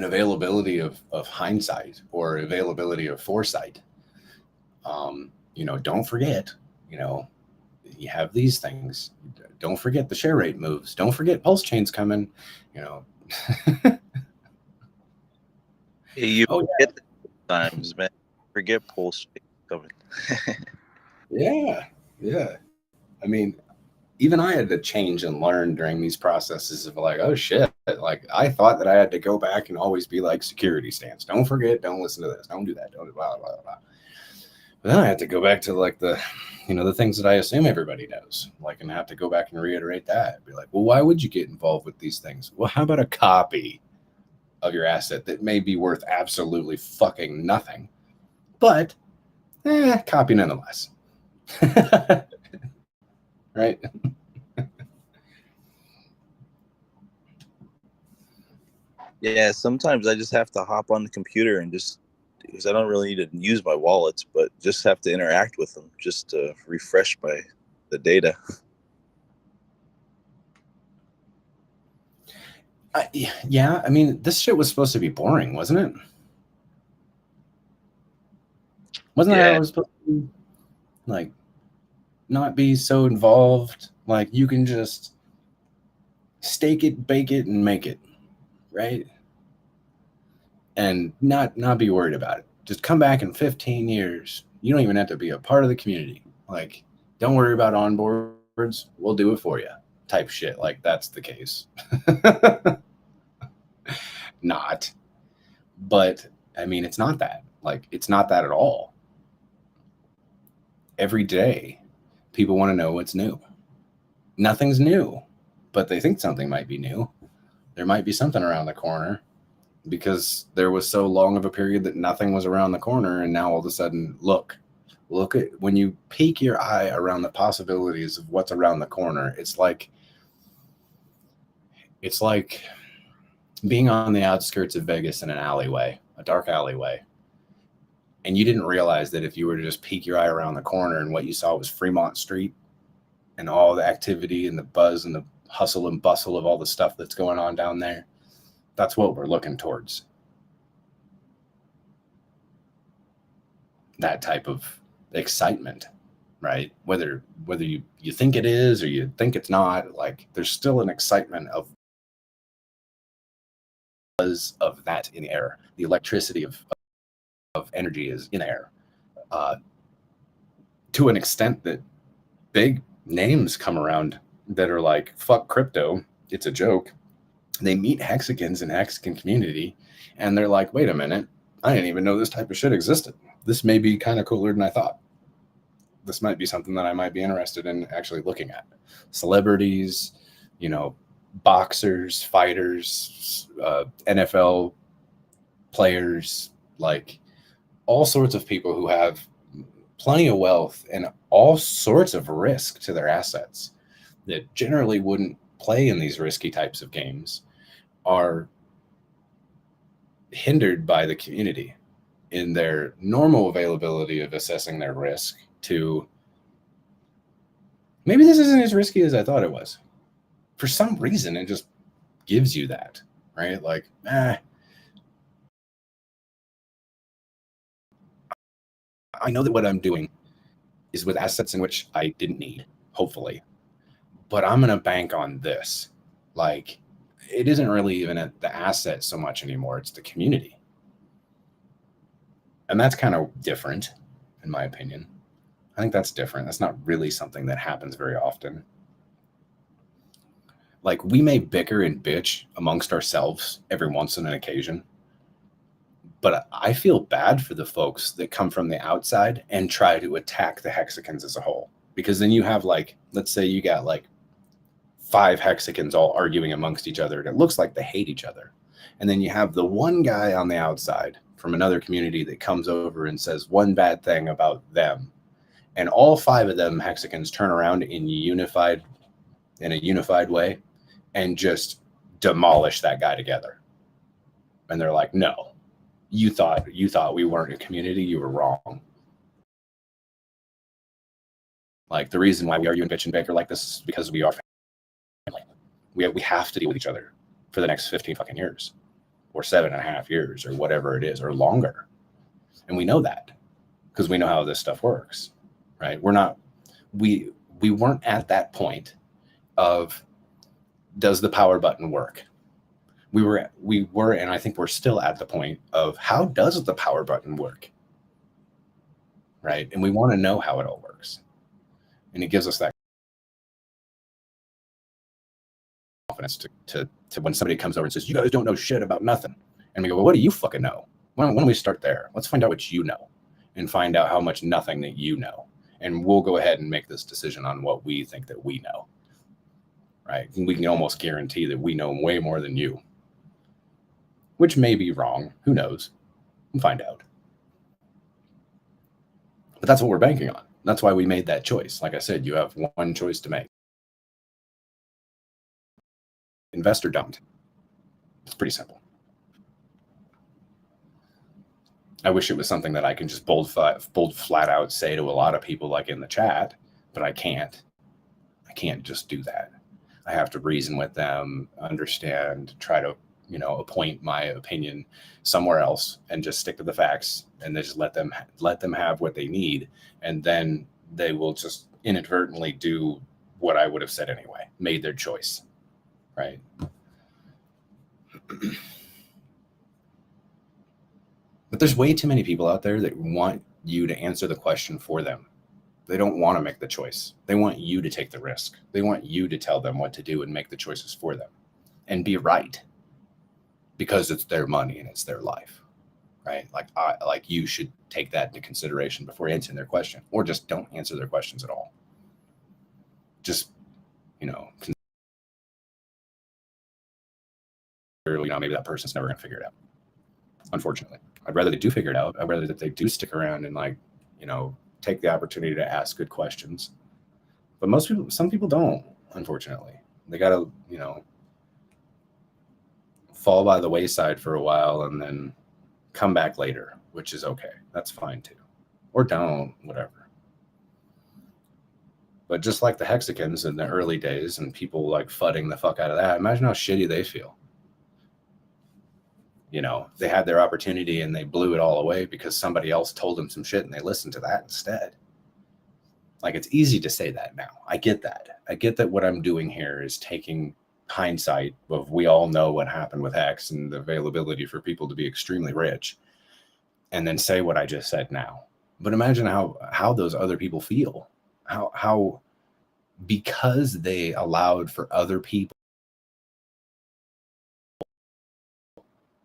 availability of hindsight, or availability of foresight. Don't forget, you have these things. Don't forget the share rate moves. Don't forget pulse chains coming, You forget times, man. Forget pulse chains coming. Yeah. I mean, even I had to change and learn during these processes of like, oh shit, like I thought that I had to go back and always be like security stance. Don't forget, don't listen to this, don't do that, don't blah, blah, blah. But then I had to go back to like the things that I assume everybody knows, like, and have to go back and reiterate that. Be like, well, why would you get involved with these things? Well, how about a copy of your asset that may be worth absolutely fucking nothing, but copy nonetheless. Right? Yeah, sometimes I just have to hop on the computer and just, because I don't really need to use my wallets, but just have to interact with them just to refresh the data. Yeah, I mean, this shit was supposed to be boring, wasn't it? Wasn't that how it was supposed to be? Like, not be so involved. Like, you can just stake it, bake it, and make it, right? And not be worried about it. Just come back in 15 years. You don't even have to be a part of the community. Like, don't worry about onboards. We'll do it for you. Type shit. Like, that's the case. Not. But, I mean, it's not that. Like, it's not that at all. Every day, people want to know what's new. Nothing's new, but they think something might be new. There might be something around the corner, because there was so long of a period that nothing was around the corner, and now all of a sudden, look at, when you peek your eye around the possibilities of what's around the corner, it's like being on the outskirts of Vegas in an alleyway, a dark alleyway, and you didn't realize that if you were to just peek your eye around the corner and what you saw was Fremont Street and all the activity and the buzz and the hustle and bustle of all the stuff that's going on down there. That's what we're looking towards. That type of excitement right? Whether you think it is or you think it's not, like there's still an excitement of that in the air. The electricity of energy is in the air, to an extent that big names come around that are like, fuck crypto, it's a joke. They meet Hexicans in Hexican community and they're like, wait a minute, I didn't even know this type of shit existed. This may be kind of cooler than I thought. This might be something that I might be interested in actually looking at. Celebrities, boxers, fighters, NFL players, like all sorts of people who have plenty of wealth and all sorts of risk to their assets that generally wouldn't play in these risky types of games are hindered by the community in their normal availability of assessing their risk to, maybe this isn't as risky as I thought it was. For some reason, it just gives you that, right? Like, I know that what I'm doing is with assets in which I didn't need, hopefully, but I'm going to bank on this. Like, it isn't really even at the asset so much anymore. It's the community. And that's kind of different, in my opinion. I think that's different. That's not really something that happens very often. Like, we may bicker and bitch amongst ourselves every once in an occasion, but I feel bad for the folks that come from the outside and try to attack the Hexicans as a whole. Because then you have, like, let's say you got like 5 Hexicans all arguing amongst each other, and it looks like they hate each other. And then you have the one guy on the outside from another community that comes over and says one bad thing about them. And all 5 of them Hexicans turn around in a unified way and just demolish that guy together. And they're like, no, you thought we weren't a community. You were wrong. Like, the reason why we argue and bitch and bicker like this is because we are family. We have to deal with each other for the next 15 fucking years, or 7.5 years, or whatever it is, or longer. And we know that because we know how this stuff works, right? We weren't at that point of, does the power button work? We were, and I think we're still at the point of, how does the power button work? Right? And we want to know how it all works. And it gives us that confidence to when somebody comes over and says, you guys don't know shit about nothing. And we go, well, what do you fucking know? Why don't we start there? Let's find out what you know and find out how much nothing that you know. And we'll go ahead and make this decision on what we think that we know. Right? And we can almost guarantee that we know way more than you, which may be wrong. Who knows? We'll find out. But that's what we're banking on. That's why we made that choice. Like I said, you have one choice to make. Invest or don't. It's pretty simple. I wish it was something that I can just bold flat out say to a lot of people, like in the chat, but I can't. I can't just do that. I have to reason with them, understand, try to, appoint my opinion somewhere else, and just stick to the facts, and then just let them have what they need, and then they will just inadvertently do what I would have said anyway, made their choice, right? But there's way too many people out there that want you to answer the question for them. They don't want to make the choice. They want you to take the risk. They want you to tell them what to do and make the choices for them and be right, because it's their money and it's their life, right? Like you should take that into consideration before answering their question, or just don't answer their questions at all. Just, maybe that person's never going to figure it out. Unfortunately, I'd rather they do figure it out. I'd rather that they do stick around and take the opportunity to ask good questions. But some people don't, unfortunately. They got to, fall by the wayside for a while and then come back later, which is okay. That's fine too. Or don't, whatever. But just like the Hexicans in the early days and people like fudding the fuck out of that, imagine how shitty they feel. They had their opportunity and they blew it all away because somebody else told them some shit and they listened to that instead. Like, it's easy to say that now. I get that. I get that what I'm doing here is taking hindsight of, we all know what happened with X and the availability for people to be extremely rich, and then say what I just said now. But imagine how those other people feel. How because they allowed for other people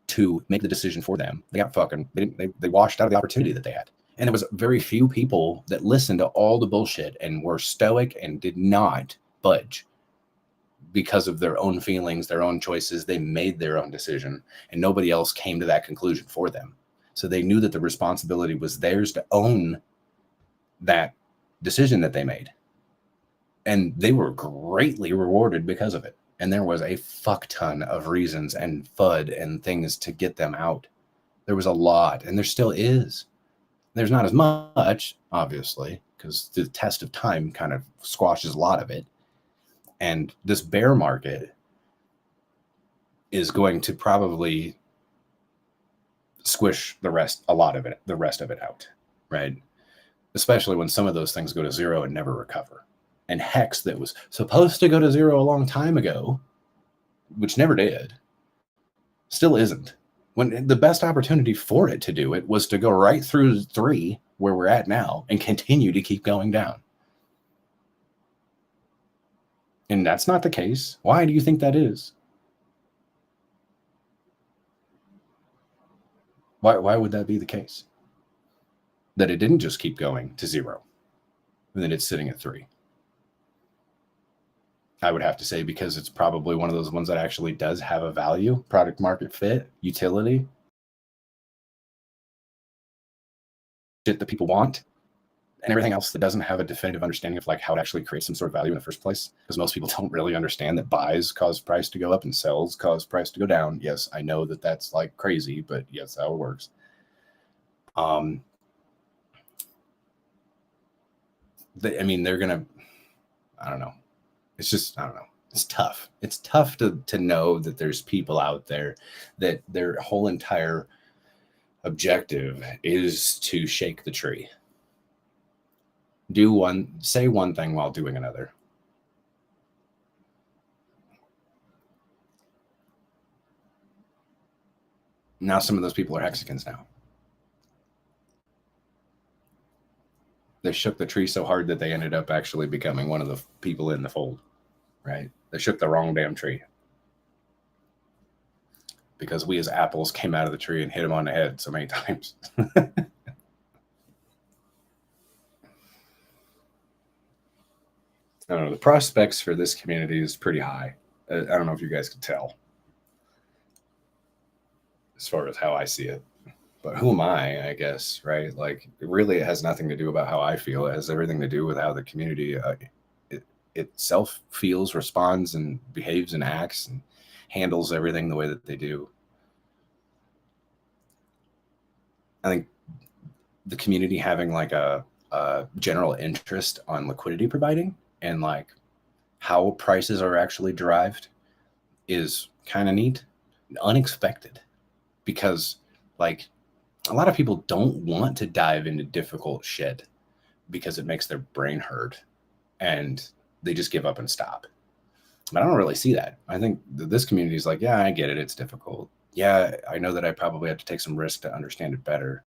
to make the decision for them, they got fucking, they washed out of the opportunity that they had. And there was very few people that listened to all the bullshit and were stoic and did not budge because of their own feelings, their own choices. They made their own decision, and nobody else came to that conclusion for them. So they knew that the responsibility was theirs to own that decision that they made. And they were greatly rewarded because of it. And there was a fuck ton of reasons and FUD and things to get them out. There was a lot, and there still is. There's not as much, obviously, because the test of time kind of squashes a lot of it. And this bear market is going to probably squish the rest of it out, right? Especially when some of those things go to zero and never recover. And Hex, that was supposed to go to zero a long time ago, which never did, still isn't. When the best opportunity for it to do it was to go right through 3, where we're at now, and continue to keep going down. And that's not the case. Why do you think that is? Why would that be the case? That it didn't just keep going to 0, and then it's sitting at 3. I would have to say because it's probably one of those ones that actually does have a value, product market fit, utility, shit that people want, and everything else that doesn't have a definitive understanding of like how it actually creates some sort of value in the first place. Because most people don't really understand that buys cause price to go up and sells cause price to go down. Yes, I know that that's like crazy, but yes, how it works. They're gonna, I don't know. It's just, I don't know. It's tough. It's tough to know that there's people out there that their whole entire objective is to shake the tree. Say one thing while doing another. Now some of those people are Hexicans now. They shook the tree so hard that they ended up actually becoming one of the people in the fold, right? They shook the wrong damn tree. Because we as apples came out of the tree and hit them on the head so many times. I don't know. The prospects for this community is pretty high. I don't know if you guys can tell as far as how I see it. But who am I guess, right? Like, it has nothing to do about how I feel. It has everything to do with how the community itself feels, responds, and behaves and acts and handles everything the way that they do. I think the community having like a general interest on liquidity providing and like how prices are actually derived is kind of neat, unexpected, because like a lot of people don't want to dive into difficult shit because it makes their brain hurt and they just give up and stop. But I don't really see that. I think this community is like, yeah, I get it. It's difficult. Yeah, I know that I probably have to take some risk to understand it better.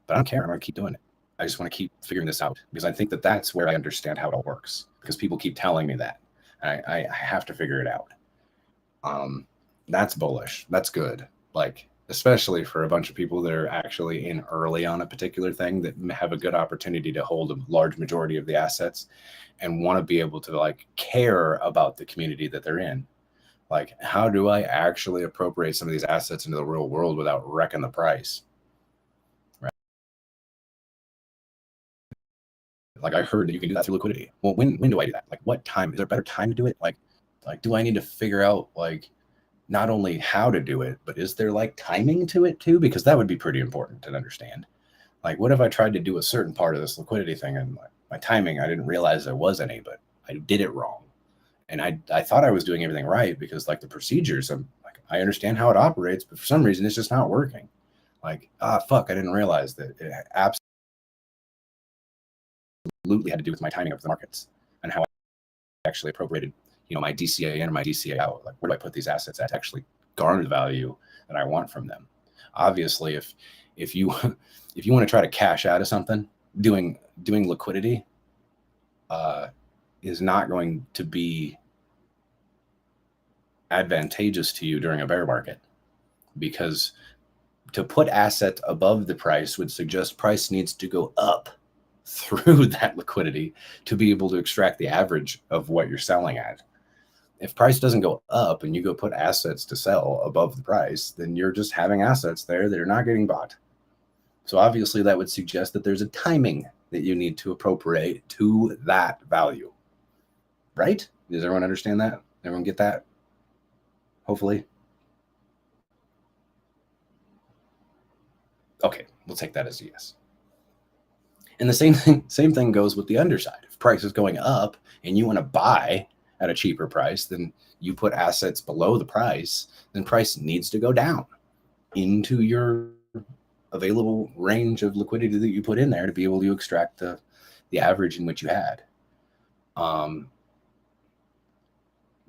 But I don't care. I'm going to keep doing it. I just want to keep figuring this out because I think that that's where I understand how it all works, because people keep telling me that. I have to figure it out. That's bullish. That's good. Like, especially for a bunch of people that are actually in early on a particular thing that have a good opportunity to hold a large majority of the assets and want to be able to like care about the community that they're in. Like, how do I actually appropriate some of these assets into the real world without wrecking the price? Right. Like, I heard that you can do that through liquidity. Well, when do I do that? Like, what time? Is there a better time to do it? Like, do I need to figure out like not only how to do it, but is there like timing to it too? Because that would be pretty important to understand. Like, what if I tried to do a certain part of this liquidity thing and my timing, I didn't realize there was any, but I did it wrong. And I thought I was doing everything right because like the procedures, I understand how it operates, but for some reason it's just not working. Like, fuck, I didn't realize that it absolutely absolutely had to do with my timing of the markets and how I actually appropriated, my DCA in or my DCA out. Like, where do I put these assets at to actually garner the value that I want from them? Obviously, if you want to try to cash out of something, doing liquidity is not going to be advantageous to you during a bear market, because to put assets above the price would suggest price needs to go up through that liquidity to be able to extract the average of what you're selling at. If price doesn't go up and you go put assets to sell above the price, then you're just having assets there that are not getting bought. So obviously that would suggest that there's a timing that you need to appropriate to that value, right? Does everyone understand that? Everyone get that? Hopefully. Okay, we'll take that as a yes. And the same thing goes with the underside. If price is going up and you want to buy at a cheaper price, then you put assets below the price, then price needs to go down into your available range of liquidity that you put in there to be able to extract the average in which you had.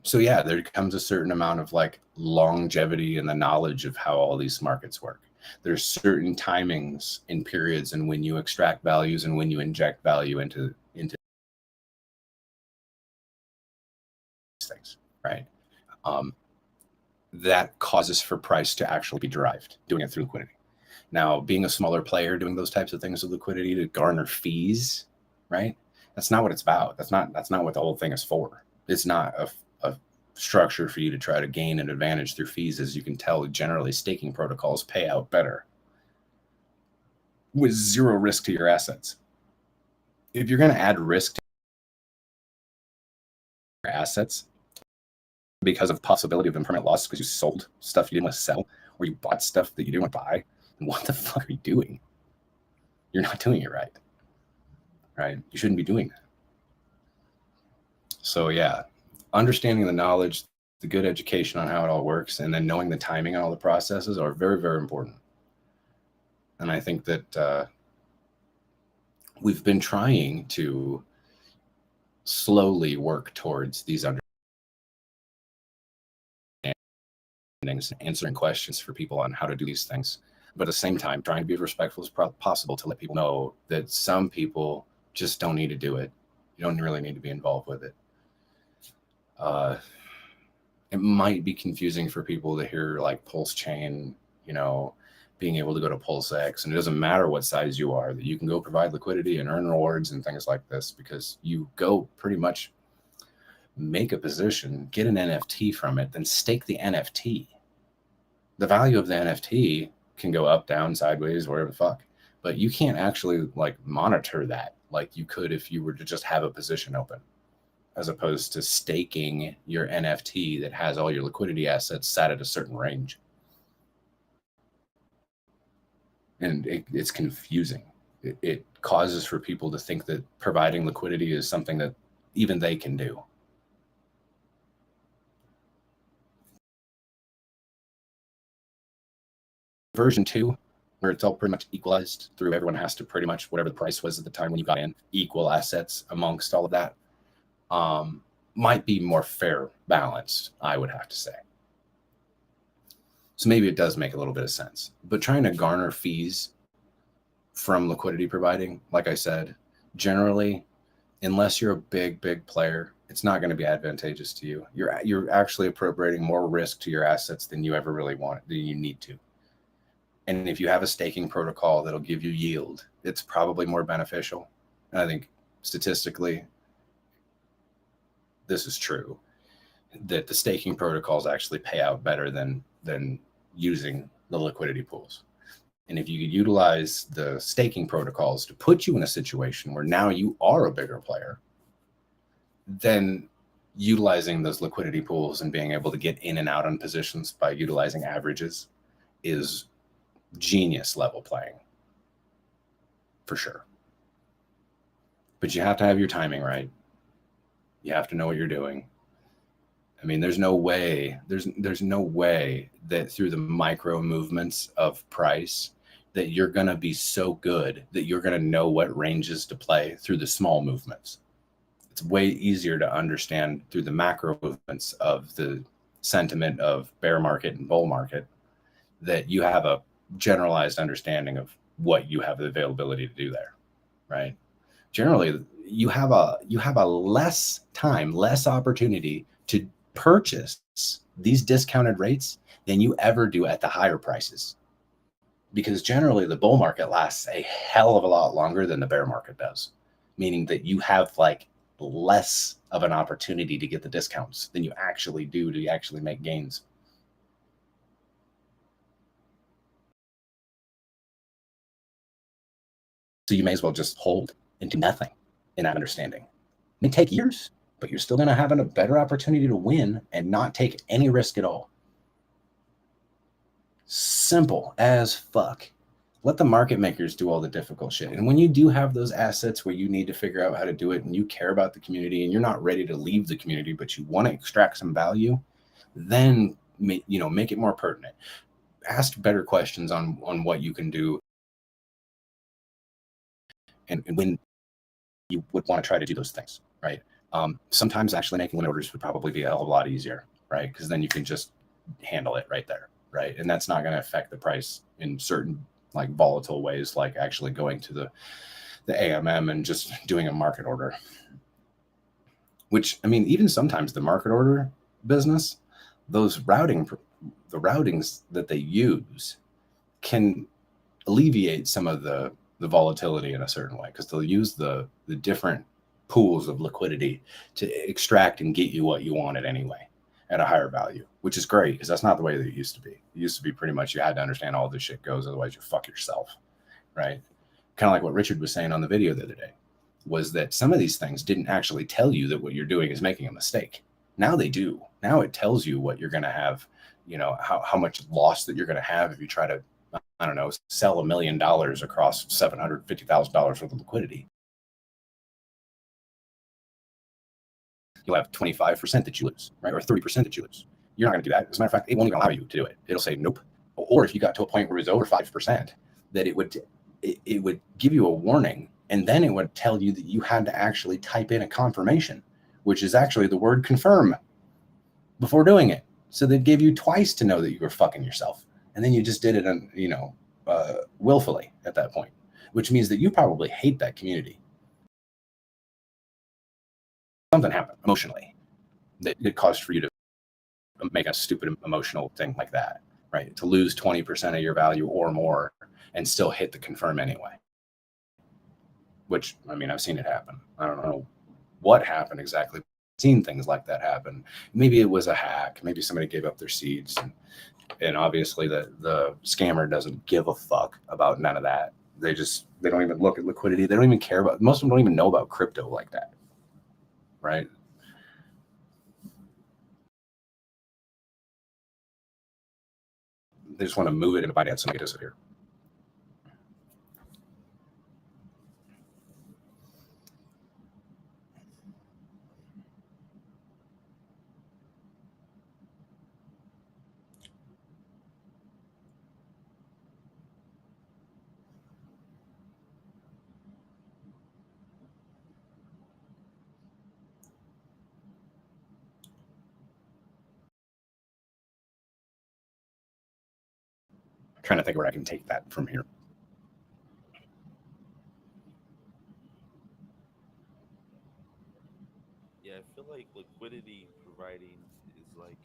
So yeah, there comes a certain amount of like longevity and the knowledge of how all these markets work. There's certain timings in periods and when you extract values and when you inject value into these things, right? That causes for price to actually be derived, doing it through liquidity. Now, being a smaller player doing those types of things with liquidity to garner fees, right? That's not what it's about. That's not what the whole thing is for. It's not a structure for you to try to gain an advantage through fees. As you can tell, generally staking protocols pay out better with zero risk to your assets. If you're going to add risk to your assets because of possibility of impermanent loss because you sold stuff you didn't want to sell, or you bought stuff that you didn't want to buy, then what the fuck are you doing? You're not doing it right. Right? You shouldn't be doing that. So yeah, understanding the knowledge, the good education on how it all works, and then knowing the timing on all the processes are very, very important. And I think that we've been trying to slowly work towards these understandings, answering questions for people on how to do these things. But at the same time, trying to be as respectful as possible to let people know that some people just don't need to do it. You don't really need to be involved with it. It might be confusing for people to hear like Pulse Chain, being able to go to Pulse X, and it doesn't matter what size you are, that you can go provide liquidity and earn rewards and things like this, because you go pretty much make a position, get an NFT from it, then stake the NFT. The value of the NFT can go up, down, sideways, wherever the fuck, but you can't actually like monitor that like you could if you were to just have a position open, as opposed to staking your NFT that has all your liquidity assets set at a certain range. And it's confusing. It causes for people to think that providing liquidity is something that even they can do. Version 2, where it's all pretty much equalized through, everyone has to pretty much, whatever the price was at the time when you got in, equal assets amongst all of that, might be more fair balanced, I would have to say. So maybe it does make a little bit of sense. But trying to garner fees from liquidity providing, like I said, generally, unless you're a big player, it's not going to be advantageous to you. You're actually appropriating more risk to your assets than you ever really want, than you need to. And if you have a staking protocol that'll give you yield, it's probably more beneficial. And I think statistically, this is true, that the staking protocols actually pay out better than using the liquidity pools. And if you could utilize the staking protocols to put you in a situation where now you are a bigger player, then utilizing those liquidity pools and being able to get in and out on positions by utilizing averages is genius level playing, for sure. But you have to have your timing right. You have to know what you're doing. I mean, there's no way that through the micro movements of price that you're going to be so good that you're going to know what ranges to play through the small movements. It's way easier to understand through the macro movements of the sentiment of bear market and bull market, that you have a generalized understanding of what you have the availability to do there, right? Generally, you have a less time, less opportunity to purchase these discounted rates than you ever do at the higher prices. Because generally the bull market lasts a hell of a lot longer than the bear market does, meaning that you have like less of an opportunity to get the discounts than you actually do to actually make gains. So you may as well just hold and do nothing in that understanding. It may take years, but you're still going to have a better opportunity to win and not take any risk at all. Simple as fuck. Let the market makers do all the difficult shit. And when you do have those assets where you need to figure out how to do it and you care about the community and you're not ready to leave the community, but you want to extract some value, then make it more pertinent. Ask better questions on what you can do and when you would want to try to do those things, right? Sometimes actually making limit orders would probably be a hell of a lot easier, right? Because then you can just handle it right there, right? And that's not going to affect the price in certain like volatile ways, like actually going to the AMM and just doing a market order. Which, I mean, even sometimes the market order business, the routings that they use can alleviate some of the volatility in a certain way, because they'll use the different pools of liquidity to extract and get you what you wanted anyway at a higher value, which is great because that's not the way that it used to be. It used to be pretty much you had to understand all this shit goes, otherwise you fuck yourself, right? Kind of like what Richard was saying on the video the other day, was that some of these things didn't actually tell you that what you're doing is making a mistake. Now they do. Now it tells you what you're going to have, how much loss that you're going to have if you try to, I don't know, sell $1 million across $750,000 worth of liquidity. You'll have 25% that you lose, right? Or 30% that you lose. You're not going to do that. As a matter of fact, it won't even allow you to do it. It'll say nope. Or if you got to a point where it's over 5%, that it would give you a warning, and then it would tell you that you had to actually type in a confirmation, which is actually the word confirm before doing it. So they'd give you twice to know that you were fucking yourself. And then you just did it, willfully at that point, which means that you probably hate that community. Something happened emotionally that caused for you to make a stupid emotional thing like that, right? To lose 20% of your value or more and still hit the confirm anyway. Which, I mean, I've seen it happen. I don't know what happened exactly. I've seen things like that happen. Maybe it was a hack. Maybe somebody gave up their seeds. And obviously the scammer doesn't give a fuck about none of that. They don't even look at liquidity. They don't even care about, most of them don't even know about crypto like that, right? They just want to move it into Binance and make it disappear. Trying to think where I can take that from here. Yeah, I feel like liquidity providing is like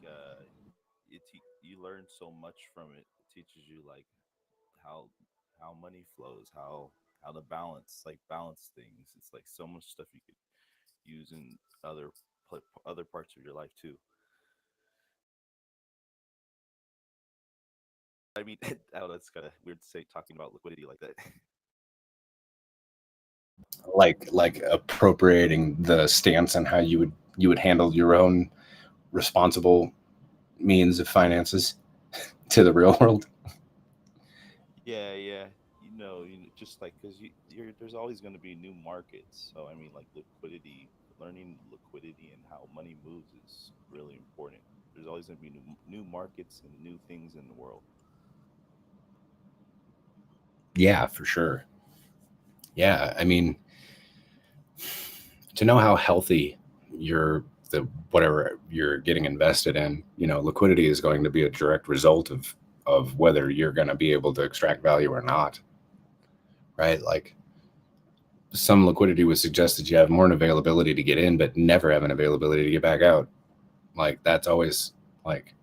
you learn so much from it. It teaches you like how money flows, how to balance things. It's like so much stuff you could use in other parts of your life too. I mean, oh, that's kind of weird to say talking about liquidity like that. Like appropriating the stance on how you would handle your own responsible means of finances to the real world. Yeah, yeah. Just like because there's always going to be new markets. So I mean, like learning liquidity and how money moves is really important. There's always going to be new markets and new things in the world. Yeah, for sure. Yeah, I mean, to know how healthy whatever you're getting invested in, liquidity is going to be a direct result of whether you're going to be able to extract value or not, right? Like, some liquidity would suggest that you have more availability to get in, but never have an availability to get back out. Like, that's always like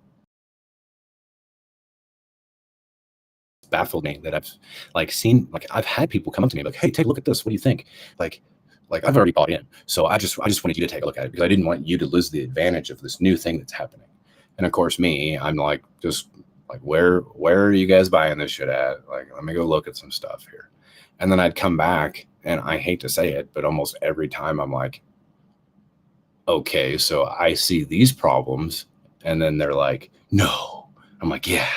baffled me, that I've like seen, like, I've had people come up to me like, hey, take a look at this. What do you think? Like I've already bought in. So I just wanted you to take a look at it because I didn't want you to lose the advantage of this new thing that's happening. And of course, I'm like, just like, where are you guys buying this shit at? Like, let me go look at some stuff here. And then I'd come back, and I hate to say it, but almost every time I'm like, okay, so I see these problems. And then they're like, no. I'm like, yeah.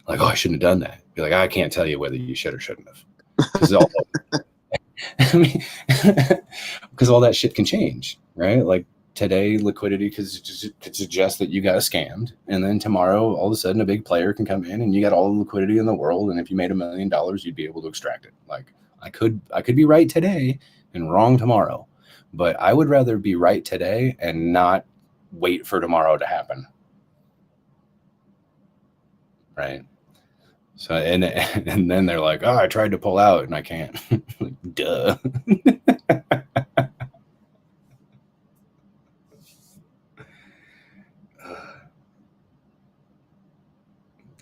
Like, oh, I shouldn't have done that. Be like, I can't tell you whether you should or shouldn't have. Because all I mean, because all that shit can change, right? Like, today, liquidity could suggest that you got scammed, and then tomorrow, all of a sudden, a big player can come in, and you got all the liquidity in the world, and if you made $1 million, you'd be able to extract it. Like, I could be right today and wrong tomorrow, but I would rather be right today and not wait for tomorrow to happen, right? So, and then they're like, oh, I tried to pull out and I can't. Like, duh.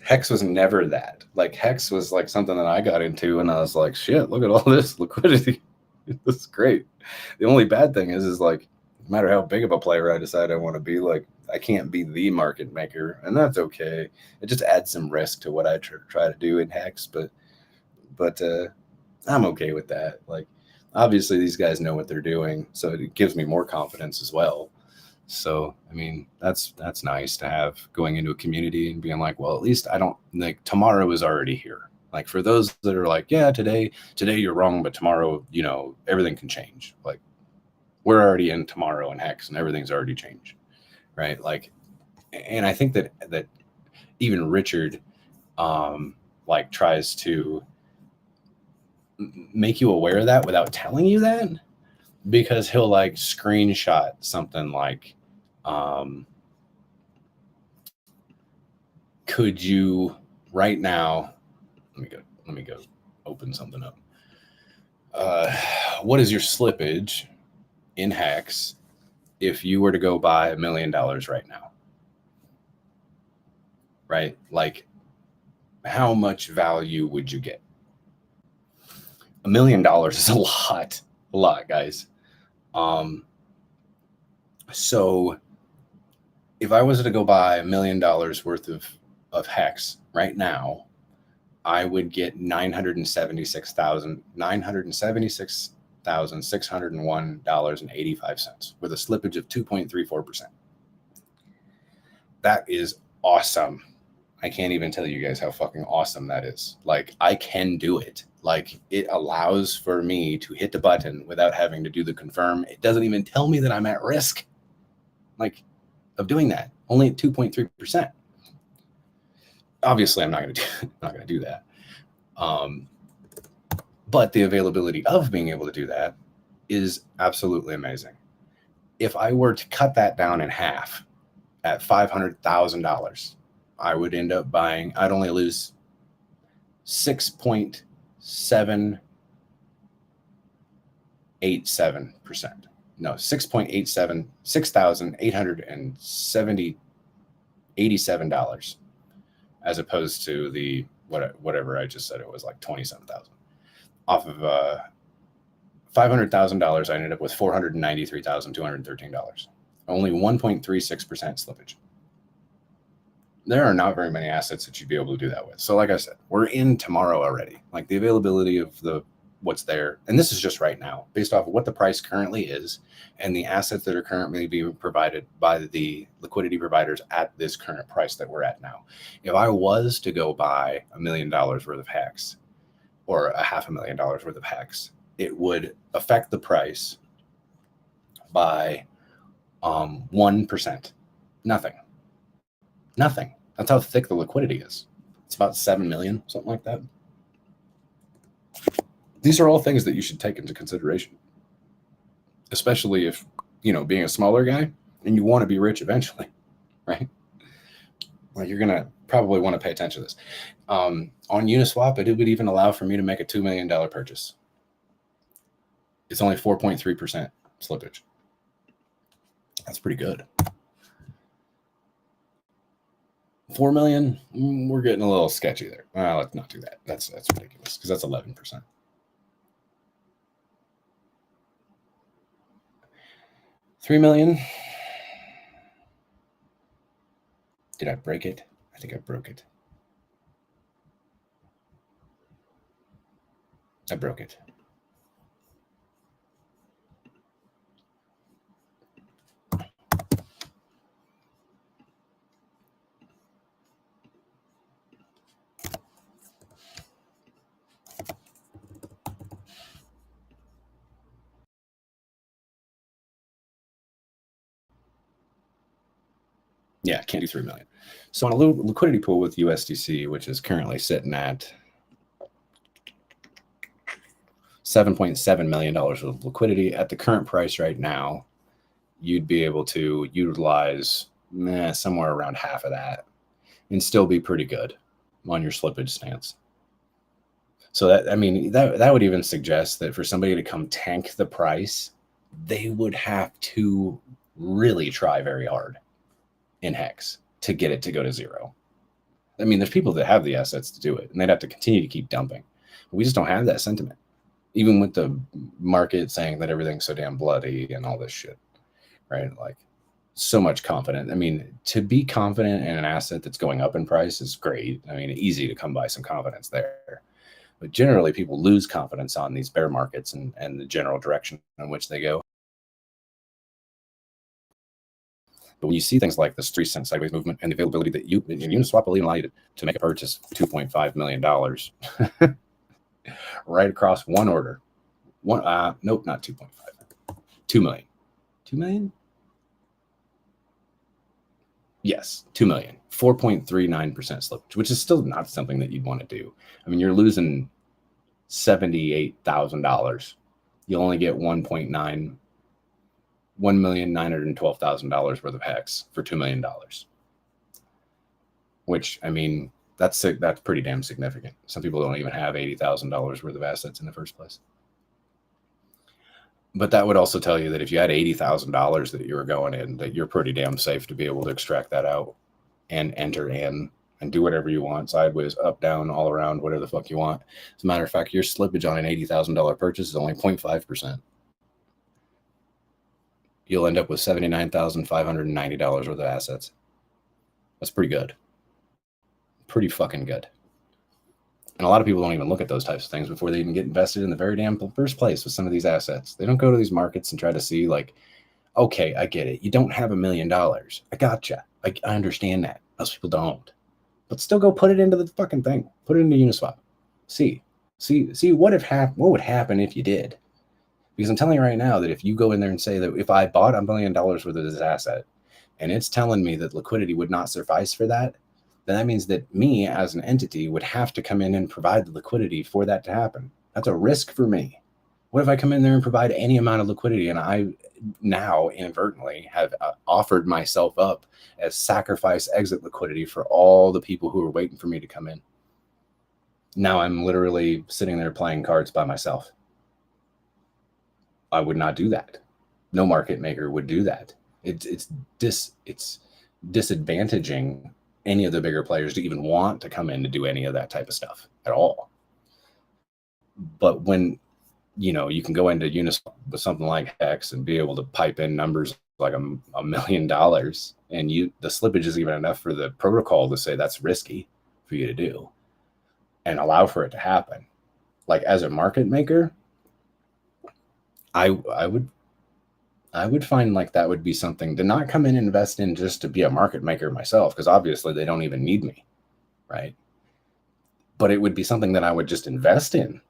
Hex was never that. Like, Hex was like something that I got into, and I was like, shit, look at all this liquidity. This is great. The only bad thing is like, no matter how big of a player I decide I want to be, like, I can't be the market maker, and that's okay. It just adds some risk to what I try to do in Hex, but I'm okay with that. Like, obviously these guys know what they're doing, so it gives me more confidence as well. So, I mean, that's nice to have going into a community and being like, well, at least I don't, like, tomorrow is already here. Like, for those that are like, yeah, today you're wrong, but tomorrow, everything can change. Like, we're already in tomorrow in Hex, and everything's already changed, right? Like, and I think that even Richard, like, tries to make you aware of that without telling you that, because he'll like screenshot something like, could you right now, let me go open something up. What is your slippage in Hex if you were to go buy $1 million right now? Right? Like, how much value would you get? $1 million is a lot, guys. So if I was to go buy $1 million worth of Hex right now, I would get $976,601.85 with a slippage of 2.34%. That is awesome. I can't even tell you guys how fucking awesome that is. Like, I can do it. Like, it allows for me to hit the button without having to do the confirm. It doesn't even tell me that I'm at risk, like, of doing that. Only at 2.3%. Obviously, I'm not going to do that. But the availability of being able to do that is absolutely amazing. If I were to cut that down in half at $500,000, I would end up buying, I'd only lose 6.787%. No, 6,887 as opposed to the whatever I just said, it was like 27,000. Off of $500,000, I ended up with $493,213. Only 1.36% slippage. There are not very many assets that you'd be able to do that with. So, like I said, we're in tomorrow already. Like, the availability of what's there, and this is just right now, based off of what the price currently is and the assets that are currently being provided by the liquidity providers at this current price that we're at now. If I was to go buy $1 million worth of Hex or $500,000 worth of Hex, it would affect the price by 1%. Nothing. That's how thick the liquidity is. It's about 7 million, something like that. These are all things that you should take into consideration, especially if, being a smaller guy and you want to be rich eventually, right? Like, you're going to probably want to pay attention to this. On Uniswap, it would even allow for me to make a $2 million purchase. It's only 4.3% slippage. That's pretty good. 4 million, we're getting a little sketchy there. Let's not do that. That's ridiculous, because that's 11%. $3 million. Did I break it? I think I broke it. I broke it. Yeah, can't do 3 million. So on a liquidity pool with USDC, which is currently sitting at $7.7 million of liquidity at the current price right now, you'd be able to utilize somewhere around half of that and still be pretty good on your slippage stance. So that would even suggest that for somebody to come tank the price, they would have to really try very hard in Hex to get it to go to zero. I mean, there's people that have the assets to do it, and they'd have to continue to keep dumping. But we just don't have that sentiment, even with the market saying that everything's so damn bloody and all this shit, right? Like, so much confidence. I mean, to be confident in an asset that's going up in price is great. I mean, easy to come by some confidence there. But generally, people lose confidence on these bear markets and the general direction in which they go. But when you see things like this 3-cent sideways movement and the availability that Uniswap will even allow you to make a purchase of $2.5 million right across one order. Nope, not 2.5. 2 million. 2 million? Yes, 2 million. 4.39% slippage, which is still not something that you'd want to do. I mean, you're losing $78,000. You'll only get $1,912,000 worth of Hex for $2 million. Which, I mean, that's pretty damn significant. Some people don't even have $80,000 worth of assets in the first place. But that would also tell you that if you had $80,000 that you were going in, that you're pretty damn safe to be able to extract that out and enter in and do whatever you want, sideways, up, down, all around, whatever the fuck you want. As a matter of fact, your slippage on an $80,000 purchase is only 0.5%. You'll end up with $79,590 worth of assets. That's pretty good. Pretty fucking good. And a lot of people don't even look at those types of things before they even get invested in the very damn first place with some of these assets. They don't go to these markets and try to see, like, okay, I get it. You don't have $1 million. I gotcha. I understand that. Most people don't. But still go put it into the fucking thing. Put it into Uniswap. See what would happen if you did. Because I'm telling you right now that if you go in there and say that if I bought $1 million worth of this asset and it's telling me that liquidity would not suffice for that, then that means that me as an entity would have to come in and provide the liquidity for that to happen. That's a risk for me. What if I come in there and provide any amount of liquidity and I now inadvertently have offered myself up as sacrifice exit liquidity for all the people who are waiting for me to come in? Now I'm literally sitting there playing cards by myself. I would not do that. No market maker would do that. It's disadvantaging any of the bigger players to even want to come in to do any of that type of stuff at all. But when you can go into Uniswap with something like Hex and be able to pipe in numbers like $1 million, and the slippage is even enough for the protocol to say that's risky for you to do and allow for it to happen. Like, as a market maker, I would find like that would be something to not come in and invest in just to be a market maker myself, because obviously they don't even need me, right? But it would be something that I would just invest in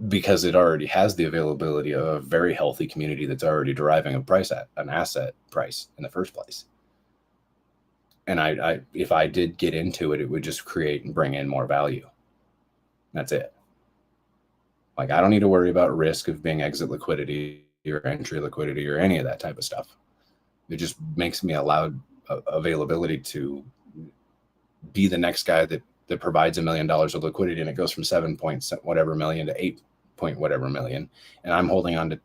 because it already has the availability of a very healthy community that's already deriving an asset price in the first place. And I if I did get into it, it would just create and bring in more value. That's it. Like, I don't need to worry about risk of being exit liquidity or entry liquidity or any of that type of stuff. It just makes me allowed availability to be the next guy that provides $1 million of liquidity, and it goes from 7 point whatever million to 8 point whatever million, and I'm holding on to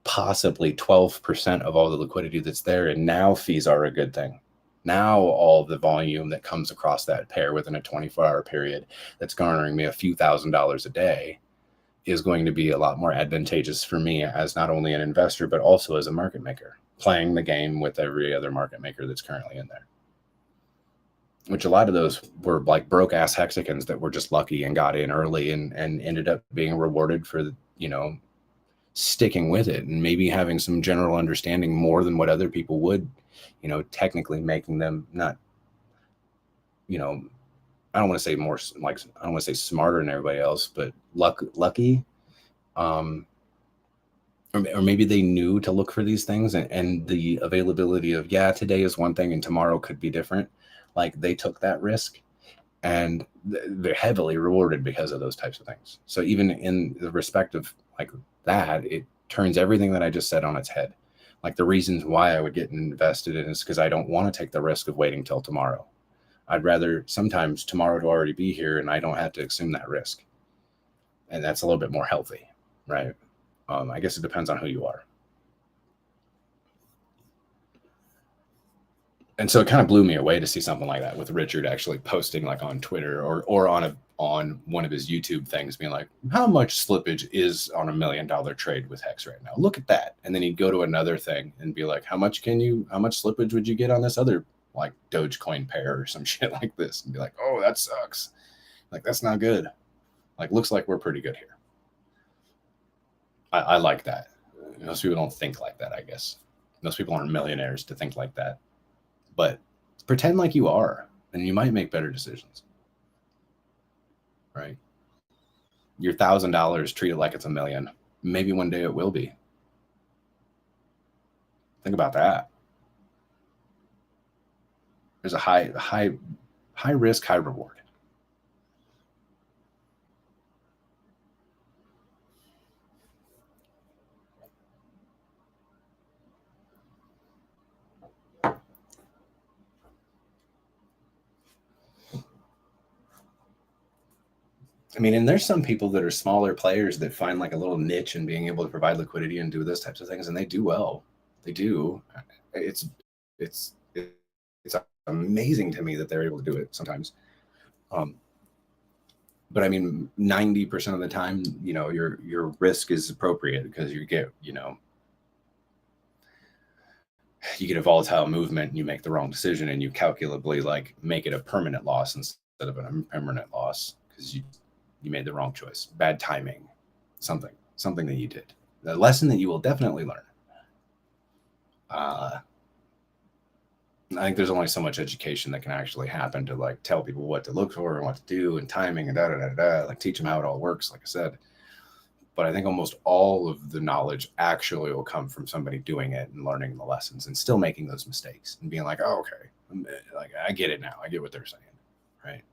possibly 12% of all the liquidity that's there, and now fees are a good thing. Now all the volume that comes across that pair within a 24-hour period that's garnering me a few $1,000s a day is going to be a lot more advantageous for me as not only an investor, but also as a market maker, playing the game with every other market maker that's currently in there. Which a lot of those were like broke ass hexagons that were just lucky and got in early and ended up being rewarded for, you know, sticking with it and maybe having some general understanding more than what other people would, you know, technically making them not, you know, I don't want to say more like, I don't want to say smarter than everybody else, but lucky. Or maybe they knew to look for these things, and the availability of, yeah, today is one thing and tomorrow could be different. Like, they took that risk and they're heavily rewarded because of those types of things. So even in the respect of like that, it turns everything that I just said on its head. Like, the reasons why I would get invested in is because I don't want to take the risk of waiting till tomorrow. I'd rather sometimes tomorrow to already be here and I don't have to assume that risk. And that's a little bit more healthy, right? I guess it depends on who you are. And so it kind of blew me away to see something like that with Richard actually posting like on Twitter or on one of his YouTube things being like, how much slippage is on $1 million trade with Hex right now? Look at that. And then he'd go to another thing and be like, how much slippage would you get on this other like Dogecoin pair or some shit like this? And be like, oh, that sucks. Like, that's not good. Like, looks like we're pretty good here. I like that. Most people don't think like that, I guess. Most people aren't millionaires to think like that. But pretend like you are, and you might make better decisions. Right? Your $1,000, treat it like it's $1 million. Maybe one day it will be. Think about that. There's a high risk, high reward. I mean, and there's some people that are smaller players that find like a little niche in being able to provide liquidity and do those types of things, and they do well. They do. It's amazing to me that they're able to do it sometimes. But I mean, 90% of the time, you know, your risk is appropriate because you get, you know, you get a volatile movement and you make the wrong decision and you calculably like make it a permanent loss instead of an impermanent loss because you made the wrong choice, bad timing, something that you did. The lesson that you will definitely learn. I think there's only so much education that can actually happen to like tell people what to look for and what to do and timing and like teach them how it all works, like I said. But I think almost all of the knowledge actually will come from somebody doing it and learning the lessons and still making those mistakes and being like, oh, okay, like I get it now. I get what they're saying, right?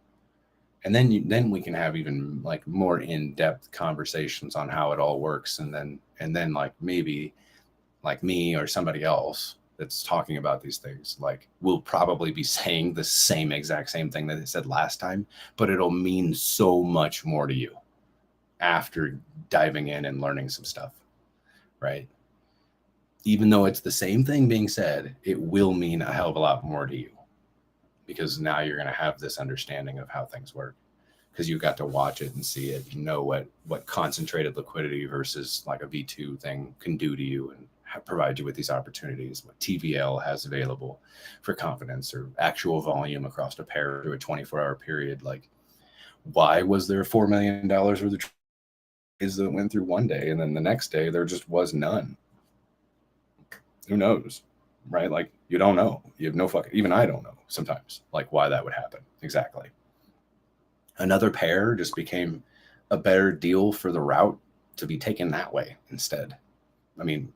And then we can have even like more in-depth conversations on how it all works, and then like maybe like me or somebody else that's talking about these things, like will probably be saying the exact same thing that they said last time, but it'll mean so much more to you after diving in and learning some stuff, right? Even though it's the same thing being said, it will mean a hell of a lot more to you because now you're going to have this understanding of how things work because you got to watch it and see it, know what concentrated liquidity versus like a V2 thing can do to you and provide you with these opportunities, what TVL has available for confidence or actual volume across a pair to a 24-hour period. Like, why was there $4 million worth of trades that went through one day and then the next day there just was none? Who knows, right? Like, you don't know. You have no fucking, even I don't know sometimes, like why that would happen exactly. Another pair just became a better deal for the route to be taken that way instead. I mean,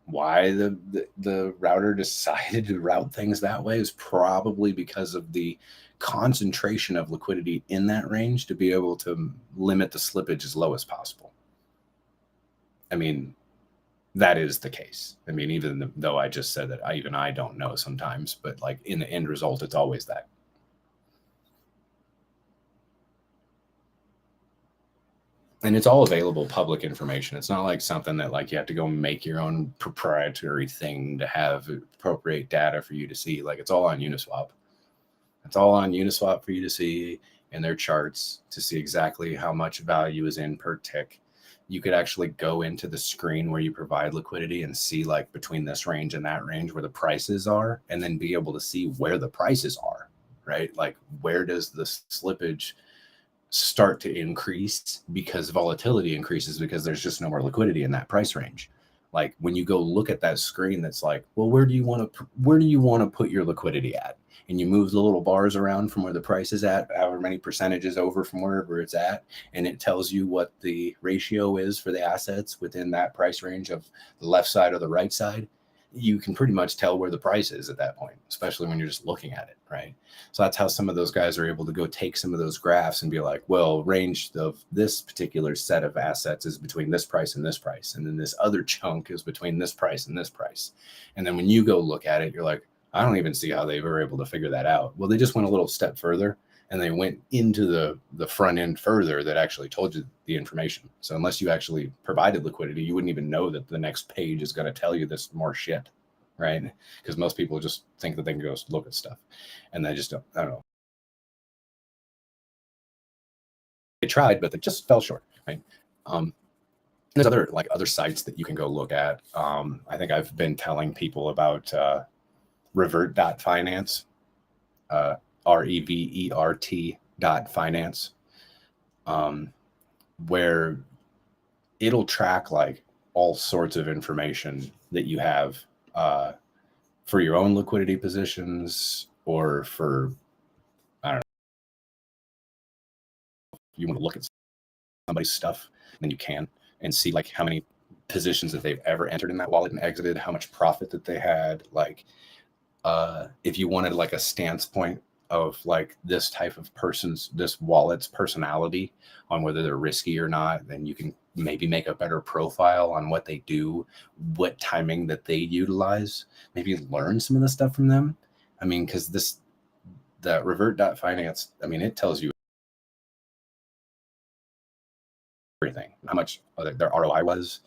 why the router decided to route things that way is probably because of the concentration of liquidity in that range to be able to limit the slippage as low as possible. I mean, that is the case. I mean, even though I just said that I don't know sometimes, but like in the end result, it's always that. And it's all available public information. It's not like something that like you have to go make your own proprietary thing to have appropriate data for you to see. Like it's all on Uniswap. It's all on Uniswap for you to see in their charts to see exactly how much value is in per tick. You could actually go into the screen where you provide liquidity and see like between this range and that range where the prices are, and then be able to see where the prices are, right? Like where does the slippage start to increase because volatility increases because there's just no more liquidity in that price range. Like when you go look at that screen, that's like, well, where do you want to put your liquidity at? And you move the little bars around from where the price is at, however many percentages over from wherever it's at, and it tells you what the ratio is for the assets within that price range of the left side or the right side. You can pretty much tell where the price is at that point, especially when you're just looking at it, right? So that's how some of those guys are able to go take some of those graphs and be like, well, range of this particular set of assets is between this price and this price. And then this other chunk is between this price and this price. And then when you go look at it, you're like, I don't even see how they were able to figure that out. Well, they just went a little step further and they went into the front end further that actually told you the information. So unless you actually provided liquidity, you wouldn't even know that the next page is going to tell you this more shit, right? Because most people just think that they can go look at stuff, and they just don't. I don't know. They tried, but they just fell short, right? There's other sites that you can go look at. I think I've been telling people about revert.finance. REVERT.finance, where it'll track like all sorts of information that you have for your own liquidity positions, or for, I don't know, if you want to look at somebody's stuff, then you can, and see like how many positions that they've ever entered in that wallet and exited, how much profit that they had. Like if you wanted like a stance point of like this type of this wallet's personality on whether they're risky or not, then you can maybe make a better profile on what they do, what timing that they utilize, maybe learn some of the stuff from them. I mean, because the revert.finance, I mean, it tells you everything, how much their ROI was,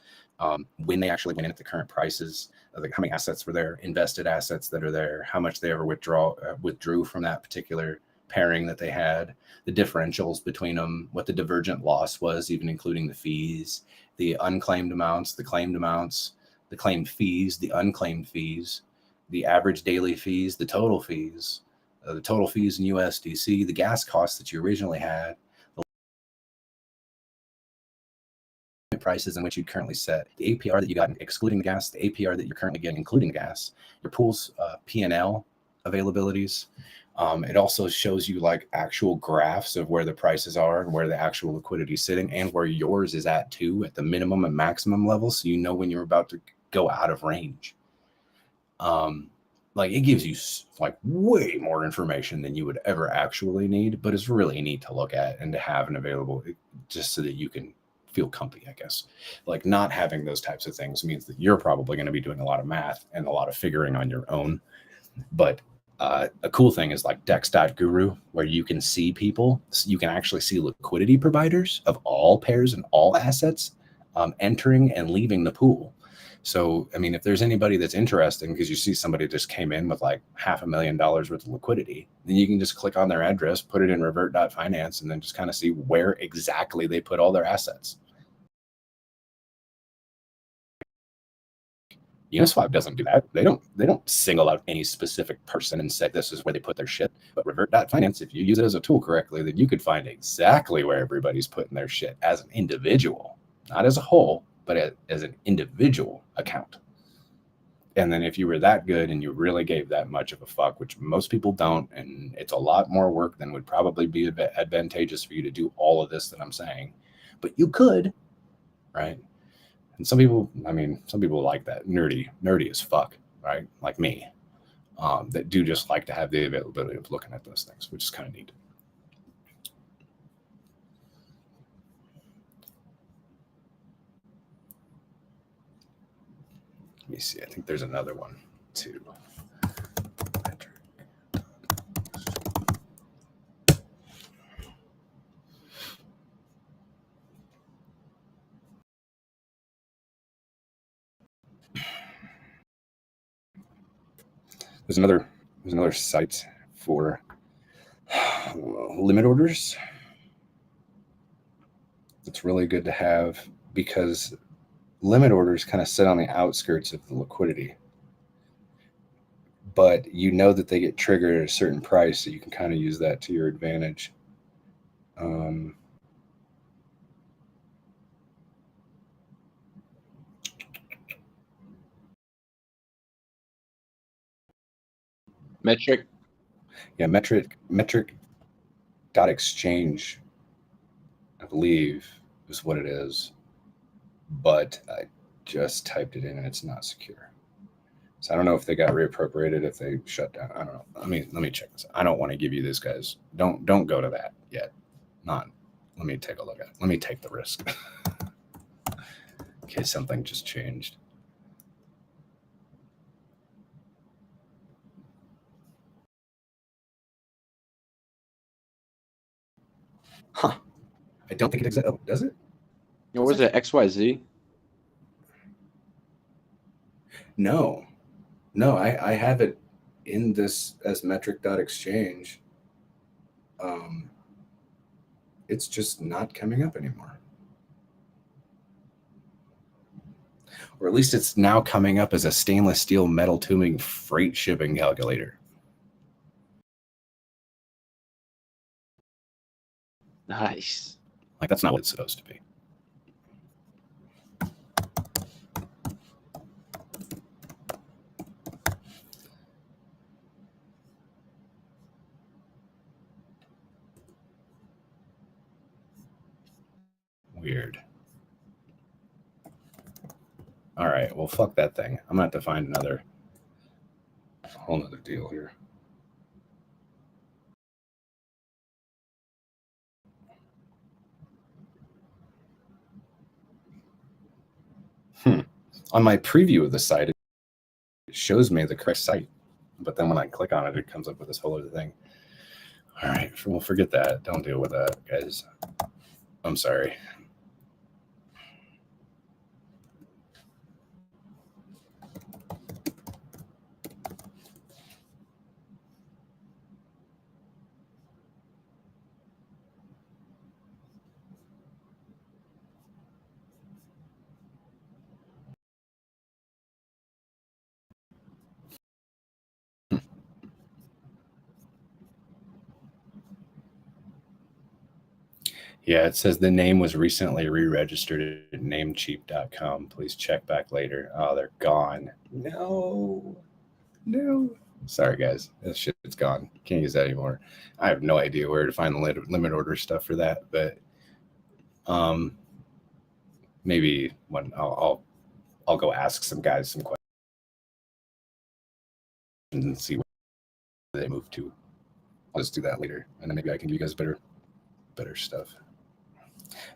when they actually went in at the current prices, like how many assets were there, invested assets that are there, how much they ever withdrew from that particular pairing that they had, the differentials between them, what the divergent loss was, even including the fees, the unclaimed amounts, the claimed amounts, the claimed fees, the unclaimed fees, the average daily fees, the total fees in USDC, the gas costs that you originally had, prices in which you currently set, the APR that you got excluding the gas, the APR that you're currently getting including gas, your pool's P&L availabilities. It also shows you like actual graphs of where the prices are and where the actual liquidity is sitting, and where yours is at too, at the minimum and maximum level, so you know when you're about to go out of range. Like it gives you like way more information than you would ever actually need, but it's really neat to look at and to have and available, just so that you can feel comfy, I guess. Like not having those types of things means that you're probably going to be doing a lot of math and a lot of figuring on your own. But a cool thing is like dex.guru, where you can see people, you can actually see liquidity providers of all pairs and all assets entering and leaving the pool. So, I mean, if there's anybody that's interesting, because you see somebody just came in with like $500,000 worth of liquidity, then you can just click on their address, put it in revert.finance, and then just kind of see where exactly they put all their assets. Uniswap doesn't do that. They don't single out any specific person and say this is where they put their shit. But revert.finance, if you use it as a tool correctly, then you could find exactly where everybody's putting their shit as an individual, not as a whole, but as an individual account. And then if you were that good and you really gave that much of a fuck, which most people don't, and it's a lot more work than would probably be advantageous for you to do all of this that I'm saying, but you could, right? And some people like that nerdy as fuck, right? Like me, that do just like to have the availability of looking at those things, which is kind of neat. Let me see. I think there's another one too. There's another site for limit orders. It's really good to have because limit orders kind of sit on the outskirts of the liquidity, but you know that they get triggered at a certain price, so you can kind of use that to your advantage. Metric. Yeah, metric dot exchange, I believe, is what it is, but I just typed it in and it's not secure. So I don't know if they got reappropriated, if they shut down. I don't know. Let me check this. I don't want to give you this, guys. Don't go to that yet. Let me take a look at it. Let me take the risk. In case something just changed. Huh. I don't think it exists. Oh, does it? What was it? XYZ? No, I have it in this as metric.exchange. It's just not coming up anymore. Or at least it's now coming up as a stainless steel metal tubing freight shipping calculator. Nice. Like, that's not what it's supposed to be. Weird. All right, well, fuck that thing. I'm gonna have to find another whole nother deal here. On my preview of the site, it shows me the correct site, but then when I click on it, it comes up with this whole other thing. All right, we'll forget that. Don't deal with that, guys. I'm sorry. Yeah, it says the name was recently re-registered at namecheap.com. Please check back later. Oh, they're gone. No. Sorry, guys. This shit's gone. Can't use that anymore. I have no idea where to find the limit order stuff for that, but maybe when I'll go ask some guys some questions and see where they move to. I'll just do that later, and then maybe I can give you guys better stuff.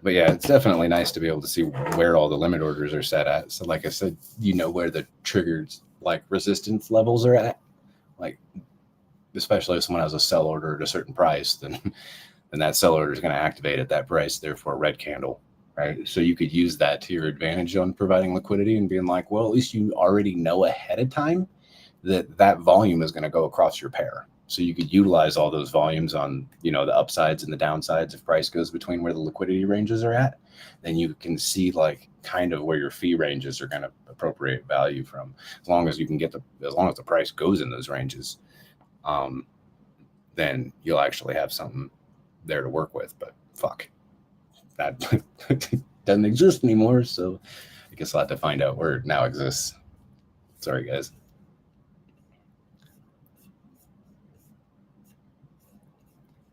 But yeah, it's definitely nice to be able to see where all the limit orders are set at. So like I said, you know where the triggered like resistance levels are at. Like, especially if someone has a sell order at a certain price, then that sell order is going to activate at that price, therefore red candle, right? So you could use that to your advantage on providing liquidity and being like, well, at least you already know ahead of time that volume is going to go across your pair. So you could utilize all those volumes on, the upsides and the downsides. If price goes between where the liquidity ranges are at, then you can see like kind of where your fee ranges are going to appropriate value from. As long as you can as long as the price goes in those ranges, then you'll actually have something there to work with. But fuck, that doesn't exist anymore. So I guess I'll have to find out where it now exists. Sorry, guys.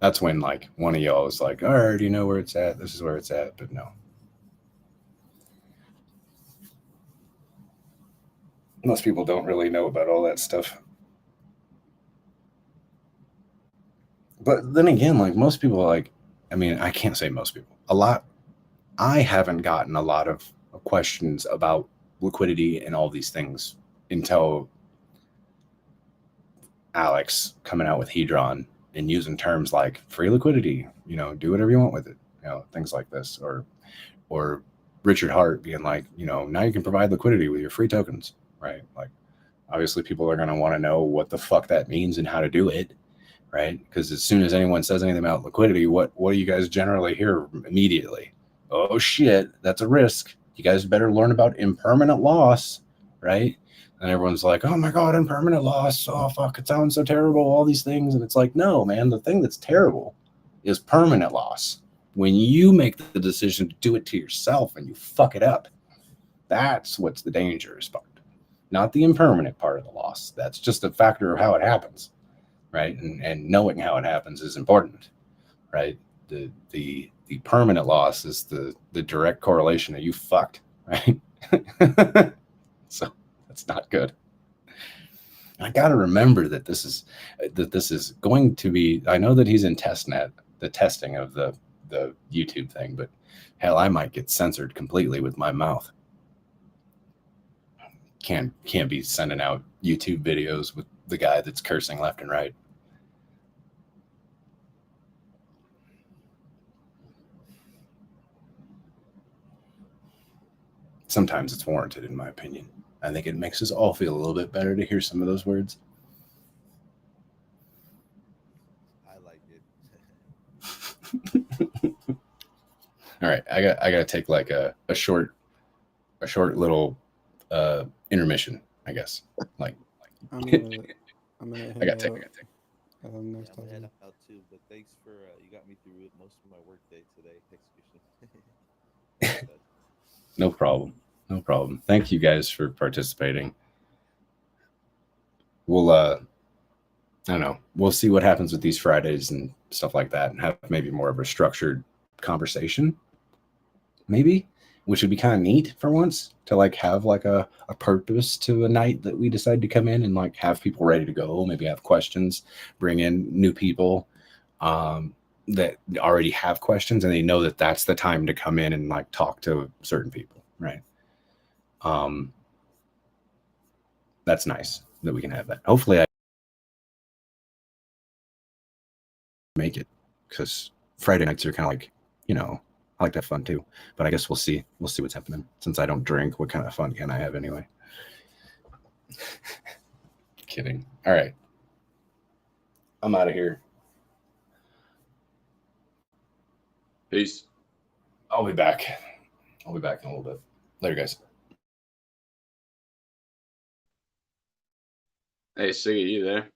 That's when like one of y'all is like, I already know where it's at. This is where it's at, but no. Most people don't really know about all that stuff. But then again, like most people, like, I mean, I can't say most people. A lot. I haven't gotten a lot of questions about liquidity and all these things until Alex coming out with Hedron and using terms like free liquidity, you know, do whatever you want with it, you know, things like this, or Richard Hart being like, you know, now you can provide liquidity with your free tokens, right? Like, obviously, people are going to want to know what the fuck that means and how to do it, right? Because as soon as anyone says anything about liquidity, what do you guys generally hear immediately? Oh shit, that's a risk. You guys better learn about impermanent loss, right? And everyone's like, oh my God, impermanent loss. Oh fuck, it sounds so terrible, all these things. And it's like, no, man, the thing that's terrible is permanent loss. When you make the decision to do it to yourself and you fuck it up, that's what's the dangerous part. Not the impermanent part of the loss. That's just a factor of how it happens, right? And knowing how it happens is important, right? The permanent loss is the direct correlation that you fucked, right? So that's not good. I got to remember that this is going to be. I know that he's in testnet, the testing of the YouTube thing, but hell, I might get censored completely with my mouth. Can't be sending out YouTube videos with the guy that's cursing left and right. Sometimes it's warranted, in my opinion. I think it makes us all feel a little bit better to hear some of those words. I like it. All right, I got to take like a short little intermission, I guess. Like I'm gonna head I got to out. take. Next I'm gonna time. head out too, but thanks for you got me through most of my work day today. Execution. No problem. No problem. Thank you guys for participating. We'll I don't know. We'll see what happens with these Fridays and stuff like that, and have maybe more of a structured conversation. Maybe, which would be kind of neat for once to like have like a purpose to a night that we decide to come in and like have people ready to go, maybe have questions, bring in new people that already have questions and they know that that's the time to come in and like talk to certain people, right? That's nice that we can have that. Hopefully I make it, because Friday nights are kind of like, you know, I like to have fun too, but I guess we'll see what's happening. Since I don't drink, what kind of fun can I have anyway? Kidding. All right, I'm out of here. Peace. I'll be back in a little bit. Later, guys. Hey, Siggy, you there?